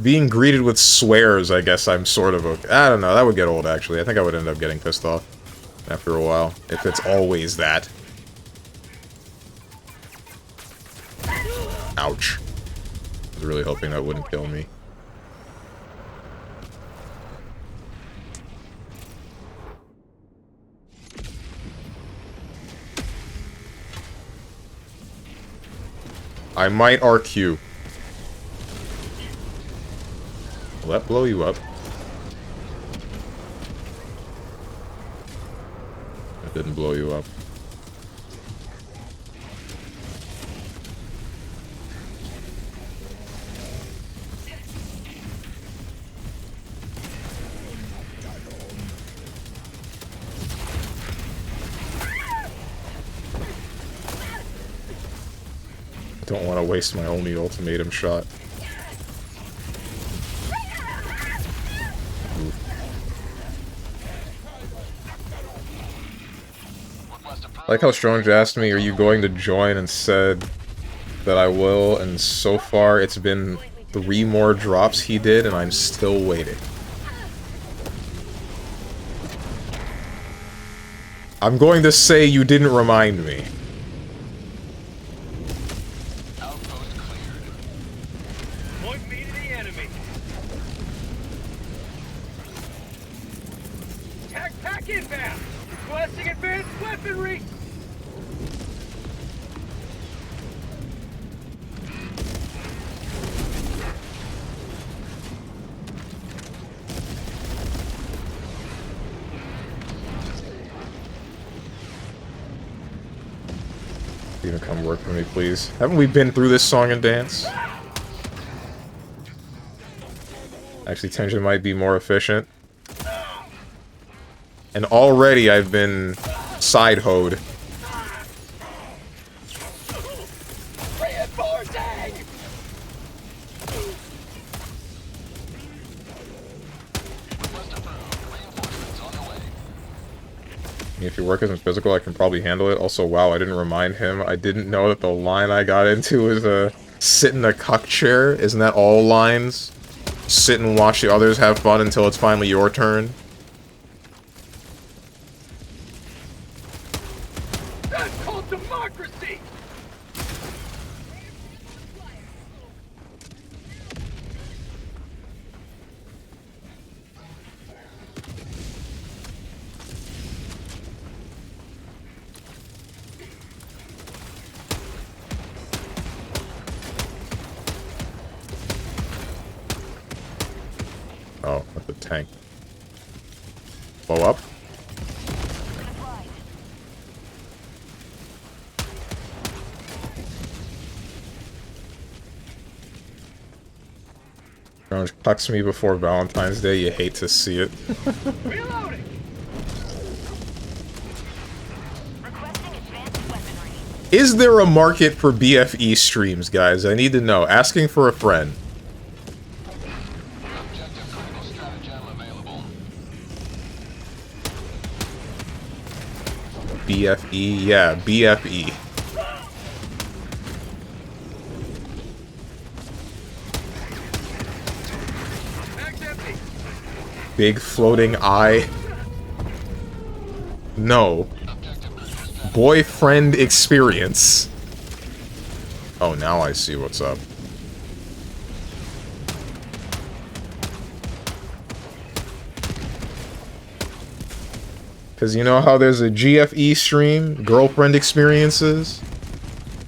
Being greeted with swears, I guess I'm sort of okay. I don't know, that would get old, actually. I think I would end up getting pissed off after a while, if it's always that. Ouch. I was really hoping that wouldn't kill me. I might RQ. Will that blow you up? It didn't blow you up. Don't want to waste my only ultimatum shot. I like how Strange asked me, are you going to join, and said that I will, and so far it's been 3 more drops he did, and I'm still waiting. I'm going to say you didn't remind me. Point me to the enemy. Attack pack inbound. Requesting advanced weaponry. You gonna come work for me, please? Haven't we been through this song and dance? Actually, tension might be more efficient. And already I've been side-hoed. If your work isn't physical, I can probably handle it. Also, wow, I didn't remind him. I didn't know that the line I got into was sit in a cuck chair. Isn't that all lines? Sit and watch the others have fun until it's finally your turn. That's called democracy. Oh, at the tank. Blow up. Don't text me before Valentine's Day, you hate to see it. Reloading. Is there a market for BFE streams, guys? I need to know. Asking for a friend. Objective critical stratagem available. BFE? Yeah, BFE. Big floating eye. No. Boyfriend experience. Oh, now I see what's up. Because you know how there's a GFE stream, girlfriend experiences?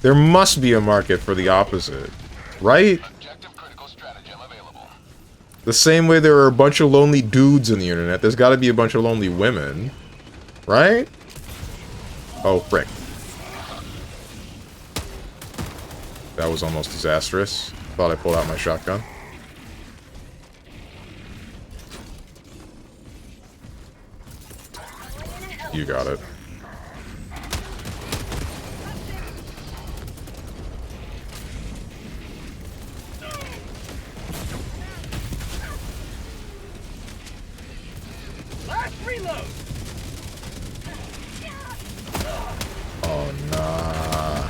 There must be a market for the opposite, right? Objective critical stratagem available. The same way there are a bunch of lonely dudes on the internet, there's got to be a bunch of lonely women, right? Oh, frick. That was almost disastrous. Thought I pulled out my shotgun. You got it. Last reload. Oh, nah.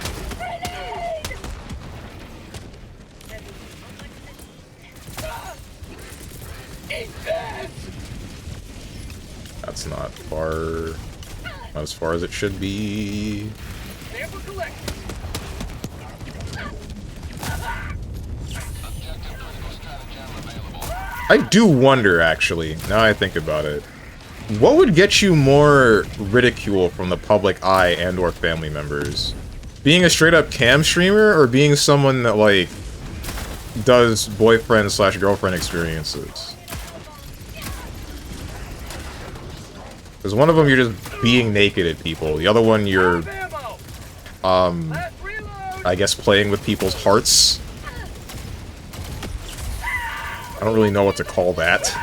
That's not far... not as far as it should be. Sample collected. I do wonder, actually, now I think about it. What would get you more ridicule from the public eye and or family members? Being a straight-up cam streamer, or being someone that, like, does boyfriend/girlfriend experiences? Because one of them you're just being naked at people, the other one you're, I guess playing with people's hearts. I don't really know what to call that.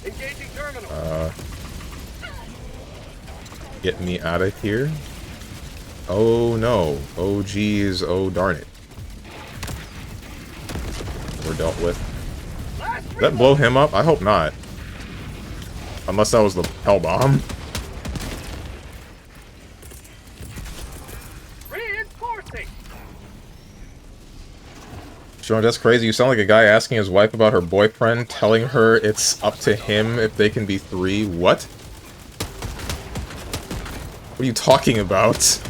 Engaging terminal. Get me out of here. Oh no. Oh geez, oh darn it. We're dealt with. Did that blow him up? I hope not. Unless that was the hell bomb. Reinforcing. Sean, that's crazy. You sound like a guy asking his wife about her boyfriend, telling her it's up to him if they can be 3. What? What are you talking about?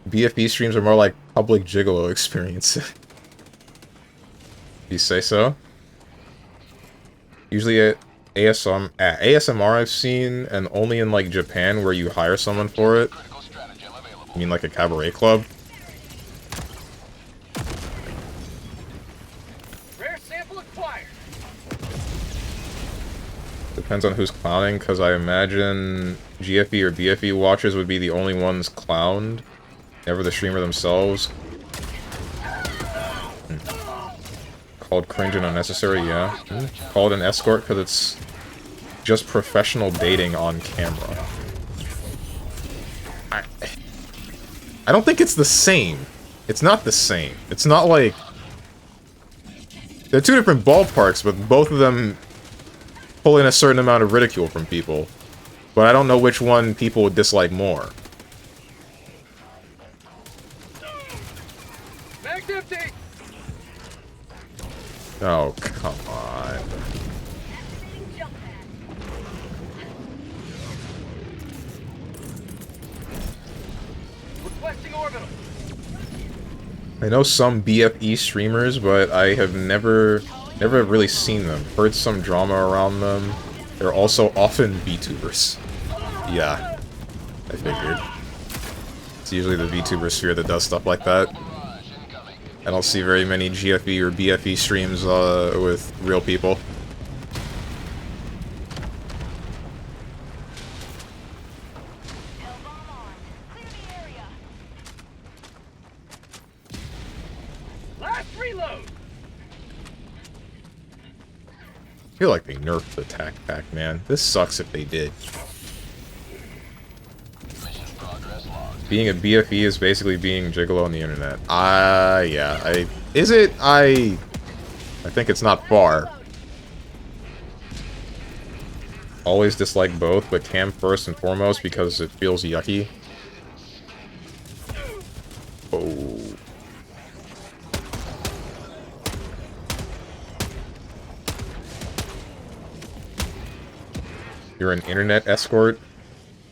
BFB streams are more like public gigolo experience. You say so? Usually at ASMR I've seen, and only in like Japan where you hire someone for it. You mean like a cabaret club? Rare sample acquired. Depends on who's clowning, because I imagine GFE or BFE watchers would be the only ones clowned. Never the streamer themselves. Called cringe and unnecessary, yeah. Called an escort because it's just professional dating on camera. I don't think it's the same. It's not the same. It's not like... They're two different ballparks, but both of them pull in a certain amount of ridicule from people. But I don't know which one people would dislike more. Mag's empty. Oh, come on. Requesting orbital. I know some BFE streamers, but I have never really seen them. Heard some drama around them. they're also often VTubers. Yeah, I figured. It's usually the VTuber sphere that does stuff like that. I don't see very many GFE or BFE streams with real people. Last reload. I feel like they nerfed the tac pack, man. This sucks if they did. Being a BFE is basically being gigolo on the internet. Yeah. Is it? I think it's not far. Always dislike both, but cam first and foremost because it feels yucky. Oh. You're an internet escort?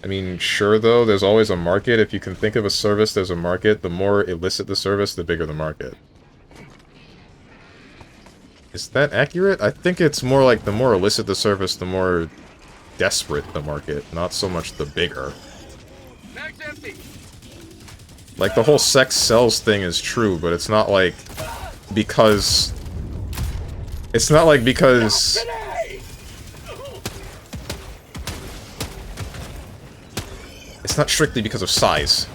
I mean, sure though, there's always a market. If you can think of a service, there's a market. The more illicit the service, the bigger the market. Is that accurate? I think it's more like the more illicit the service, the more desperate the market. Not so much the bigger. Mag's empty. Like, the whole sex sells thing is true, but it's not like because... It's not like because... It's not strictly because of size.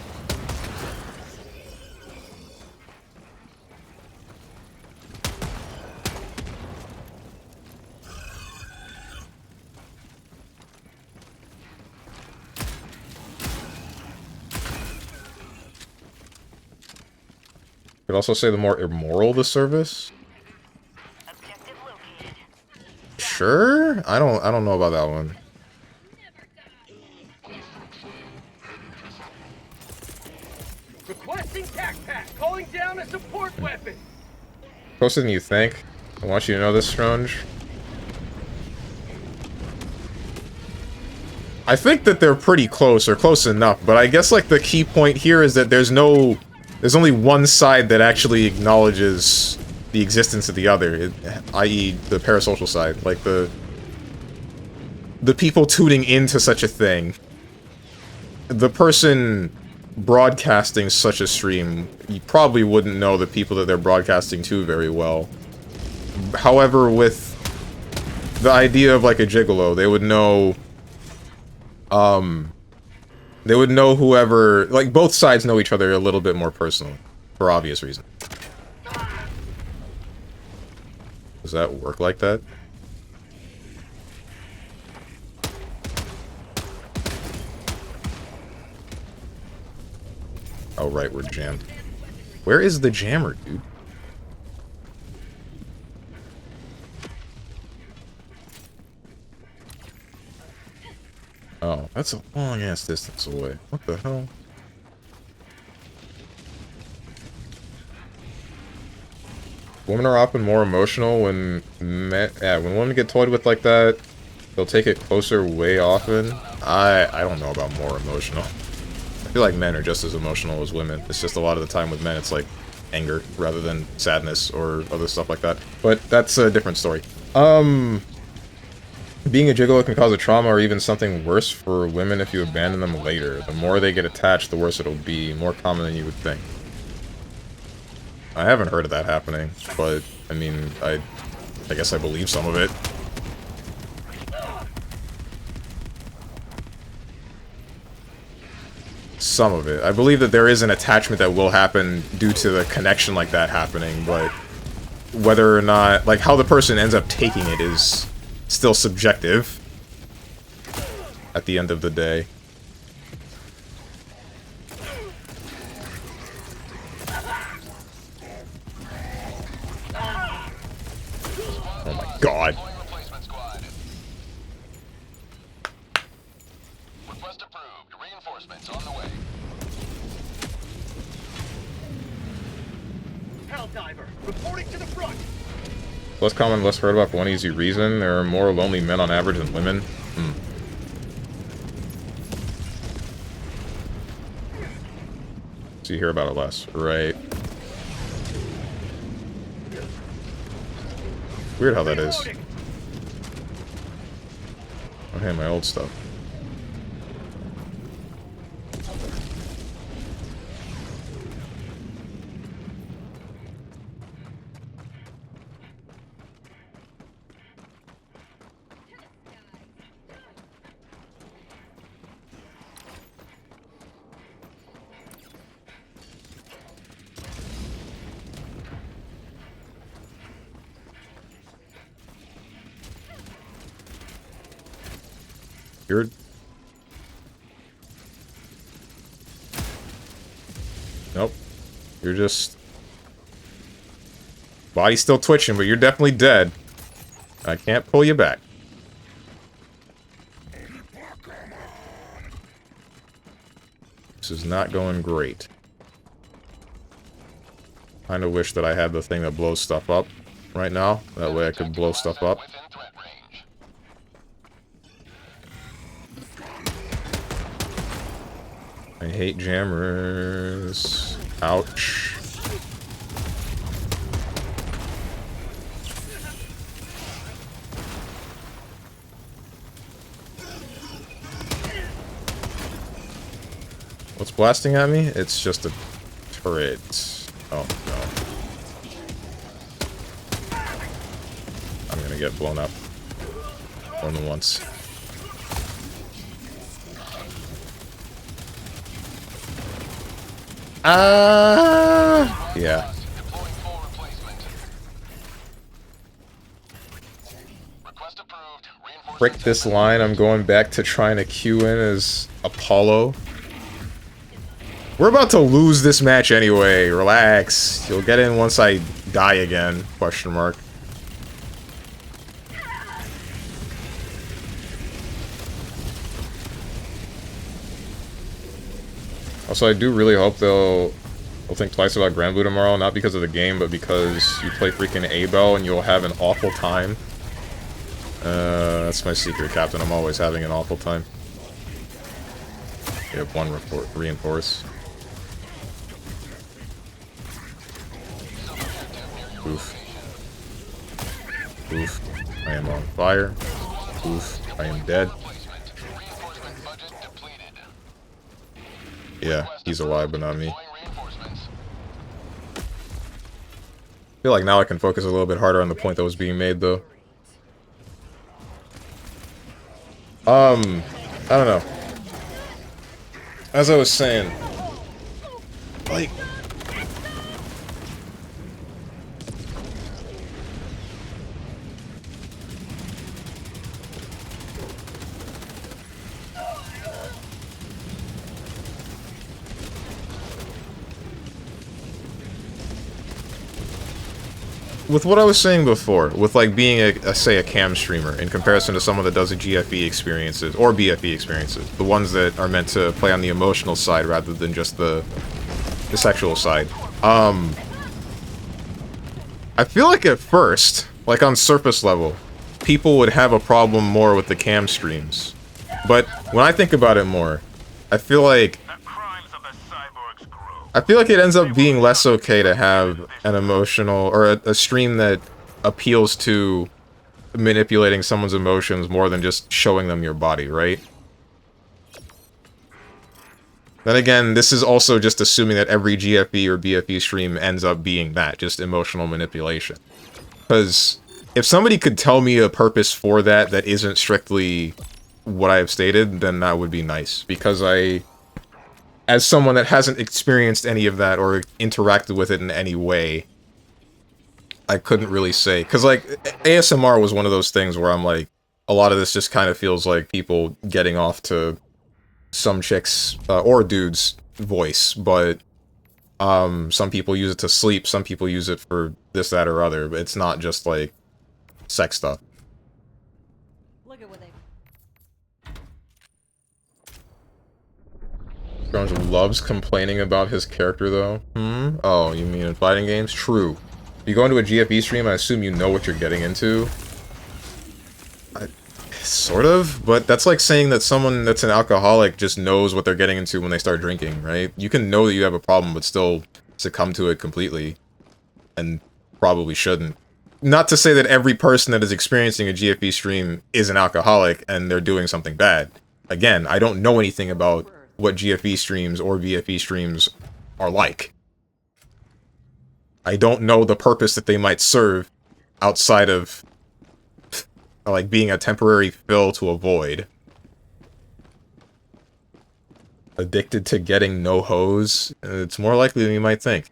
Could also say the more immoral the service. Sure? I don't know about that one. Requesting tac pack. Calling down a support weapon. Closer than you think. I want you to know this, Strange. I think that they're pretty close, or close enough, but I guess, like, the key point here is that there's only one side that actually acknowledges the existence of the other, i.e. the parasocial side. Like, the people tuning into such a thing. The person broadcasting such a stream, you probably wouldn't know the people that they're broadcasting to very well. However, with the idea of, like, a gigolo, they would know... They would know whoever... Like, both sides know each other a little bit more personally. For obvious reasons. Does that work like that? Oh, right, we're jammed. Where is the jammer, dude? Oh, that's a long-ass distance away. What the hell? Women are often more emotional when when women get toyed with like that, they'll take it closer way often. I don't know about more emotional. I feel like men are just as emotional as women. It's just a lot of the time with men it's like anger rather than sadness or other stuff like that. But that's a different story. Being a gigolo can cause a trauma or even something worse for women if you abandon them later. The more they get attached, the worse it'll be. More common than you would think. I haven't heard of that happening, but, I mean, I guess I believe some of it. Some of it. I believe that there is an attachment that will happen due to the connection like that happening, but whether or not, like, how the person ends up taking it is still subjective at the end of the day. Oh my god. Request approved. Reinforcements on the way. Helldiver, reporting to the front. Less common, less heard about for one easy reason. There are more lonely men on average than women. So you hear about it less, right? Weird how that is. Okay, my old stuff. You're... Nope. You're just... Body's still twitching, but you're definitely dead. I can't pull you back. This is not going great. Kinda wish that I had the thing that blows stuff up right now. That way I could blow stuff up. I hate jammers. Ouch. What's blasting at me? It's just a turret. Oh, no. I'm gonna get blown up. More than once. Yeah. Frick this line, I'm going back to trying to queue in as Apollo. We're about to lose this match anyway, relax. You'll get in once I die again, question mark. Also, I do really hope they'll think twice about Granblue tomorrow, not because of the game, but because you play freaking Abel and you'll have an awful time. That's my secret, Captain. I'm always having an awful time. We have one reinforce. Oof. Oof. I am on fire. Oof. I am dead. Yeah, he's alive, but not me. I feel like now I can focus a little bit harder on the point that was being made, though. I don't know. As I was saying, like... with what I was saying before, with like being say a cam streamer in comparison to someone that does a GFE experiences or BFE experiences, the ones that are meant to play on the emotional side rather than just the sexual side. I feel like at first, like on surface level, people would have a problem more with the cam streams. But when I think about it more, I feel like it ends up being less okay to have an emotional, or a stream that appeals to manipulating someone's emotions more than just showing them your body, right? Then again, this is also just assuming that every GFE or BFE stream ends up being that, just emotional manipulation. Because if somebody could tell me a purpose for that that isn't strictly what I have stated, then that would be nice. Because as someone that hasn't experienced any of that or interacted with it in any way, I couldn't really say. Because, like, ASMR was one of those things where I'm like, a lot of this just kind of feels like people getting off to some chick's, or dude's voice, but some people use it to sleep, some people use it for this, that, or other, but it's not just, like, sex stuff. Look at what they... Jones loves complaining about his character, though. Oh, you mean in fighting games? True. If you go into a GFE stream, I assume you know what you're getting into. Sort of, but that's like saying that someone that's an alcoholic just knows what they're getting into when they start drinking, right? You can know that you have a problem, but still succumb to it completely. And probably shouldn't. not to say that every person that is experiencing a GFE stream is an alcoholic and they're doing something bad. Again, I don't know anything about what GFE streams or VFE streams are like. I don't know the purpose that they might serve outside of like being a temporary fill to a void. Addicted to getting no hose? It's more likely than you might think.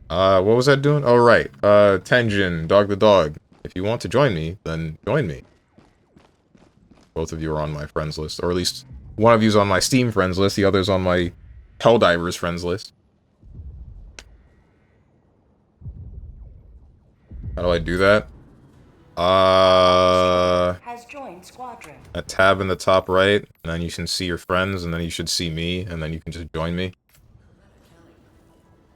What was that doing? Oh, right. Tenjin, Dog the Dog. If you want to join me, then join me. Both of you are on my friends list. Or at least one of you's on my Steam friends list, the other's on my Helldivers friends list. How do I do that? Has joined squadron. A tab in the top right, and then you can see your friends, and then you should see me, and then you can just join me.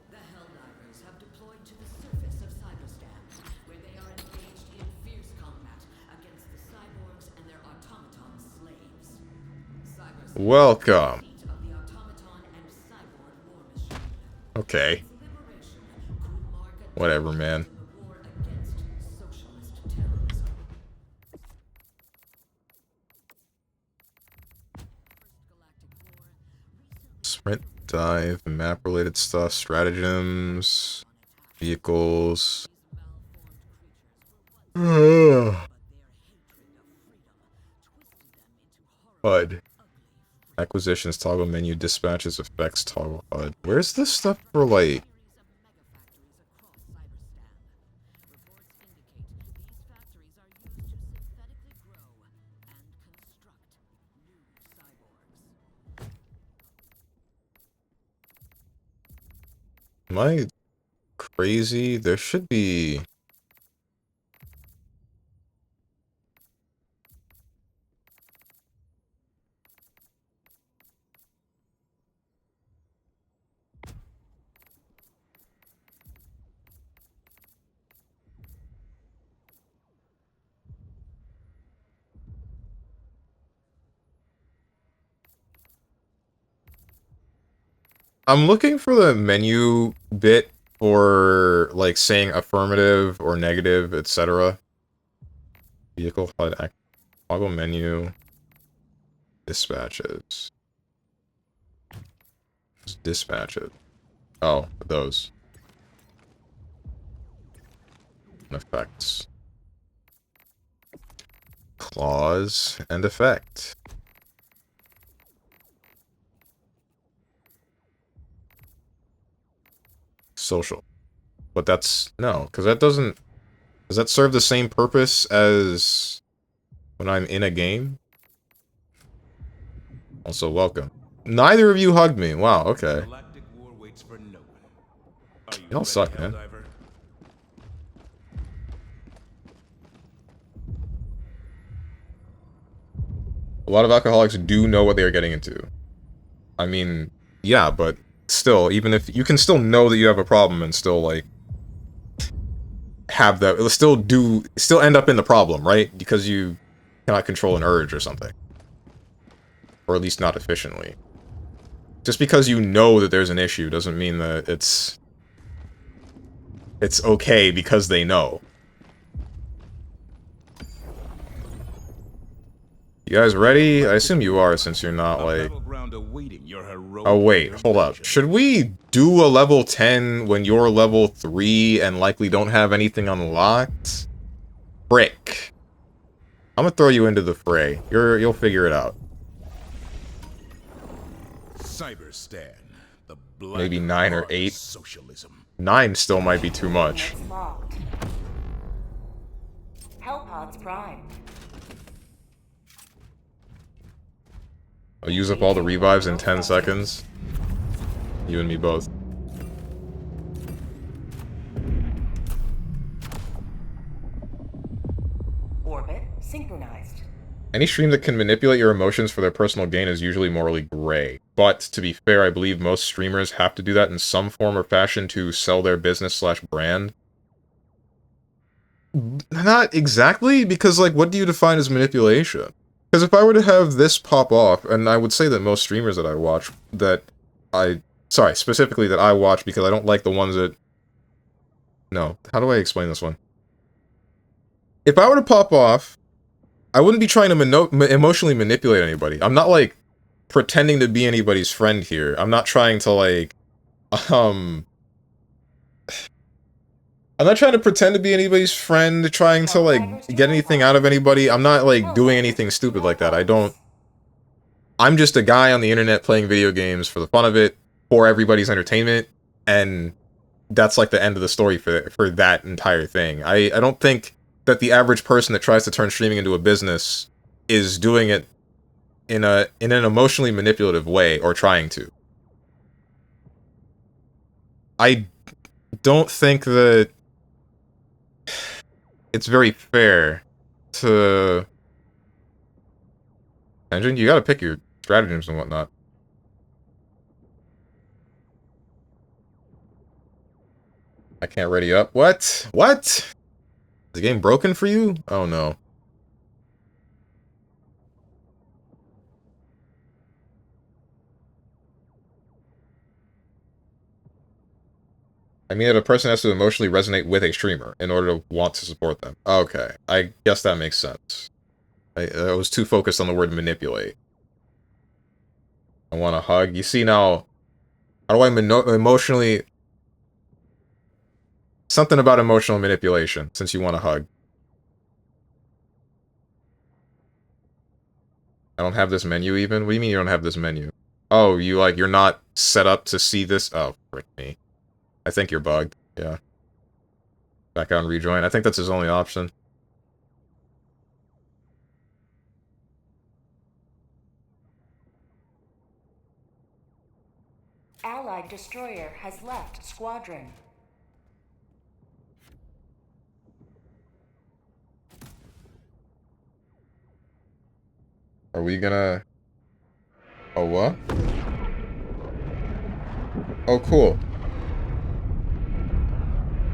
The Helldivers have deployed to the surface of Cyberstan, where they are engaged in fierce combat against the cyborgs and their automaton slaves. Cyberstan Welcome. is the seat of the automaton and cyborg war machine. Okay. Liberation could mark a Whatever, man. the war against socialist terrorism. Sprint, dive, map-related stuff, stratagems, vehicles. HUD. Acquisitions, toggle menu, dispatches, effects, toggle HUD. Where's this stuff for, like... Am I crazy? There should be... I'm looking for the menu bit for, like, saying affirmative or negative, etc. Vehicle HUD, toggle menu, dispatches. Dispatches. Oh, those. Effects. Clause and effect. Social. But that's... no, because that doesn't... does that serve the same purpose as when I'm in a game? Also, welcome. Neither of you hugged me. Wow, okay. Galactic war waits for no one. Are you Y'all suck, man. Helldiver? A lot of alcoholics do know what they are getting into. I mean, yeah, but still, even if... you can still know that you have a problem and still, like... have that... it'll still end up in the problem, right? Because you cannot control an urge or something. Or at least not efficiently. Just because you know that there's an issue doesn't mean that it's okay because they know. You guys ready? I assume you are, since you're not, like... battleground awaiting your heroic oh, wait, hold up. Should we do a level 10 when you're level 3 and likely don't have anything unlocked? Frick. I'm gonna throw you into the fray. You'll figure it out. Cyberstan, the black Maybe 9 or heart of 8. socialism. 9 still might be too much. Units locked. Hellpods primed. I'll use up all the revives in 10 seconds. You and me both. Orbit synchronized. Any stream that can manipulate your emotions for their personal gain is usually morally gray. But, to be fair, I believe most streamers have to do that in some form or fashion to sell their business/brand. Not exactly, because, like, what do you define as manipulation? Because if I were to have this pop off, and I would say that most streamers that I watch, sorry, specifically that I watch because I don't like the ones that... No, how do I explain this one? If I were to pop off, I wouldn't be trying to emotionally manipulate anybody. I'm not, like, pretending to be anybody's friend here. I'm not trying to, like, I'm not trying to pretend to be anybody's friend, trying to, like, get anything out of anybody. I'm not, like, doing anything stupid like that. I'm just a guy on the internet playing video games for the fun of it, for everybody's entertainment, and that's, like, the end of the story for that entire thing. I don't think that the average person that tries to turn streaming into a business is doing it in an emotionally manipulative way, or trying to. I don't think that it's very fair to... Engine, you gotta pick your stratagems and whatnot. I can't ready up. What? What? Is the game broken for you? Oh no. I mean that a person has to emotionally resonate with a streamer in order to want to support them. Okay, I guess that makes sense. I was too focused on the word manipulate. I want a hug. You see now, how do I emotionally... Something about emotional manipulation, since you want a hug. I don't have this menu even? What do you mean you don't have this menu? Oh, you're not set up to see this? Oh, frick me. I think you're bugged. Yeah. Back out and rejoin. I think that's his only option. Allied destroyer has left squadron. Are we gonna... Oh, what? Oh, cool.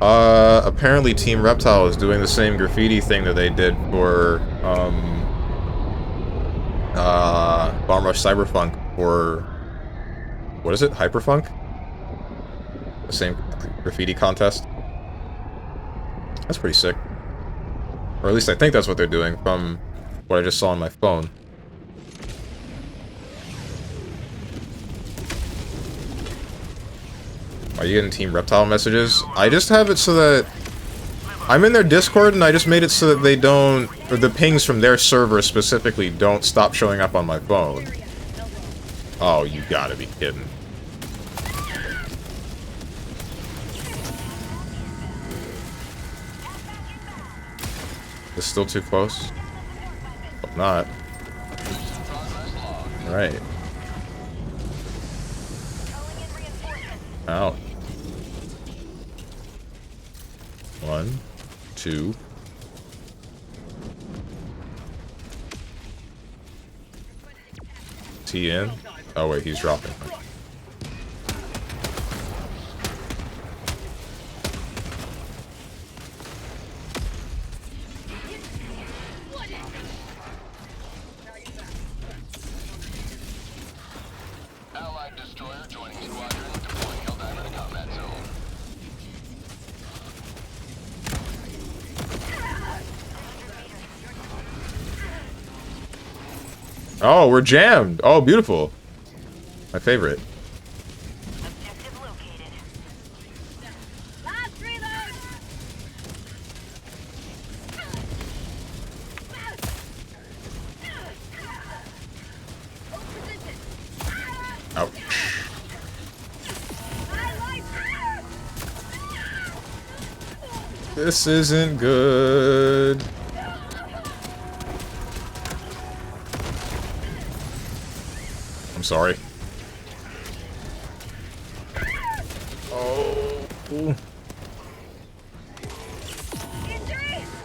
Apparently Team Reptile is doing the same graffiti thing that they did for, Bomb Rush Cyberpunk, or... What is it? Hyperfunk? The same graffiti contest? That's pretty sick. Or at least I think that's what they're doing from what I just saw on my phone. Are you getting Team Reptile messages? I just have it so that... I'm in their Discord and I just made it so that they don't... Or the pings from their server specifically don't stop showing up on my phone. Oh, you gotta be kidding. It's still too close? Hope not. Alright. Out. 1, 2. T in? Oh wait, he's dropping. Allied destroyer joining squadron, deploying Helldiver to combat zone. Oh, we're jammed! Oh, beautiful. My favorite. Objective located. Last reload! Ouch. This isn't good. I'm sorry. Oh. Injury?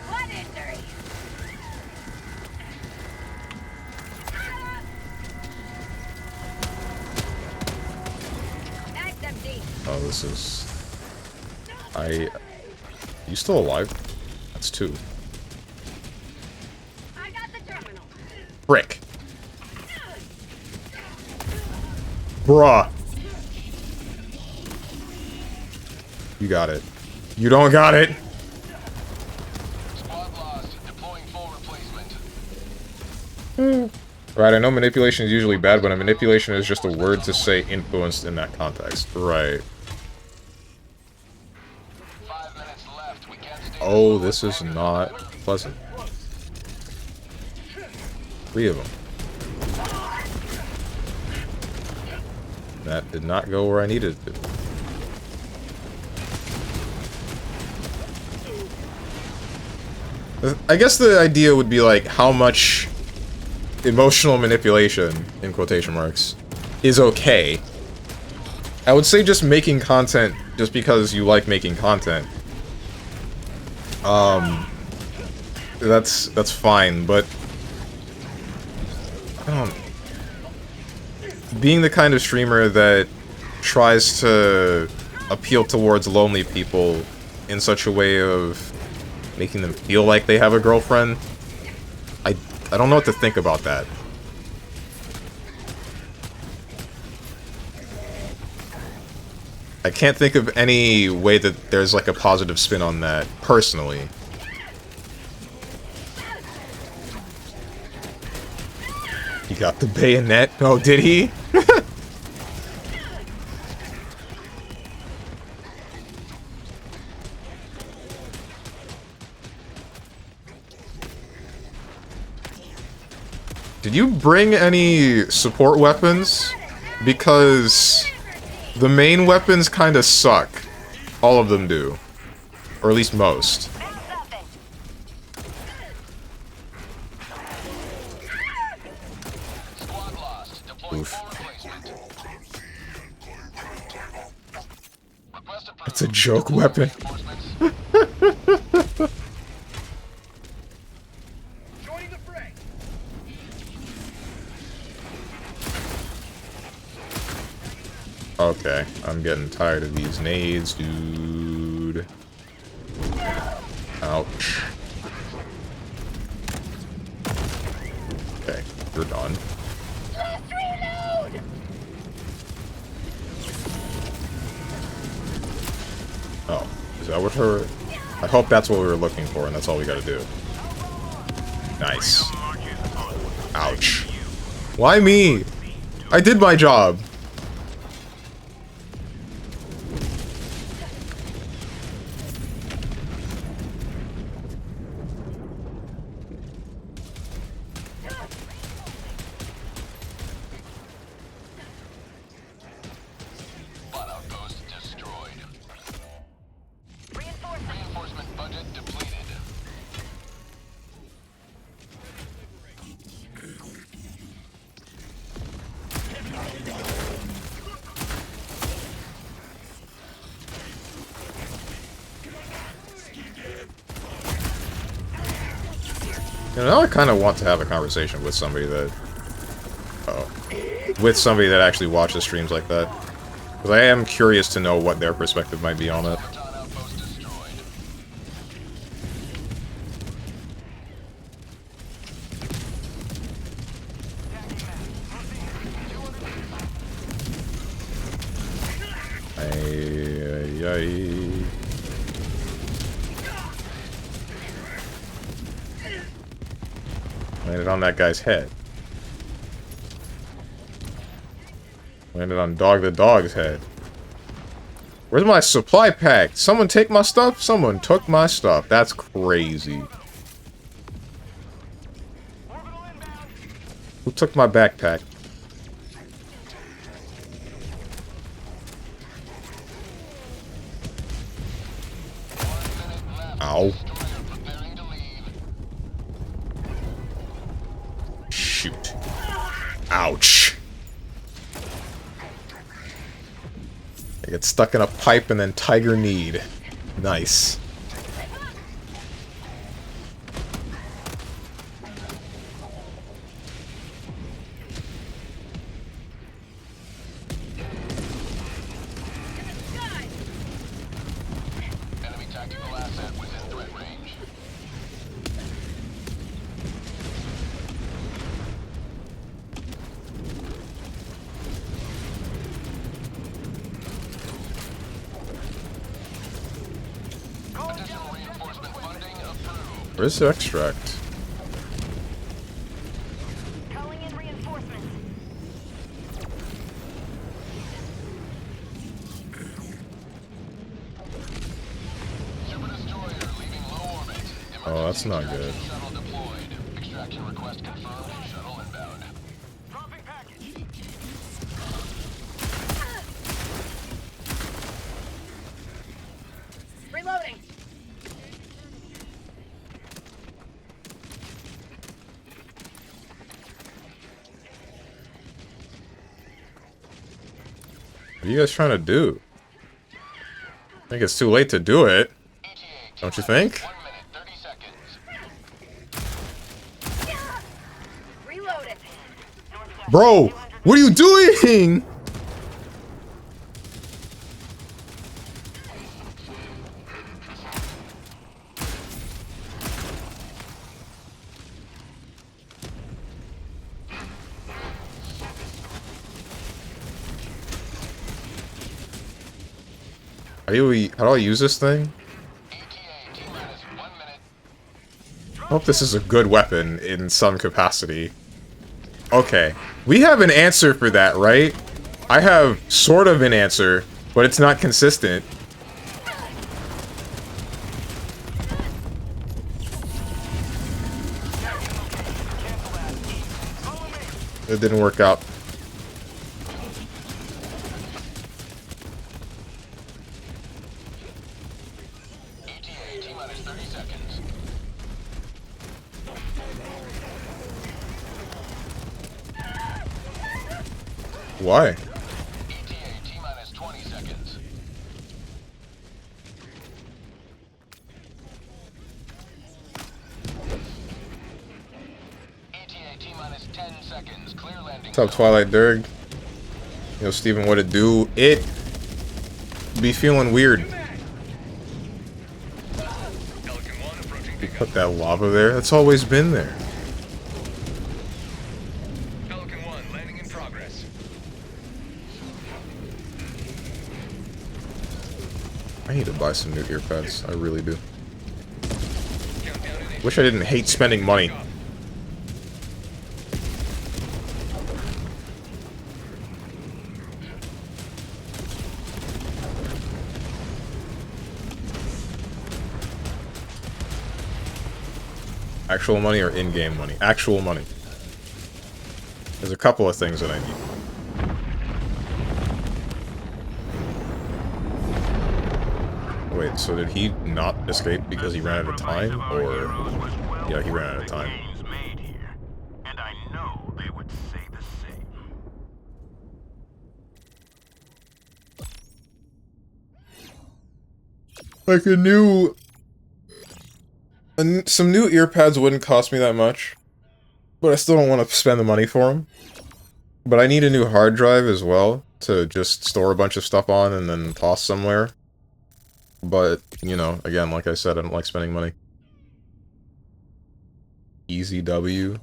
What injury? Mag's empty. Oh, this is... You still alive? That's 2. I got the terminal. Frick. Bruh. You got it. You don't got it. Squad lost. Deploying full replacement. Right, I know manipulation is usually bad, but a manipulation is just a word to say influenced in that context. Right. 5 minutes left. We can't stay. Oh, this is not pleasant. 3 of them. That did not go where I needed it to. I guess the idea would be like how much emotional manipulation, in quotation marks, is okay. I would say just making content just because you like making content. That's fine, but I don't, being the kind of streamer that tries to appeal towards lonely people in such a way of making them feel like they have a girlfriend, I don't know what to think about that. I can't think of any way that there's like a positive spin on that, personally. He got the bayonet? Oh, did he? Did you bring any support weapons? Because the main weapons kinda suck. All of them do. Or at least most. Oof. It's a joke weapon. Okay, I'm getting tired of these nades, dude. Ouch. Okay, you're done. Oh, is that what her... I hope that's what we were looking for, and that's all we gotta do. Nice. Ouch. Why me? I did my job. Reinforcement budget depleted. You know, now I kind of want to have a conversation with somebody that... with somebody that actually watches streams like that. Because I am curious to know what their perspective might be on it. Landed on that guy's head. Landed on Dog the Dog's head. Where's my supply pack? Someone take my stuff? Someone took my stuff. That's crazy. Who took my backpack? Ow. Shoot. Ouch. I get stuck in a pipe and then tiger need. Nice. Enemy tactical asset within threat range. Additional reinforcement funding approved. Where's the extract? Calling in reinforcements. Super destroyer leaving low orbit. Oh, that's not good. Shuttle deployed. Extraction request confirmed. Shuttle inbound. Dropping package. Reloading. What are you guys trying to do? I think it's too late to do it. ETA. Don't you think? 1 minute, 30 seconds. Reloading. Bro, what are you doing? How do I use this thing? ETA. T-minus 1 minute. I hope this is a good weapon in some capacity. Okay, we have an answer for that, right? I have sort of an answer, but it's not consistent. It didn't work out. ETA. T-minus 30 seconds. Why? ETA. T-minus 20 seconds. ETA. T-minus 10 seconds. Clear landing. What's up, Twilight Durg? Yo, Steven, what it do? It be feeling weird. Pelican 1 approaching pickup. Put that lava there. That's always been there. Pelican 1 landing in progress. I need to buy some new earpads. I really do. Countdown initiated. Wish I didn't hate spending money. Actual money or in-game money? Actual money. There's a couple of things that I need. Wait, so did he not escape because he ran out of time? Or... yeah, he ran out of time. Gains made here, and I know they would say the same. Like a new... some new earpads wouldn't cost me that much. But I still don't want to spend the money for them. But I need a new hard drive as well to just store a bunch of stuff on and then toss somewhere. But, you know, again, like I said, I don't like spending money. Easy W.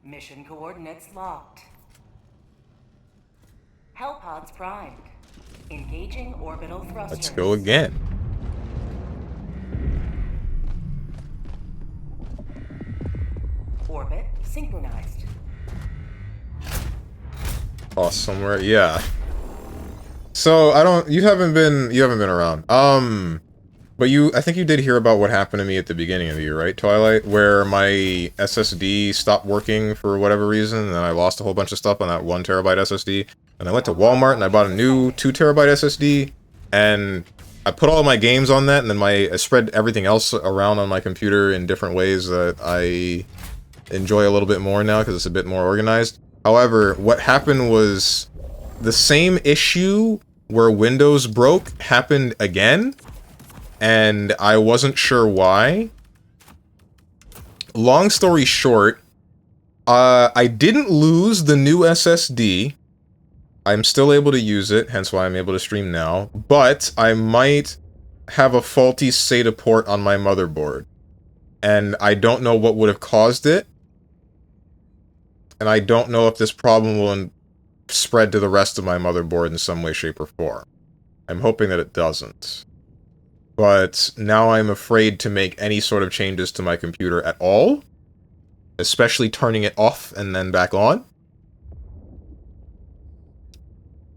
Mission coordinates locked. Hellpods primed. Engaging orbital thrusters. Let's go again. Orbit synchronized. Oh, somewhere, yeah. So you haven't been around. But I think you did hear about what happened to me at the beginning of the year, right, Twilight? Where my SSD stopped working for whatever reason, and I lost a whole bunch of stuff on that 1 terabyte SSD. And I went to Walmart and I bought a new 2 terabyte SSD, and I put all of my games on that, and then I spread everything else around on my computer in different ways that I enjoy a little bit more now, because it's a bit more organized. However, what happened was the same issue where Windows broke happened again. and I wasn't sure why. Long story short, I didn't lose the new SSD. I'm still able to use it, hence why I'm able to stream now, but I might have a faulty SATA port on my motherboard. And I don't know what would have caused it. And I don't know if this problem will spread to the rest of my motherboard in some way, shape, or form. I'm hoping that it doesn't. But now I'm afraid to make any sort of changes to my computer at all. Especially turning it off and then back on.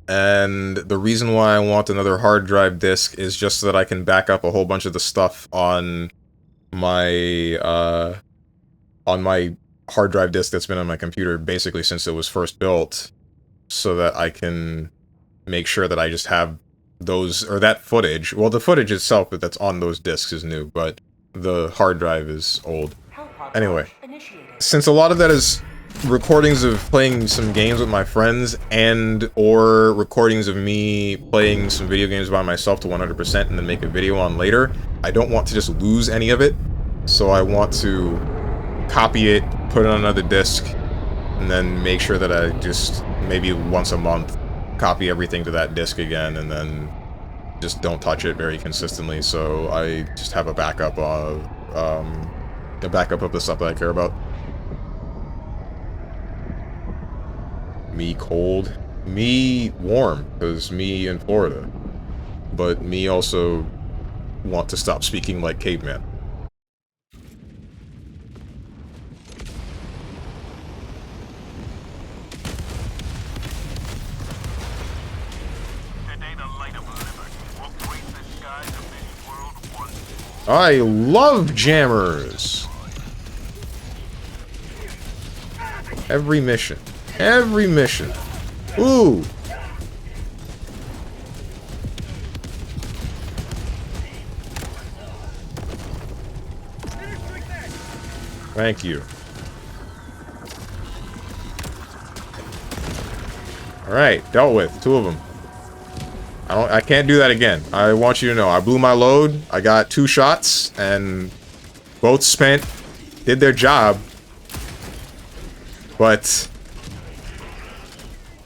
And the reason why I want another hard drive disk is just so that I can back up a whole bunch of the stuff on my hard drive disk that's been on my computer basically since it was first built, so that I can make sure that I just have those, or that footage. Well, the footage itself that's on those disks is new, but the hard drive is old. Anyway, since a lot of that is recordings of playing some games with my friends and or recordings of me playing some video games by myself to 100% and then make a video on later, I don't want to just lose any of it, so I want to copy it, put it on another disc, and then make sure that I just, maybe once a month, copy everything to that disc again, and then just don't touch it very consistently, so I just have a backup of the stuff that I care about. Me cold, me warm, because me in Florida, but me also want to stop speaking like caveman. I love jammers! Every mission. Every mission. Ooh! Thank you. Alright, dealt with. 2 of them. I can't do that again. I want you to know. I blew my load. I got 2 shots, and both spent. Did their job. But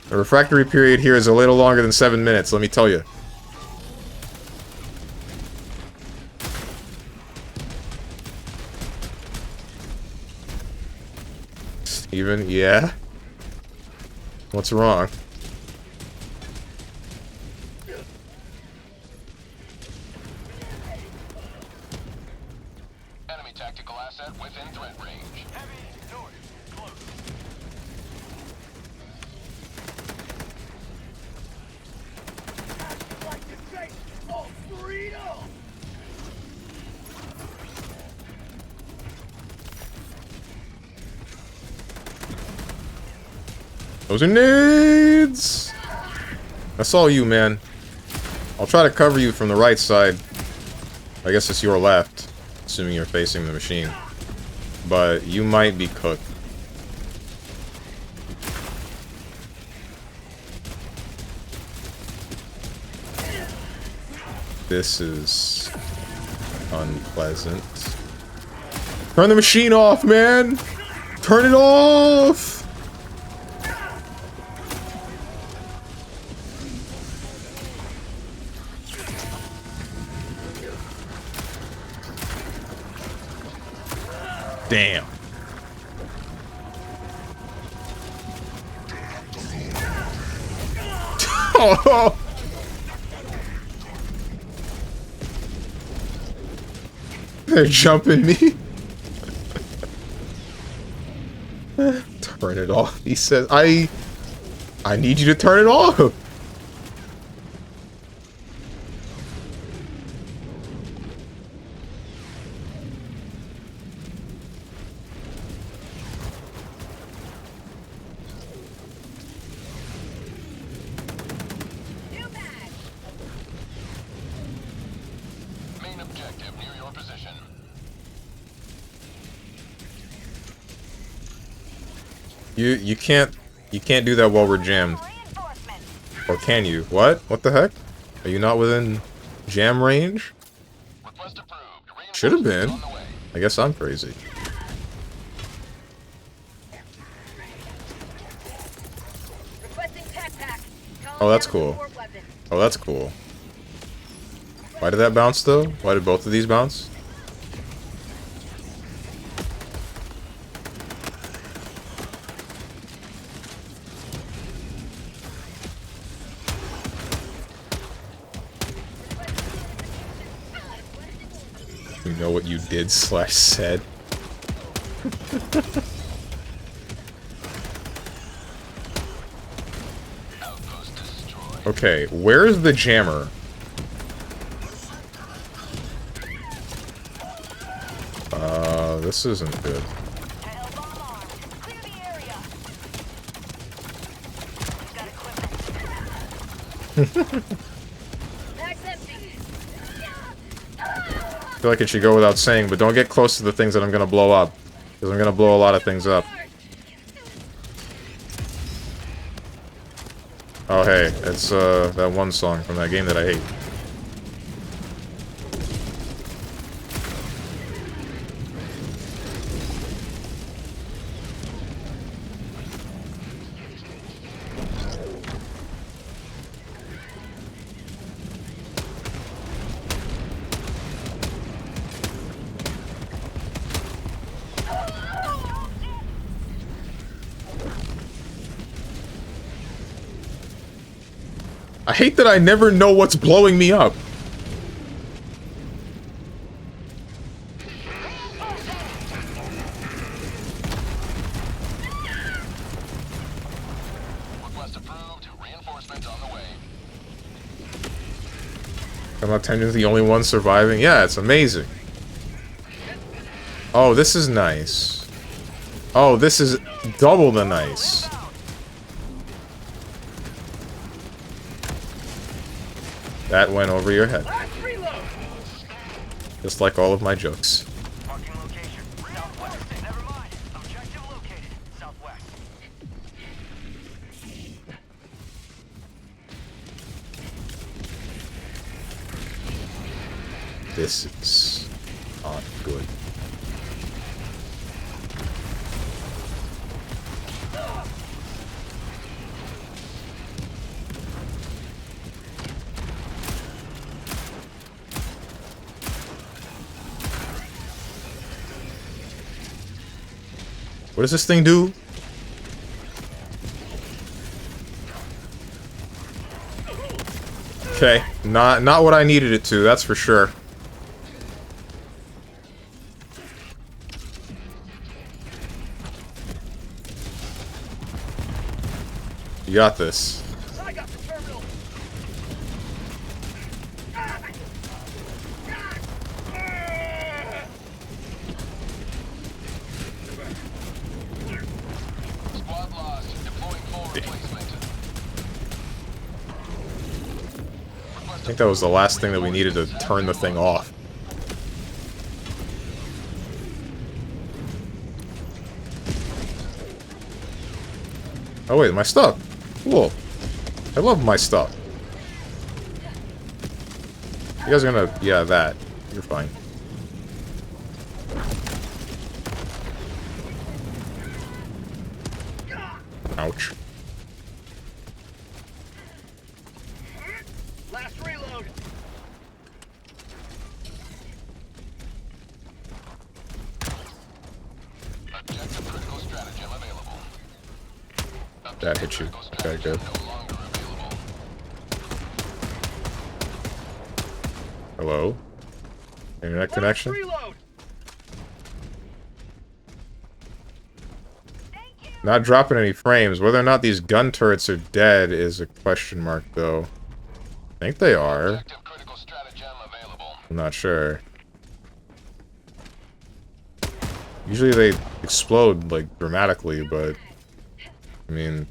the refractory period here is a little longer than 7 minutes, let me tell you. Steven, yeah? What's wrong? Enemy tactical asset within threat range. Heavy north, close. Those are nades! That's all you, man. I'll try to cover you from the right side. I guess it's your left, assuming you're facing the machine. But you might be cooked. This is unpleasant. Turn the machine off, man! Turn it off! Damn. Oh. They're jumping me. Turn it off. He says, I need you to turn it off. Main objective near your position. You can't do that while we're jammed. Or can you? What? What the heck? Are you not within jam range? We're Should have been. I guess I'm crazy. Oh, that's cool. Oh, that's cool. Why did that bounce, though? Why did both of these bounce? You know what you did / said? Okay, where's the jammer? This isn't good. I feel like it should go without saying, but don't get close to the things that I'm gonna blow up. Because I'm gonna blow a lot of things up. Oh hey, it's that one song from that game that I hate. I hate that I never know what's blowing me up. Request approved. Reinforcements on the way. I'm not technically the only one surviving. Yeah, it's amazing. Oh, this is nice. Oh, this is double the nice. That went over your head. Just like all of my jokes. Marking location. Southwest. Never mind. Objective located. Southwest. This is not good. What does this thing do? Okay, not what I needed it to, that's for sure. You got this. I got the terminal. Squad lost. Deploying full replacement. I think that was the last thing that we needed to turn the thing off. Oh wait, my stuff. Cool. I love my stuff. You guys are gonna... Yeah, that. You're fine. Ouch. Last reload. Objective critical stratagem available. That hit you. Okay, good. No longer available. Hello? Internet connection? Reload. Not dropping any frames. Whether or not these gun turrets are dead is a question mark, though. I think they are. Objective critical stratagem available. I'm not sure. Usually they explode, like, dramatically, but... I mean...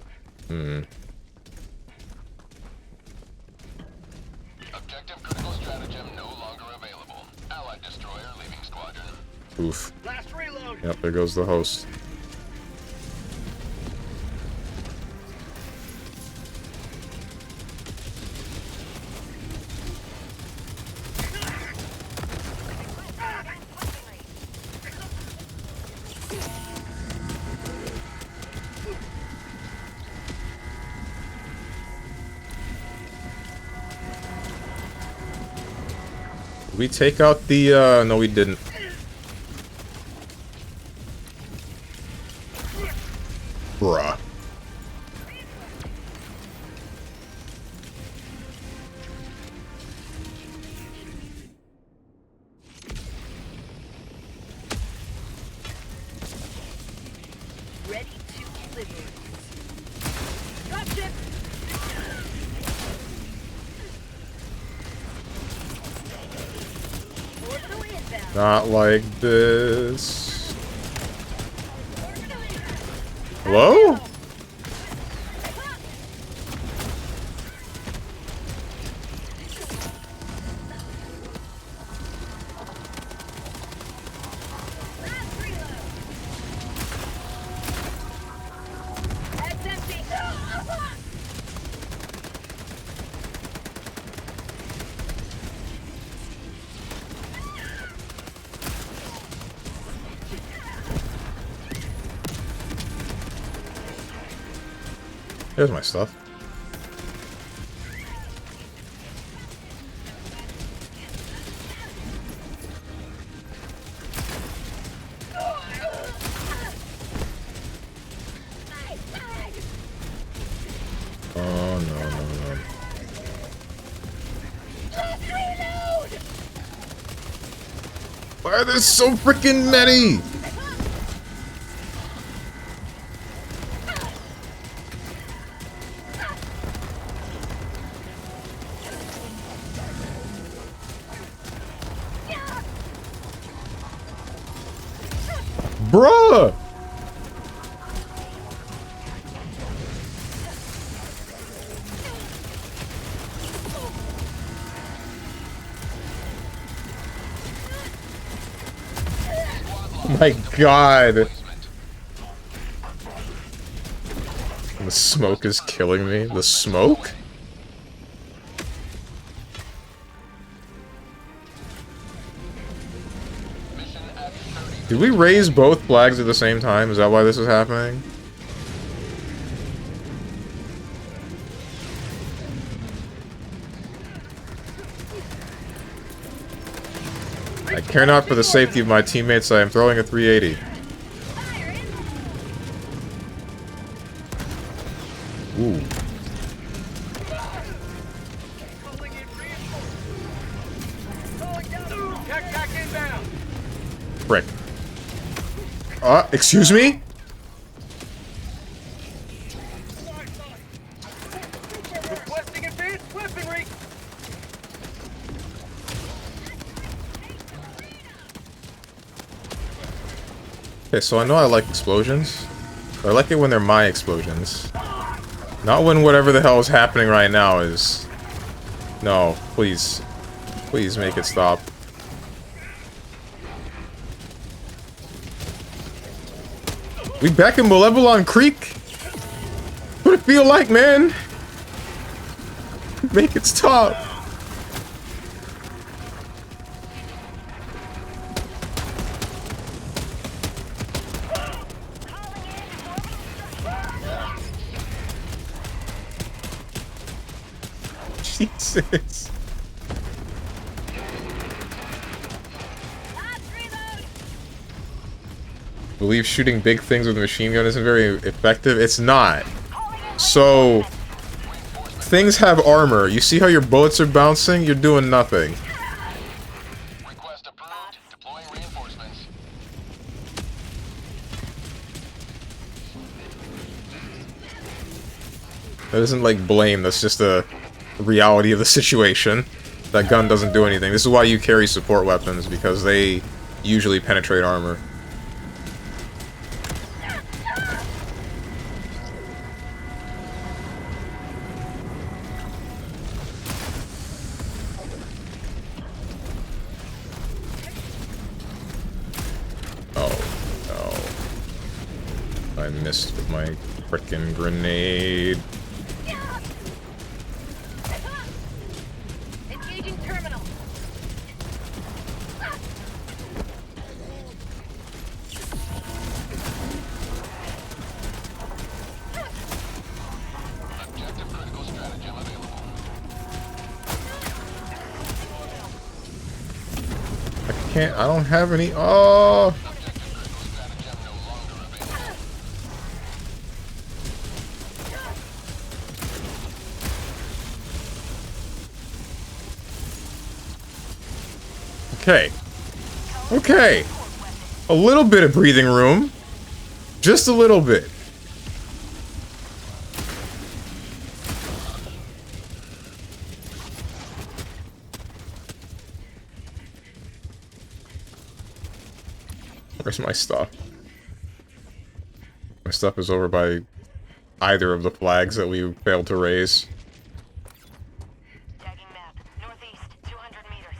Objective critical stratagem no longer available. Allied destroyer leaving squadron. Oof. Last reload. Yep, there goes the host. Did we take out the, no we didn't. Bruh. Ready to deliver. Dropship! Orbital inbound. Not like this. Hello? Last reload. That's empty. Here's my stuff. Oh no. Why are there so freaking many? Bruh! Oh my god. The smoke is killing me. The smoke? Did we raise both flags at the same time? Is that why this is happening? I care not for the safety of my teammates, I am throwing a 380. Ooh. Frick. Excuse me? Requesting advanced weaponry. Okay, so I know I like explosions. But I like it when they're my explosions. Not when whatever the hell is happening right now is... No, please. Please make it stop. We back in Malevelon Creek? What it feel like, man? Make it stop. Jesus. Believe shooting big things with a machine gun isn't very effective. It's not. So, things have armor. You see how your bullets are bouncing? You're doing nothing. Request approved. Deploying reinforcements. That isn't like blame, that's just a reality of the situation. That gun doesn't do anything. This is why you carry support weapons, because they usually penetrate armor. I missed with my frickin' grenade. Engaging terminal. Objective critical stratagem available. can't. I don't have any. Oh. Okay. Okay. A little bit of breathing room. Just a little bit. Where's my stuff? My stuff is over by either of the flags that we failed to raise. Tagging map. Northeast, 200 meters.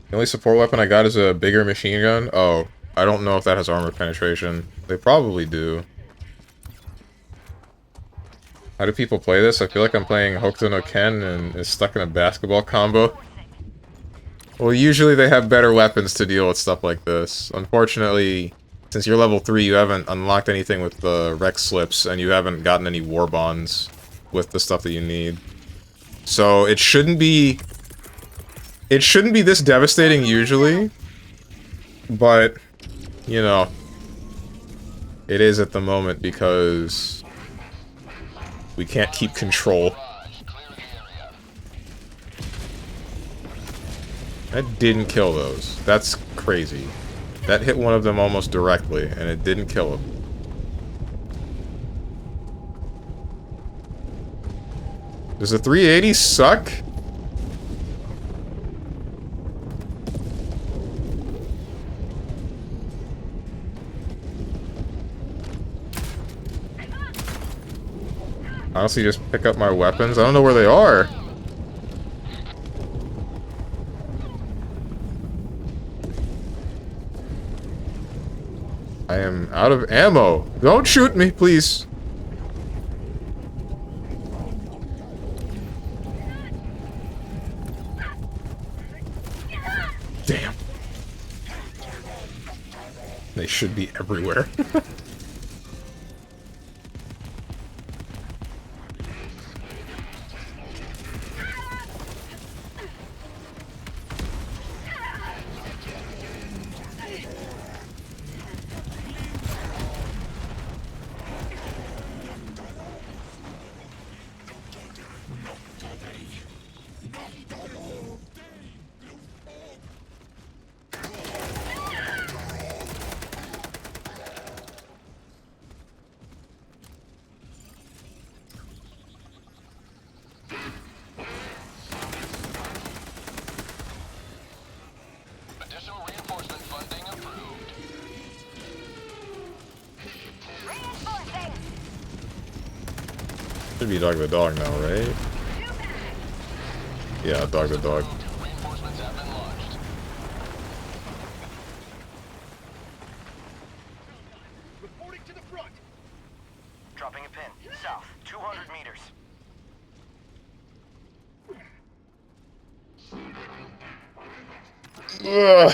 The only support weapon I got is a bigger machine gun. Oh, I don't know if that has armor penetration. They probably do. How do people play this? I feel like I'm playing Hokuto no Ken and is stuck in a basketball combo. Well, usually they have better weapons to deal with stuff like this. Unfortunately, since you're level 3, you haven't unlocked anything with the Rex Slips, and you haven't gotten any War Bonds with the stuff that you need. So, it shouldn't be... It shouldn't be this devastating usually, but, you know, it is at the moment because we can't keep control. That didn't kill those. That's crazy. That hit one of them almost directly, and it didn't kill him. Does the 380 suck? Honestly, just pick up my weapons. I don't know where they are. I am out of ammo. Don't shoot me, please. Damn. They should be everywhere. Should be dog the dog now, right? Yeah, dog the dog. Reporting to the front. Dropping a pin. South, 200 meters. Ugh.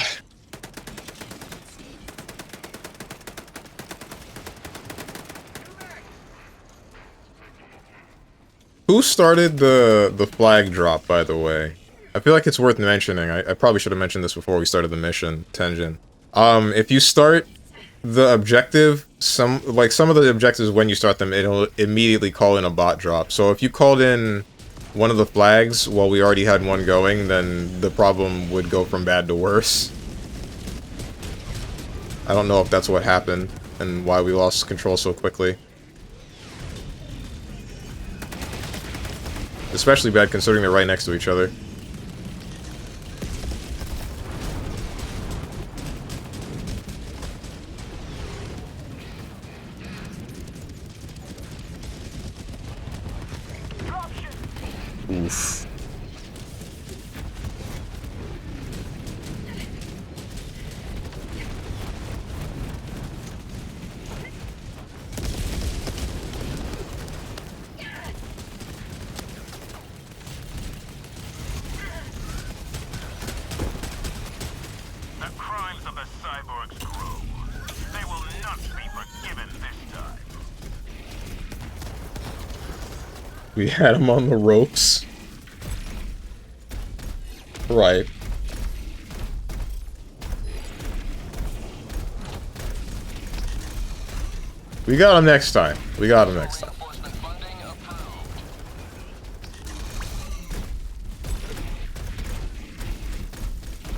Who started the flag drop, by the way? I feel like it's worth mentioning. I probably should have mentioned this before we started the mission, Tenjin. If you start the objective, some of the objectives when you start them, it'll immediately call in a bot drop. So if you called in one of the flags while we already had one going, then the problem would go from bad to worse. I don't know if that's what happened and why we lost control so quickly. Especially bad considering they're right next to each other. Oof. We had him on the ropes. Right. We got him next time. We got him next time. Reinforcement funding approved.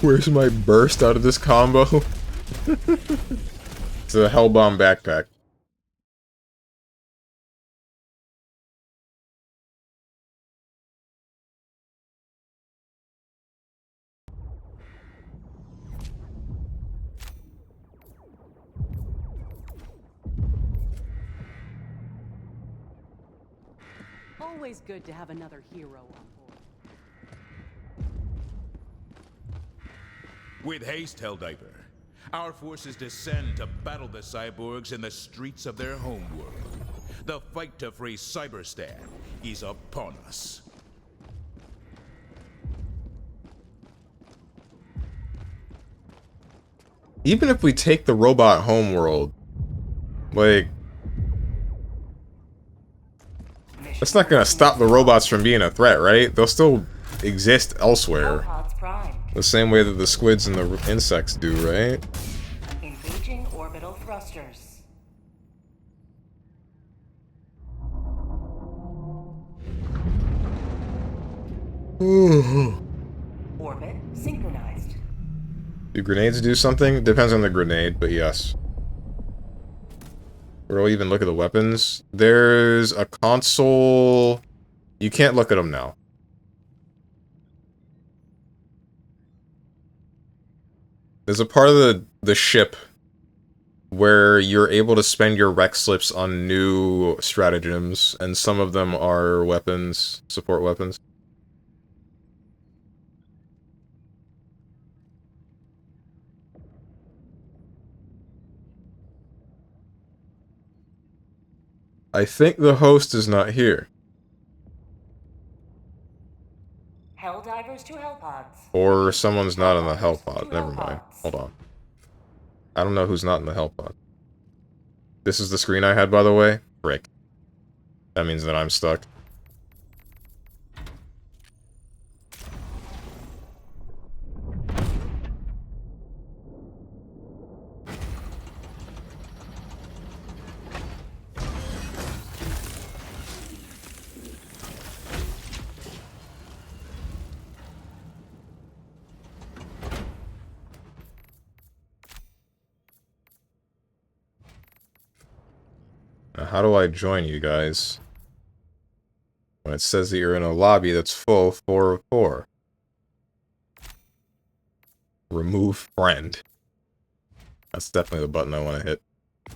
Where's my burst out of this combo? It's a Hellbomb backpack. Always good to have another hero on board. With haste, Helldiver. Our forces descend to battle the cyborgs in the streets of their homeworld. The fight to free Cyberstan is upon us. Even if we take the robot homeworld, like, that's not gonna stop the robots from being a threat, right? They'll still exist elsewhere. The same way that the squids and the insects do, right? Engaging orbital thrusters. Orbit synchronized. Do grenades do something? Depends on the grenade, but yes. Where do I even look at the weapons? There's a console... You can't look at them now. There's a part of the ship where you're able to spend your rec slips on new stratagems, and some of them are weapons, support weapons. I think the host is not here. Helldivers to Hellpods. Or someone's not in the Hellpod. Never mind. Hold on. I don't know who's not in the Hellpod. This is the screen I had, by the way. Frick. That means that I'm stuck. Now, how do I join you guys? When it says that you're in a lobby that's full of 4 of 4. Remove friend. That's definitely the button I want to hit.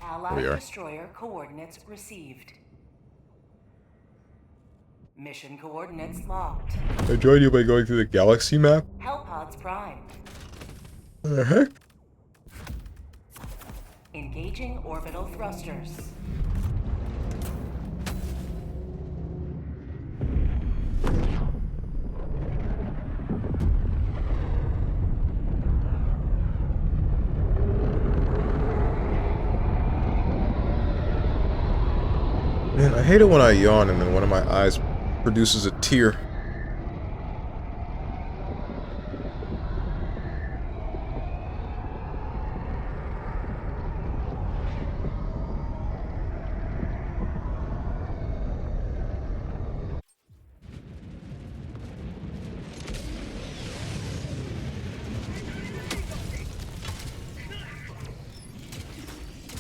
Allied destroyer coordinates received. Mission coordinates locked. I joined you by going through the galaxy map? Hellpods primed. What the heck? Engaging orbital thrusters. Man, I hate it when I yawn and then one of my eyes produces a tear.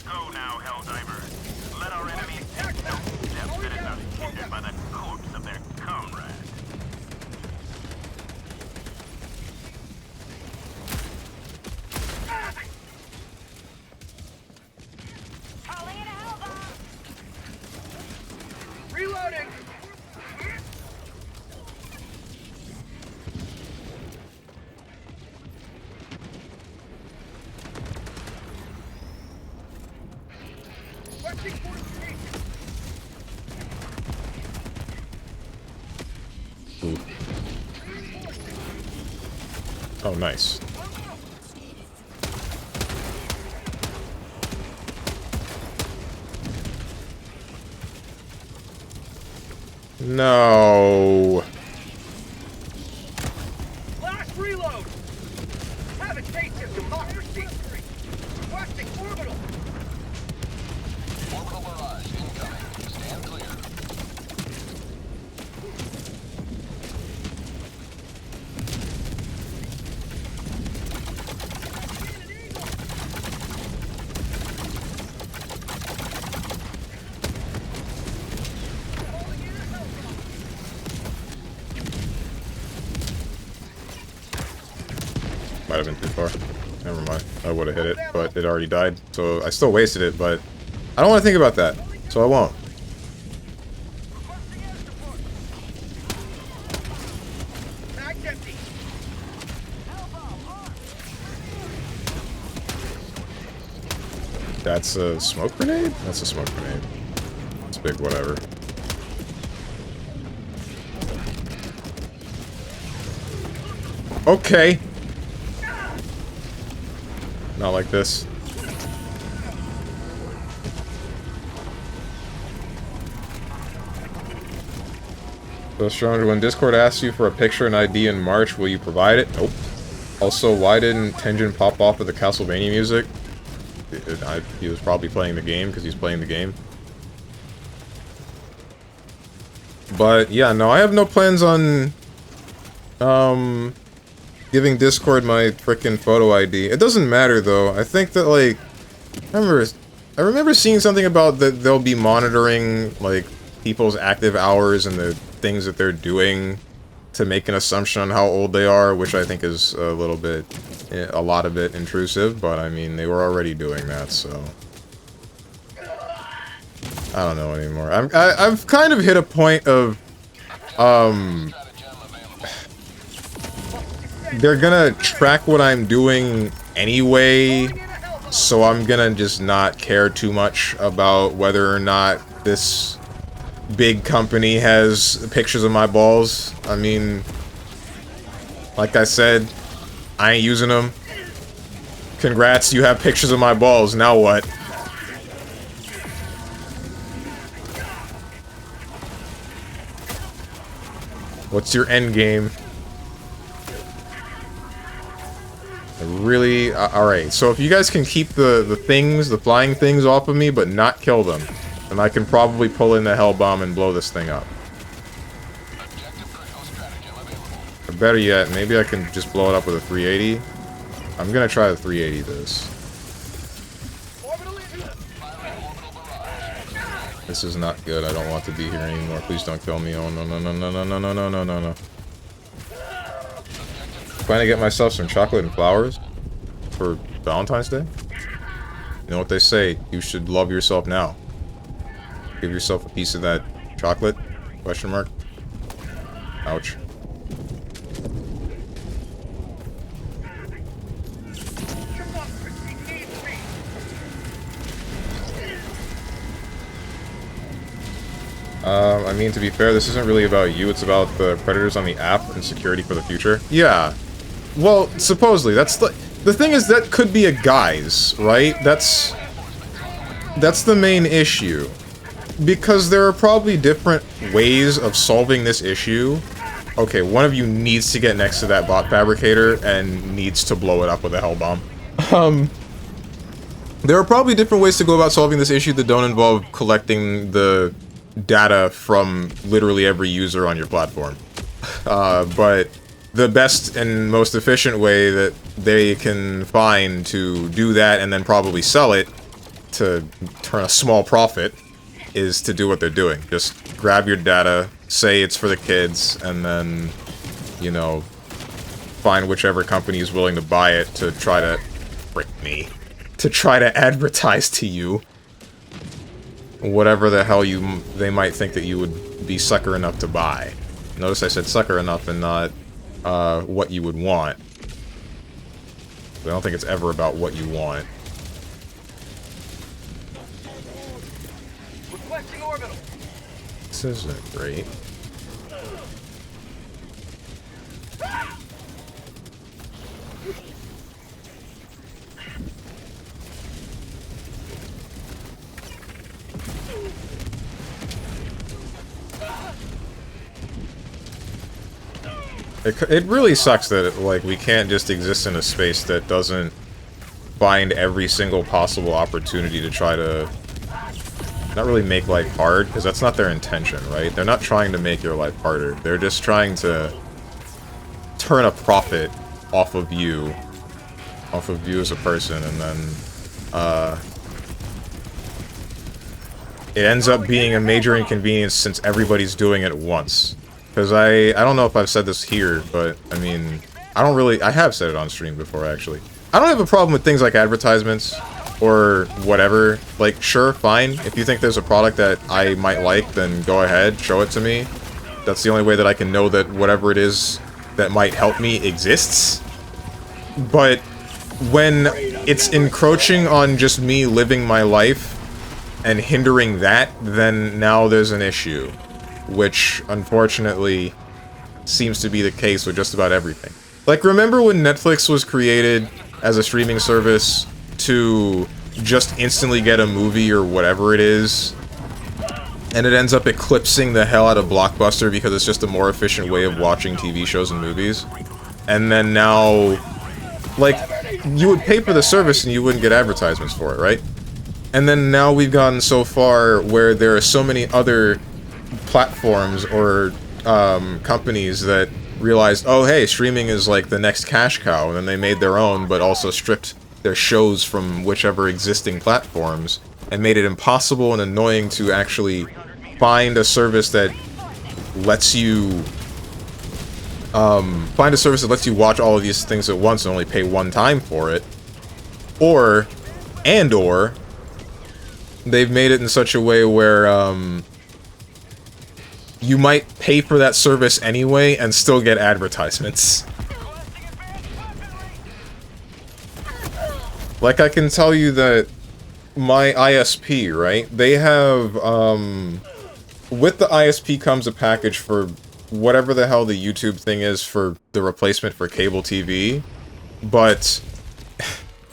Go now, Helldivers. Let our enemies take no steps that is not hindered by the corpse of their comrade. Calling in a Hellbomb! Reloading! Ooh. Oh, nice. No. Last reload! Have a taste of democracy! Requesting orbital! Orbital Might have been too far. Never mind. I would have hit it, but it already died. So I still wasted it, but I don't want to think about that. So I won't. That's a smoke grenade? That's a smoke grenade. It's big, whatever. Okay. Not like this. So, Stronger, when Discord asks you for a picture and ID in March, will you provide it? Nope. Also, why didn't Tenjin pop off with the Castlevania music? He was probably playing the game, because he's playing the game. But, yeah, no, I have no plans on, giving Discord my frickin' photo ID. It doesn't matter, though. I think that, like, I remember seeing something about that they'll be monitoring, like, people's active hours and the things that they're doing to make an assumption on how old they are, which I think is a lot of it intrusive, but I mean, they were already doing that, so I don't know anymore. I've kind of hit a point of, they're gonna track what I'm doing anyway, so I'm gonna just not care too much about whether or not this big company has pictures of my balls. I mean, like I said, I ain't using them. Congrats, you have pictures of my balls. Now what? What's your end game? Really? Alright, so if you guys can keep the flying things off of me, but not kill them, then I can probably pull in the hell bomb and blow this thing up. Or better yet, maybe I can just blow it up with a 380. I'm gonna try the 380 this. This is not good. I don't want to be here anymore. Please don't kill me. Oh no no no no no no no no no no no. Plan to get myself some chocolate and flowers for Valentine's Day. You know what they say? You should love yourself now. Give yourself a piece of that chocolate? Question mark. Ouch. I mean, to be fair, this isn't really about you, it's about the predators on the app and security for the future. Yeah. Well, supposedly, that's the thing is that could be a guise, right? That's the main issue. Because there are probably different ways of solving this issue. Okay, one of you needs to get next to that bot fabricator and needs to blow it up with a hell bomb. There are probably different ways to go about solving this issue that don't involve collecting the data from literally every user on your platform. But the best and most efficient way that they can find to do that and then probably sell it to turn a small profit is to do what they're doing. Just grab your data, say it's for the kids, and then, you know, find whichever company is willing to buy it to try to... to try to advertise to you whatever the hell they might think that you would be sucker enough to buy. Notice I said sucker enough and not what you would want. I don't think it's ever about what you want. Requesting orbital. This isn't great. It really sucks that, like, we can't just exist in a space that doesn't find every single possible opportunity to try to not really make life hard, because that's not their intention, right? They're not trying to make your life harder. They're just trying to turn a profit off of you as a person, and then, it ends up being a major inconvenience since everybody's doing it at once. Because I don't know if I've said this here, but, I mean, I have said it on stream before, actually. I don't have a problem with things like advertisements or whatever. Like, sure, fine. If you think there's a product that I might like, then go ahead, show it to me. That's the only way that I can know that whatever it is that might help me exists. But when it's encroaching on just me living my life and hindering that, then now there's an issue. Which, unfortunately, seems to be the case with just about everything. Like, remember when Netflix was created as a streaming service to just instantly get a movie or whatever it is, and it ends up eclipsing the hell out of Blockbuster because it's just a more efficient way of watching TV shows and movies? And then now, like, you would pay for the service and you wouldn't get advertisements for it, right? And then now we've gotten so far where there are so many other platforms or companies that realized, oh hey, streaming is like the next cash cow, and then they made their own, but also stripped their shows from whichever existing platforms, and made it impossible and annoying to actually find a service that lets you watch all of these things at once and only pay one time for it. Or they've made it in such a way where you might pay for that service anyway and still get advertisements. Like, I can tell you that my ISP, right? They have, with the ISP comes a package for whatever the hell the YouTube thing is for the replacement for cable TV, but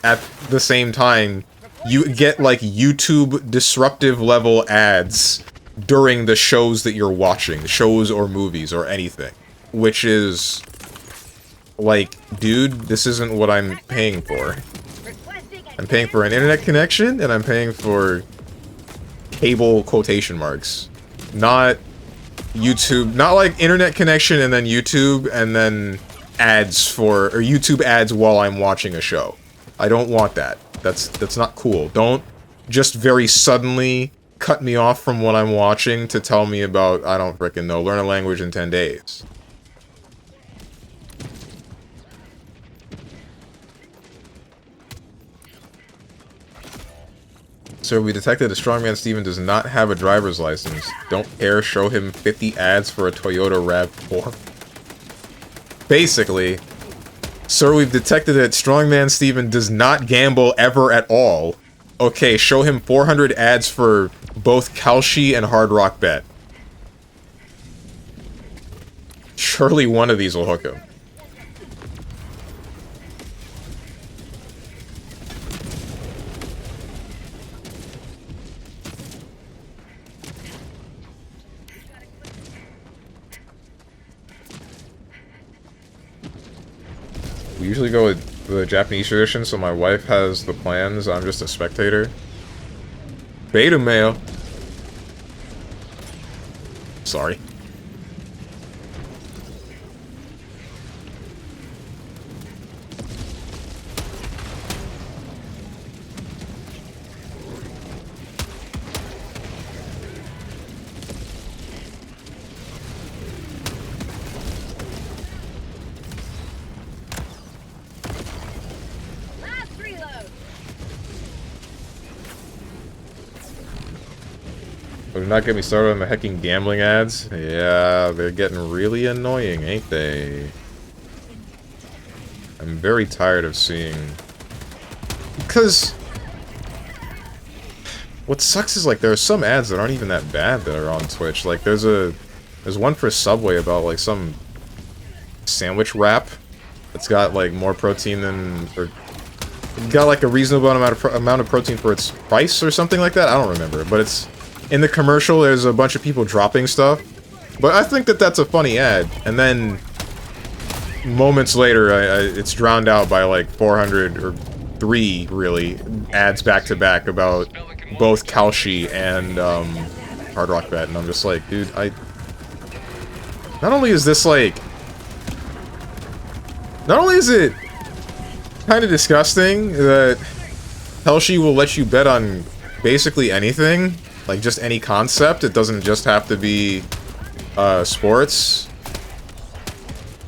at the same time, you get, like, YouTube disruptive level ads during the shows that you're watching, shows or movies or anything, which is like, dude, this isn't what I'm paying for. I'm paying for an internet connection and I'm paying for cable quotation marks, not YouTube, not like internet connection and then YouTube and then ads or YouTube ads while I'm watching a show. I don't want that. That's not cool. Don't just very suddenly cut me off from what I'm watching to tell me about, I don't frickin' know, learn a language in 10 days. Sir, we detected that StrongmanSteven does not have a driver's license. Don't care, show him 50 ads for a Toyota RAV4. Basically, sir, we've detected that StrongmanSteven does not gamble ever at all. Okay, show him 400 ads for both Kalshi and Hard Rock Bet. Surely one of these will hook him. We usually go with the Japanese tradition, so my wife has the plans, I'm just a spectator. Beta male. Sorry. Do not get me started on the hecking gambling ads. Yeah, they're getting really annoying, ain't they? I'm very tired of seeing... Because... What sucks is, like, there are some ads that aren't even that bad that are on Twitch. Like, there's one for Subway about, like, some sandwich wrap that's got, like, more protein than... Or got, like, a reasonable amount of protein for its price or something like that? I don't remember, but it's... In the commercial, there's a bunch of people dropping stuff, but I think that that's a funny ad. And then, moments later, it's drowned out by like 400 or 3 really ads back to back about both Kalshi and Hard Rock Bet, and I'm just like, dude, not only is this like, not only is it kind of disgusting that Kalshi will let you bet on basically anything. Like, just any concept. It doesn't just have to be, sports.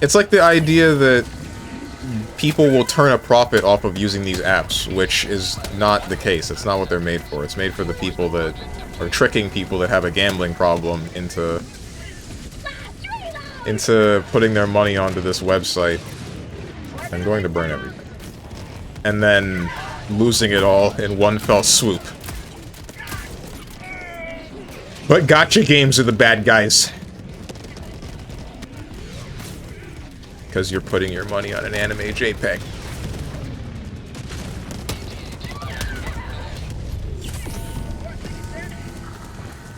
It's like the idea that people will turn a profit off of using these apps, which is not the case. It's not what they're made for. It's made for the people that are tricking people that have a gambling problem into putting their money onto this website. I'm going to burn everything. And then losing it all in one fell swoop. But gacha games are the bad guys. Because you're putting your money on an anime JPEG.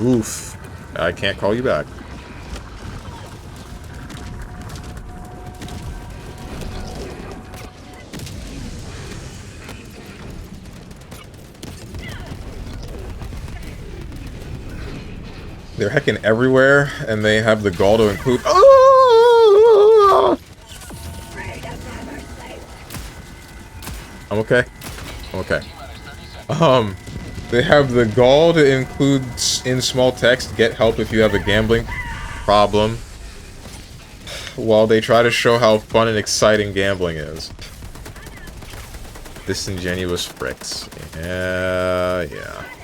Oof. I can't call you back. They're heckin' everywhere, and they have the gall to include. Oh! I'm okay. I'm okay. They have the gall to include in small text, get help if you have a gambling problem, while they try to show how fun and exciting gambling is. Disingenuous pricks. Yeah.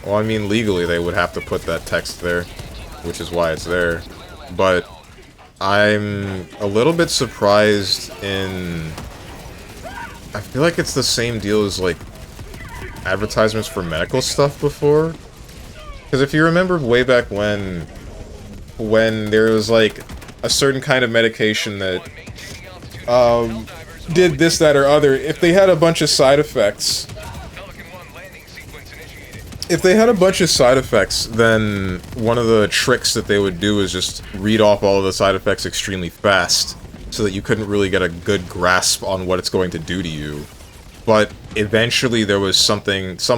Well, I mean, legally they would have to put that text there, which is why it's there. But I'm a little bit surprised in... I feel like it's the same deal as, like, advertisements for medical stuff before. Because if you remember way back when there was, like, a certain kind of medication that did this, that, or other, if they had a bunch of side effects... If they had a bunch of side effects, then one of the tricks that they would do is just read off all of the side effects extremely fast, so that you couldn't really get a good grasp on what it's going to do to you. But eventually there was some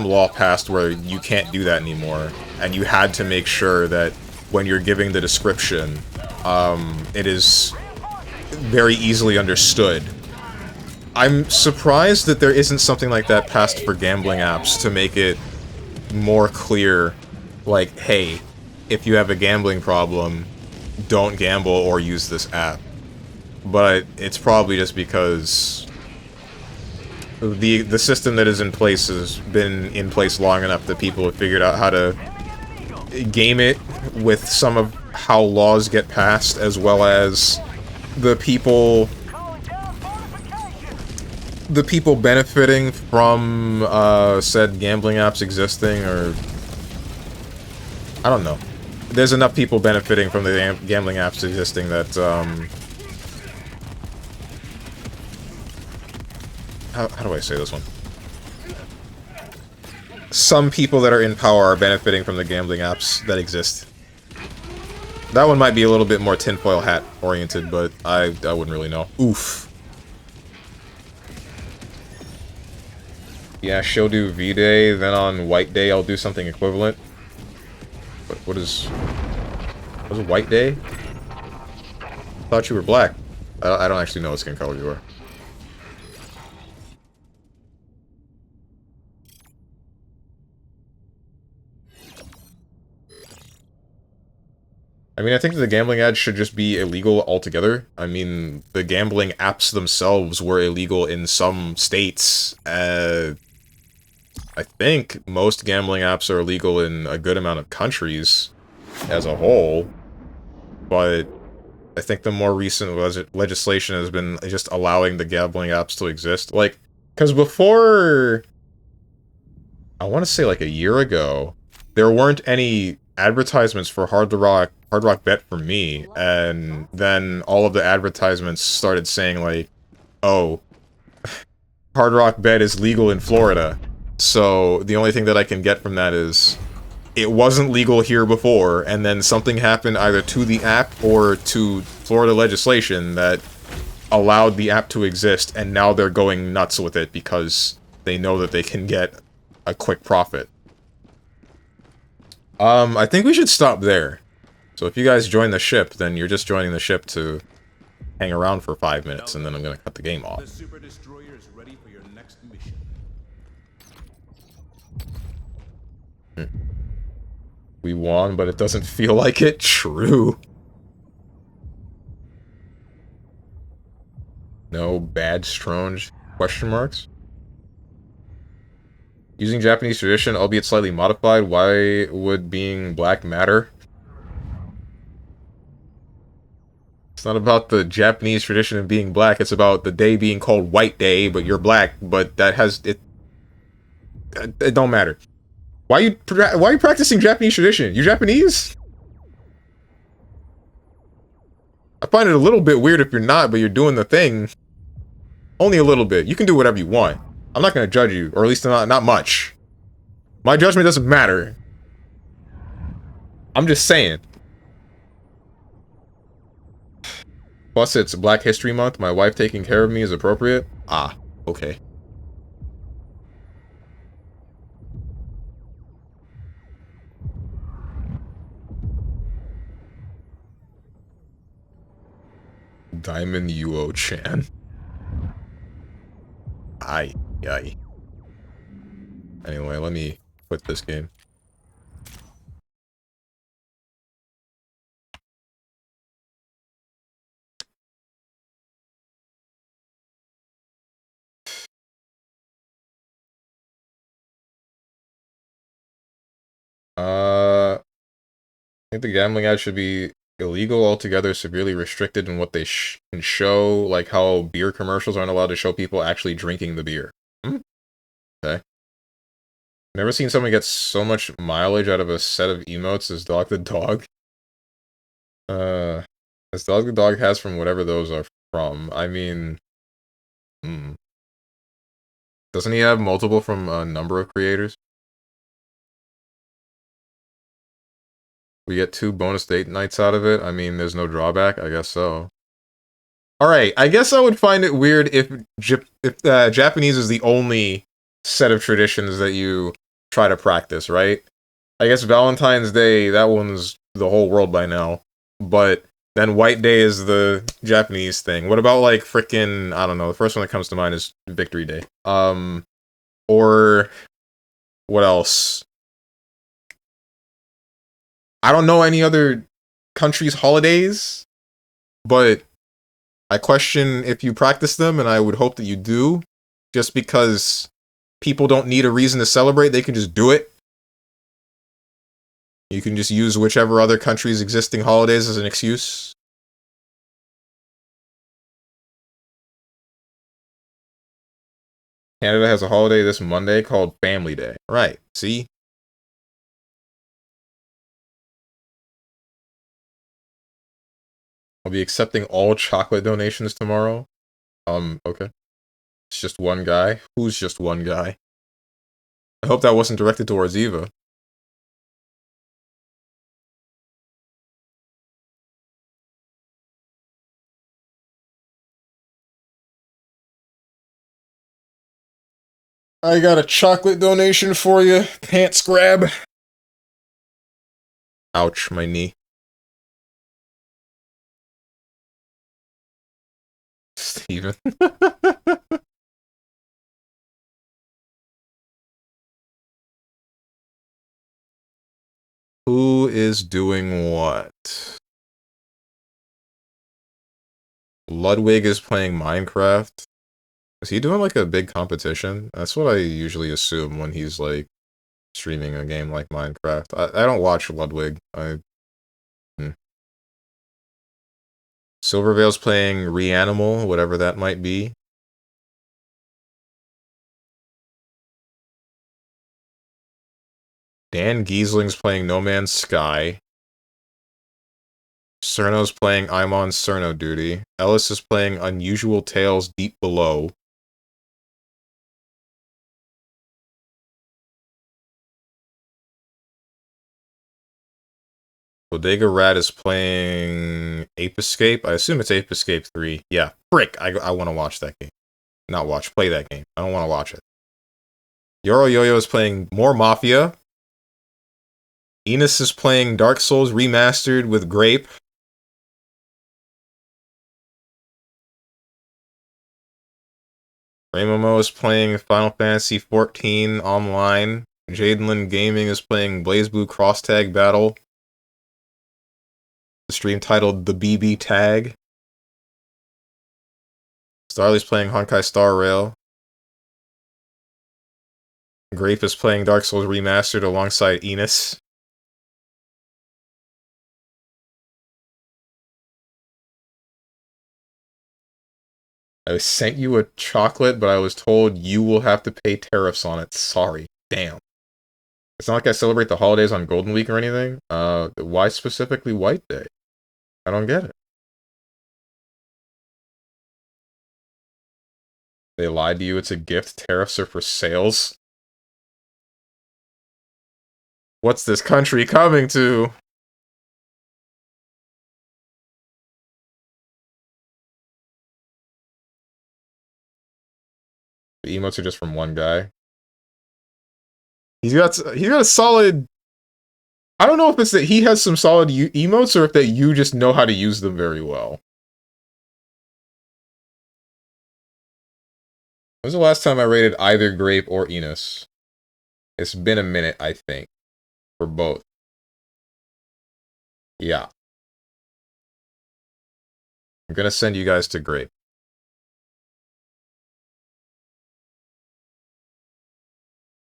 law passed where you can't do that anymore, and you had to make sure that when you're giving the description, it is very easily understood. I'm surprised that there isn't something like that passed for gambling apps to make it more clear, like, hey, if you have a gambling problem, don't gamble or use this app. But it's probably just because the system that is in place has been in place long enough that people have figured out how to game it with some of how laws get passed, as well as the people benefiting from said gambling apps existing, or I don't know. There's enough people benefiting from the gambling apps existing that how do I say this one? Some people that are in power are benefiting from the gambling apps that exist. That one might be a little bit more tinfoil hat oriented, but I wouldn't really know. Oof. Yeah, she'll do V-Day, then on White Day I'll do something equivalent. What is White Day? I thought you were black. I don't actually know what skin color you are. I mean, I think that the gambling ads should just be illegal altogether. I mean, the gambling apps themselves were illegal in some states. I think most gambling apps are illegal in a good amount of countries as a whole. But I think the more recent legislation has been just allowing the gambling apps to exist. Like, because before, I want to say like a year ago, there weren't any advertisements for Hard Rock Bet for me, and then all of the advertisements started saying like, oh, Hard Rock Bet is legal in Florida, so the only thing that I can get from that is it wasn't legal here before, and then something happened either to the app or to Florida legislation that allowed the app to exist, and now they're going nuts with it because they know that they can get a quick profit. I think we should stop there. So if you guys join the ship, then you're just joining the ship to hang around for 5 minutes, and then I'm gonna cut the game off. The Super Destroyer is ready for your next mission. We won, but it doesn't feel like it. True. No bad Stronge. Question marks? Using Japanese tradition, albeit slightly modified, why would being black matter? It's not about the Japanese tradition of being black, it's about the day being called White Day, but you're black, but that has... It don't matter. Why are you practicing Japanese tradition? You Japanese? I find it a little bit weird if you're not, but you're doing the thing. Only a little bit. You can do whatever you want. I'm not gonna judge you, or at least not much. My judgment doesn't matter. I'm just saying. Plus, it's Black History Month. My wife taking care of me is appropriate. Ah, okay. Diamond Yuo-chan. Aye. Anyway, let me quit this game. I think the gambling ads should be illegal altogether, severely restricted in what they can show, like how beer commercials aren't allowed to show people actually drinking the beer. Okay. Never seen someone get so much mileage out of a set of emotes as Dog the Dog. As Dog the Dog has from whatever those are from. I mean... Doesn't he have multiple from a number of creators? We get 2 bonus date nights out of it. I mean, there's no drawback. I guess so. Alright, I guess I would find it weird if Japanese is the only set of traditions that you try to practice, right? I guess Valentine's Day, that one's the whole world by now. But then White Day is the Japanese thing. What about, like, frickin', I don't know, the first one that comes to mind is Victory Day. Or what else? I don't know any other countries' holidays, but I question if you practice them, and I would hope that you do, just because people don't need a reason to celebrate, they can just do it. You can just use whichever other country's existing holidays as an excuse. Canada has a holiday this Monday called Family Day. Right, see? I'll be accepting all chocolate donations tomorrow. Okay. It's just one guy? Who's just one guy? I hope that wasn't directed towards Eva. I got a chocolate donation for you, pants grab. Ouch, my knee. Steven. Who is doing what? Ludwig is playing Minecraft. Is he doing like a big competition? That's what I usually assume when he's like streaming a game like Minecraft. I don't watch Ludwig. Silverveil's playing Reanimal, whatever that might be. Dan Giesling's playing No Man's Sky. Cerno's playing I'm on Cerno Duty. Ellis is playing Unusual Tales Deep Below. Bodega Rat is playing Ape Escape. I assume it's Ape Escape 3. Yeah, frick, I want to watch that game. Not watch, play that game. I don't want to watch it. Yoro Yo-Yo is playing more Mafia. Enos is playing Dark Souls Remastered with Grape. Raymomo is playing Final Fantasy XIV online. Jadenlin Gaming is playing BlazBlue Cross Tag Battle. The stream titled The BB Tag. Starly's playing Honkai Star Rail. Grape is playing Dark Souls Remastered alongside Enos. I sent you a chocolate, but I was told you will have to pay tariffs on it. Sorry. Damn. It's not like I celebrate the holidays on Golden Week or anything. Why specifically White Day? I don't get it. They lied to you, it's a gift. Tariffs are for sales. What's this country coming to? The emotes are just from one guy. He's got a solid... I don't know if it's that he has some solid emotes or if that you just know how to use them very well. When was the last time I rated either Grape or Enos? It's been a minute, I think. For both. Yeah. I'm gonna send you guys to Grape.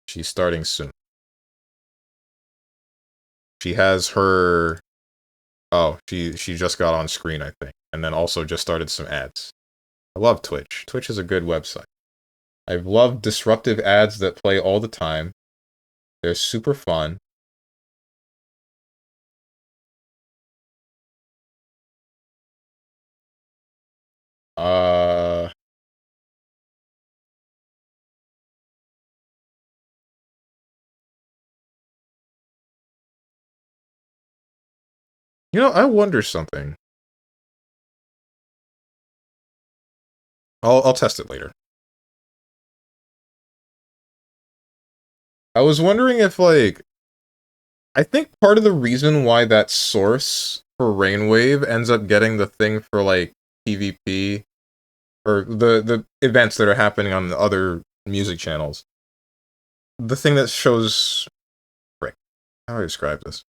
She's starting soon. She has her... Oh, she just got on screen, I think. And then also just started some ads. I love Twitch. Twitch is a good website. I've loved disruptive ads that play all the time. They're super fun. You know, I wonder something. I'll test it later. I was wondering if, like... I think part of the reason why that source for Rainwave ends up getting the thing for, like, PvP, or the events that are happening on the other music channels. The thing that shows... Frick. How do I describe this?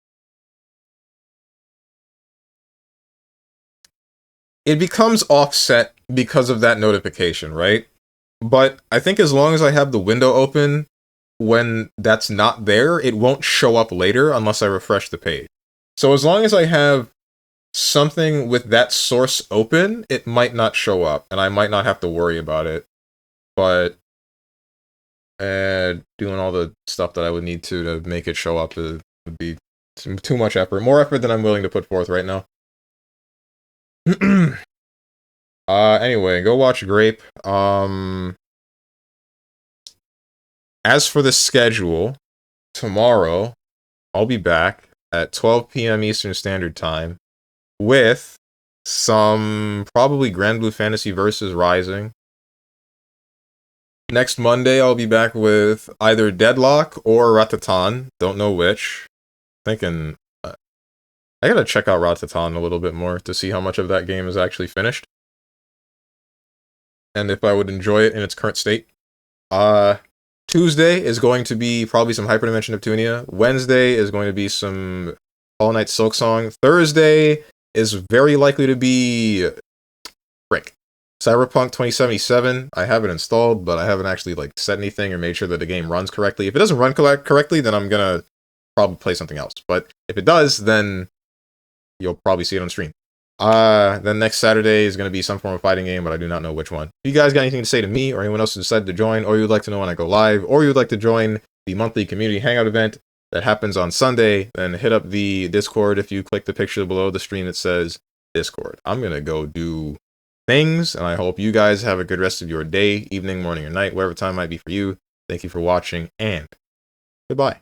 It becomes offset because of that notification, right? But I think as long as I have the window open when that's not there, it won't show up later unless I refresh the page. So as long as I have something with that source open, it might not show up, and I might not have to worry about it. But doing all the stuff that I would need to make it show up would be too much effort. More effort than I'm willing to put forth right now. Anyway, go watch Grape. As for the schedule, tomorrow, I'll be back at 12 p.m. Eastern Standard Time with some probably Grand Blue Fantasy Versus Rising. Next Monday, I'll be back with either Deadlock or Ratatan. Don't know which. Thinking... I gotta check out Ratatan a little bit more to see how much of that game is actually finished. And if I would enjoy it in its current state. Tuesday is going to be probably some Hyperdimension Neptunia. Wednesday is going to be some Hollow Knight Silksong. Thursday is very likely to be... Frick. Cyberpunk 2077. I have it installed, but I haven't actually like set anything or made sure that the game runs correctly. If it doesn't run correctly, then I'm gonna probably play something else. But if it does, then you'll probably see it on stream. Then next Saturday is going to be some form of fighting game, but I do not know which one. If you guys got anything to say to me or anyone else who decided to join, or you'd like to know when I go live, or you'd like to join the monthly community hangout event that happens on Sunday, then hit up the Discord. If you click the picture below the stream that says Discord, I'm going to go do things, and I hope you guys have a good rest of your day, evening, morning, or night, whatever time might be for you. Thank you for watching, and goodbye.